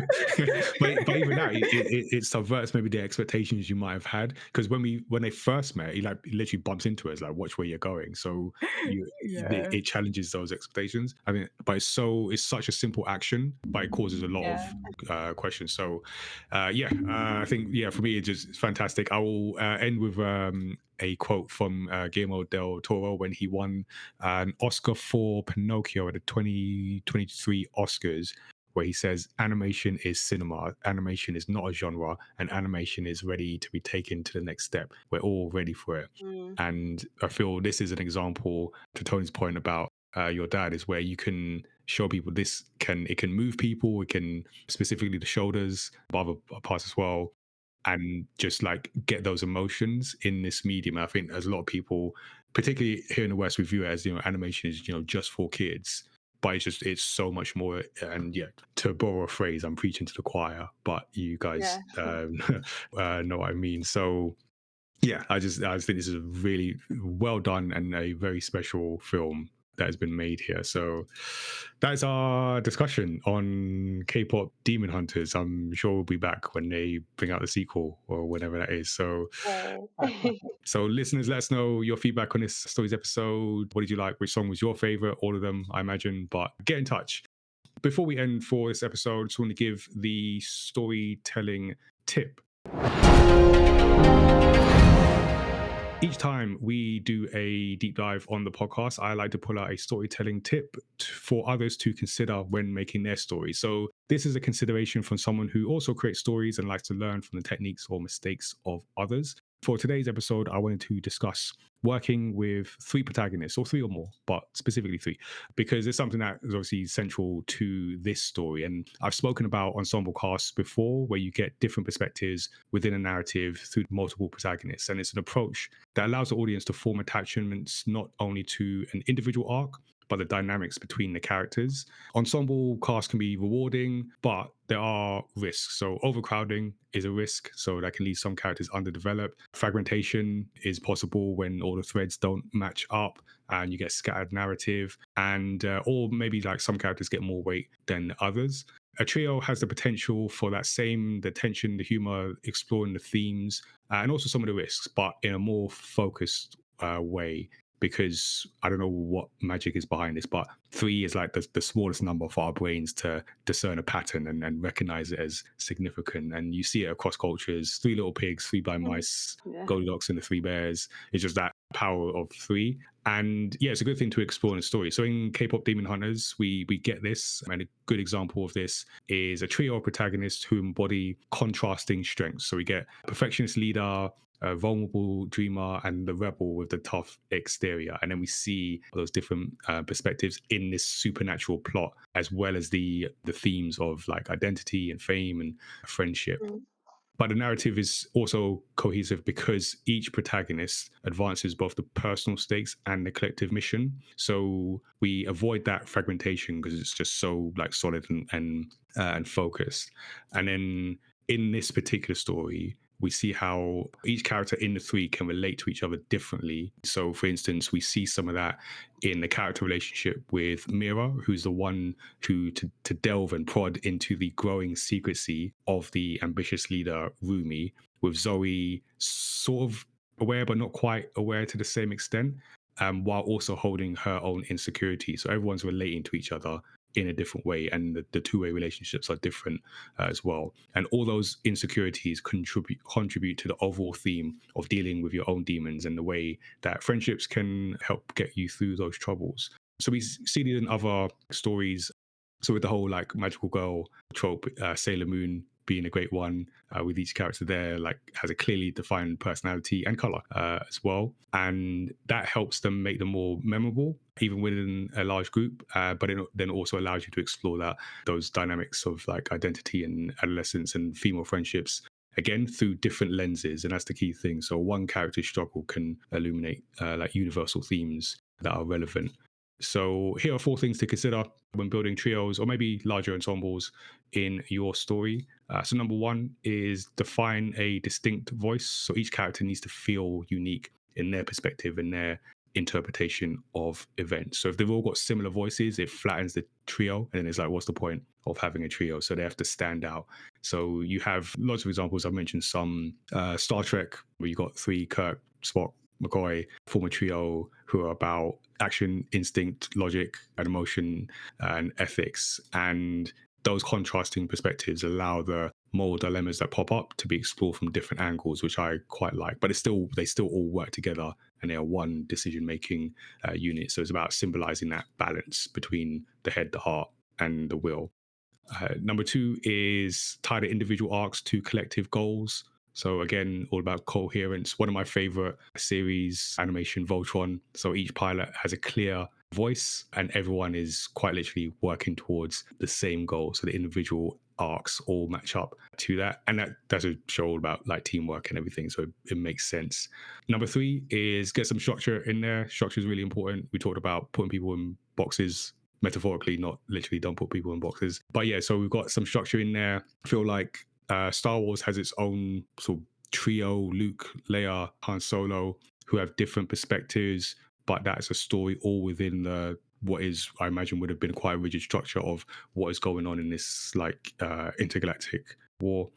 but even that, it subverts maybe the expectations you might have had. Because when they first met, he literally bumps into us, like, "Watch where you're going." So it challenges those expectations. I mean, but it's such a simple action, but it causes a lot of questions. So, I think for me it's just fantastic. I will end with a quote from Guillermo del Toro when he won an Oscar for Pinocchio at the 2023 Oscars, where he says, "Animation is cinema. Animation is not a genre, and animation is ready to be taken to the next step. We're all ready for it." And I feel this is an example, to Tony's point about your dad, is where you can show people it can move people. It can, specifically the shoulders, but other parts as well, and just like get those emotions in this medium. I think there's a lot of people, particularly here in the West, we view it as, animation is, just for kids, but it's so much more. And to borrow a phrase, I'm preaching to the choir, but you guys know what I mean. So I just think this is a really well done and a very special film that has been made here. So that's our discussion on K-pop Demon Hunters. I'm sure we'll be back when they bring out the sequel or whenever that is. So so listeners, let us know your feedback on this stories episode. What did you like? Which song was your favorite? All of them, I imagine, but get in touch. Before we end for this episode, I just want to give the storytelling tip. Each time we do a deep dive on the podcast, I like to pull out a storytelling tip for others to consider when making their story. So this is a consideration from someone who also creates stories and likes to learn from the techniques or mistakes of others. For today's episode, I wanted to discuss working with 3 protagonists, or 3 or more, but specifically 3, because it's something that is obviously central to this story. And I've spoken about ensemble casts before, where you get different perspectives within a narrative through multiple protagonists. And it's an approach that allows the audience to form attachments not only to an individual arc, but the dynamics between the characters. Ensemble cast can be rewarding, but there are risks. So overcrowding is a risk, so that can leave some characters underdeveloped. Fragmentation is possible when all the threads don't match up and you get scattered narrative, and or maybe like some characters get more weight than others. A trio has the potential for the tension, the humor, exploring the themes, and also some of the risks, but in a more focused way. Because I don't know what magic is behind this, but 3 is like the smallest number for our brains to discern a pattern and recognize it as significant. And you see it across cultures: 3 Little Pigs, 3 Blind Mice, Goldilocks and the 3 Bears. It's just that power of 3. And yeah, it's a good thing to explore in a story. So in K-pop Demon Hunters, we get this, and a good example of this is a trio of protagonists who embody contrasting strengths. So we get perfectionist leader, a vulnerable dreamer, and the rebel with the tough exterior. And then we see those different perspectives in this supernatural plot, as well as the themes of like identity and fame and friendship. But the narrative is also cohesive because each protagonist advances both the personal stakes and the collective mission. So we avoid that fragmentation because it's just so like solid and focused. And then in this particular story, we see how each character in the three can relate to each other differently. So, for instance, we see some of that in the character relationship with Mira, who's the one to delve and prod into the growing secrecy of the ambitious leader Rumi, with Zoe sort of aware but not quite aware to the same extent, while also holding her own insecurity. So everyone's relating to each other in a different way, and the two-way relationships are different as well. And all those insecurities contribute to the overall theme of dealing with your own demons and the way that friendships can help get you through those troubles. So we see these in other stories. So with the whole like magical girl trope, Sailor Moon being a great one, with each character there like has a clearly defined personality and color as well, and that helps them make them more memorable even within a large group, but it then also allows you to explore those dynamics of like identity and adolescence and female friendships again through different lenses. And that's the key thing. So one character's struggle can illuminate like universal themes that are relevant. So here are 4 things to consider when building trios or maybe larger ensembles in your story. So number 1 is define a distinct voice. So each character needs to feel unique in their perspective and their interpretation of events. So if they've all got similar voices, it flattens the trio, and then it's like, what's the point of having a trio? So they have to stand out. So you have lots of examples. I've mentioned some. Star Trek, where you got 3, Kirk, Spock, McCoy, form a trio who are about action, instinct, logic, and emotion and ethics. And those contrasting perspectives allow the moral dilemmas that pop up to be explored from different angles, which I quite like. But they still all work together, and they are one decision-making unit. So it's about symbolizing that balance between the head, the heart, and the will. Number 2 is tie the individual arcs to collective goals. So again, all about coherence. One of my favorite series, animation, Voltron. So each pilot has a clear voice and everyone is quite literally working towards the same goal. So the individual arcs all match up to that. And that's a show all about like teamwork and everything. So it makes sense. Number 3 is get some structure in there. Structure is really important. We talked about putting people in boxes, metaphorically, not literally, don't put people in boxes. But yeah, so we've got some structure in there. I feel like Star Wars has its own sort of trio, Luke, Leia, Han Solo, who have different perspectives, but that's a story all within what is, I imagine, would have been quite a rigid structure of what is going on in this like intergalactic war.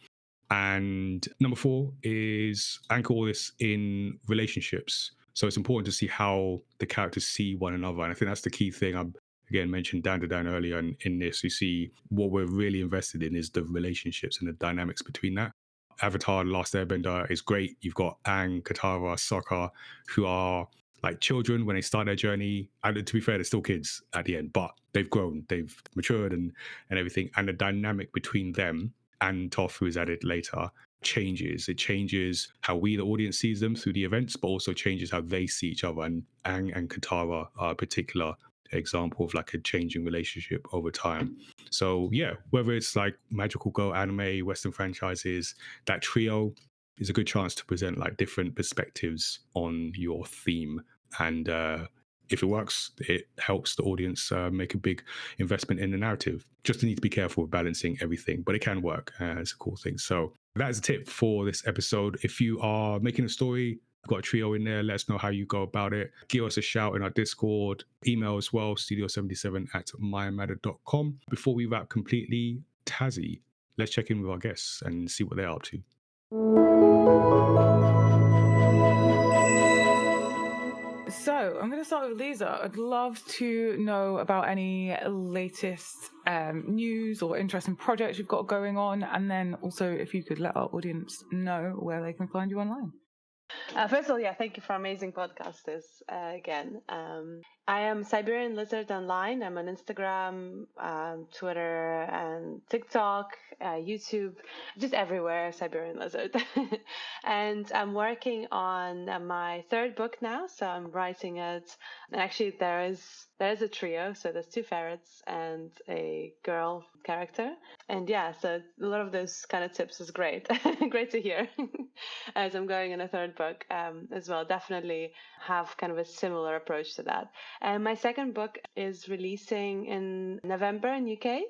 And number 4 is anchor all this in relationships. So it's important to see how the characters see one another. And I think that's the key thing. I again mentioned Dan earlier in this. You see what we're really invested in is the relationships and the dynamics between that. Avatar: The Last Airbender is great. You've got Aang, Katara, Sokka, who are like children when they start their journey. And to be fair, they're still kids at the end, but they've grown, they've matured and everything. And the dynamic between them and Toph, who is added later, changes. It changes how we, the audience, sees them through the events, but also changes how they see each other. And Aang and Katara are a particular example of like a changing relationship over time. So yeah, whether it's like magical girl anime, Western franchises, that trio is a good chance to present like different perspectives on your theme. And if it works, it helps the audience make a big investment in the narrative. Just need to be careful with balancing everything, but it can work. It's a cool thing. So that is a tip for this episode. If you are making a story, got a trio in there, let us know how you go about it. Give us a shout in our Discord, email as well, studio77@mymatter.com. Before we wrap completely, Tazziii, let's check in with our guests and see what they're up to. So I'm going to start with Liza. I'd love to know about any latest news or interesting projects you've got going on, and then also if you could let our audience know where they can find you online. First of all, yeah, thank you for amazing podcasters again. I am Siberian Lizard online. I'm on Instagram, Twitter, and TikTok, YouTube, just everywhere, Siberian Lizard. And I'm working on my third book now, so I'm writing it. And actually, there is a trio, so there's 2 ferrets and a girl character. And yeah, so a lot of those kind of tips is great. Great to hear. As I'm going in a third book as well. Definitely have kind of a similar approach to that. And my second book is releasing in November in UK.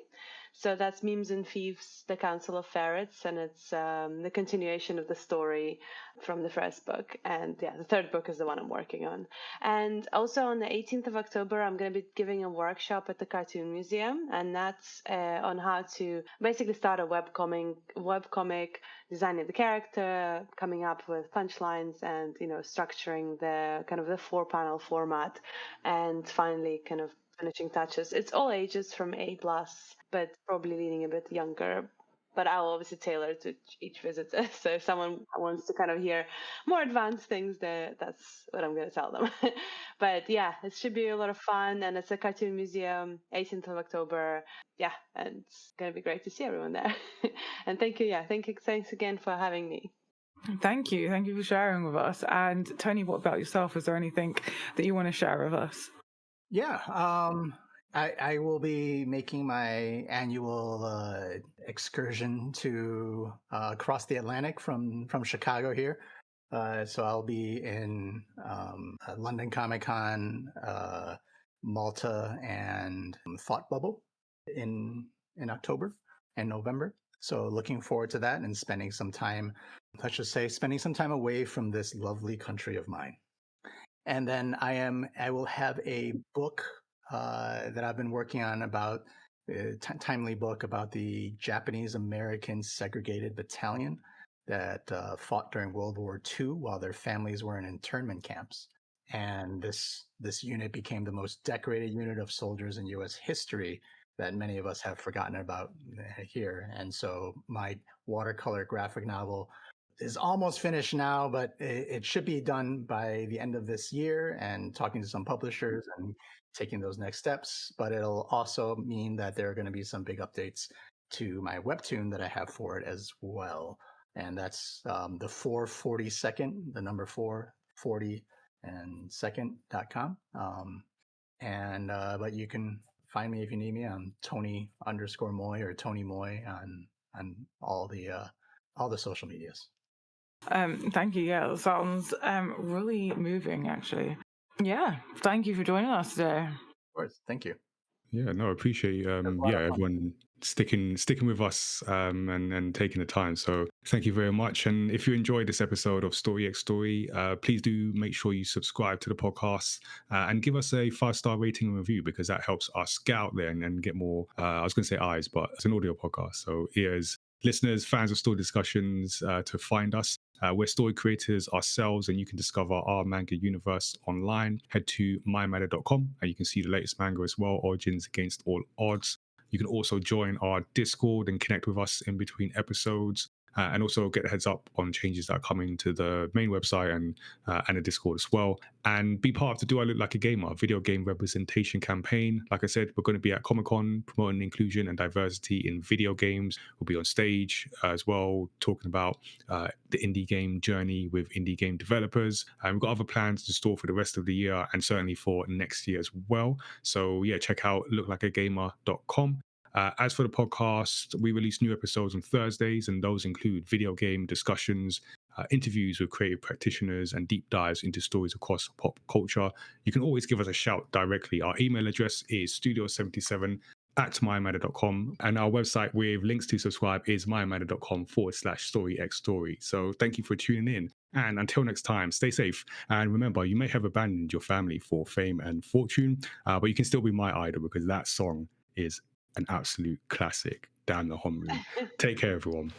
So that's Memes and Thieves, The Council of Ferrets, and it's the continuation of the story from the first book. And yeah, the third book is the one I'm working on. And also on the 18th of October, I'm going to be giving a workshop at the Cartoon Museum, and that's on how to basically start a webcomic, designing the character, coming up with punchlines, and structuring the kind of the 4-panel format, and finally kind of finishing touches. It's all ages from A+, but probably leaning a bit younger. But I'll obviously tailor to each visitor. So if someone wants to kind of hear more advanced things, that's what I'm going to tell them. But yeah, it should be a lot of fun. And it's a Cartoon Museum, 18th of October. Yeah, and it's going to be great to see everyone there. And thank you. Yeah, thanks again for having me. Thank you for sharing with us. And Tony, what about yourself? Is there anything that you want to share with us? Yeah, I will be making my annual excursion to across the Atlantic from Chicago here. So I'll be in London Comic Con, Malta, and Thought Bubble in October and November. So looking forward to that and spending some time, let's just say, spending some time away from this lovely country of mine. And then I will have a book that I've been working on about a timely book about the Japanese American segregated battalion that fought during World War II while their families were in internment camps. And this unit became the most decorated unit of soldiers in U.S. history that many of us have forgotten about here. And so my watercolor graphic novel is almost finished now, but it should be done by the end of this year, and talking to some publishers and taking those next steps. But it'll also mean that there are going to be some big updates to my webtoon that I have for it as well. And that's the 440second, the number 440 and second.com. But you can find me if you need me. I'm Tony_Moy or Tony Moy on all the social medias. Thank you. Yeah, that sounds really moving, actually. Yeah, thank you for joining us today. Of course, thank you. Yeah, no, I appreciate everyone sticking with us and taking the time. So thank you very much. And if you enjoyed this episode of Story X Story, please do make sure you subscribe to the podcast and give us a 5-star rating and review, because that helps us get out there and get more. I was going to say eyes, but it's an audio podcast, so ears, listeners, fans of story discussions to find us. We're story creators ourselves, and you can discover our manga universe online. Head to mymanga.com and you can see the latest manga as well, Origins Against All Odds. You can also join our Discord and connect with us in between episodes, and also get a heads up on changes that are coming to the main website and the Discord as well. And be part of the Do I Look Like a Gamer video game representation campaign. Like I said, we're going to be at Comic-Con promoting inclusion and diversity in video games. We'll be on stage as well, talking about the indie game journey with indie game developers. And we've got other plans to store for the rest of the year and certainly for next year as well. So yeah, check out looklikeagamer.com. As for the podcast, we release new episodes on Thursdays, and those include video game discussions, interviews with creative practitioners, and deep dives into stories across pop culture. You can always give us a shout directly. Our email address is studio77@mymanga.com, and our website with links to subscribe is mymanga.com/storyxstory. So thank you for tuning in. And until next time, stay safe. And remember, you may have abandoned your family for fame and fortune, but you can still be my idol, because that song is an absolute classic. Down the home room. Take care, everyone.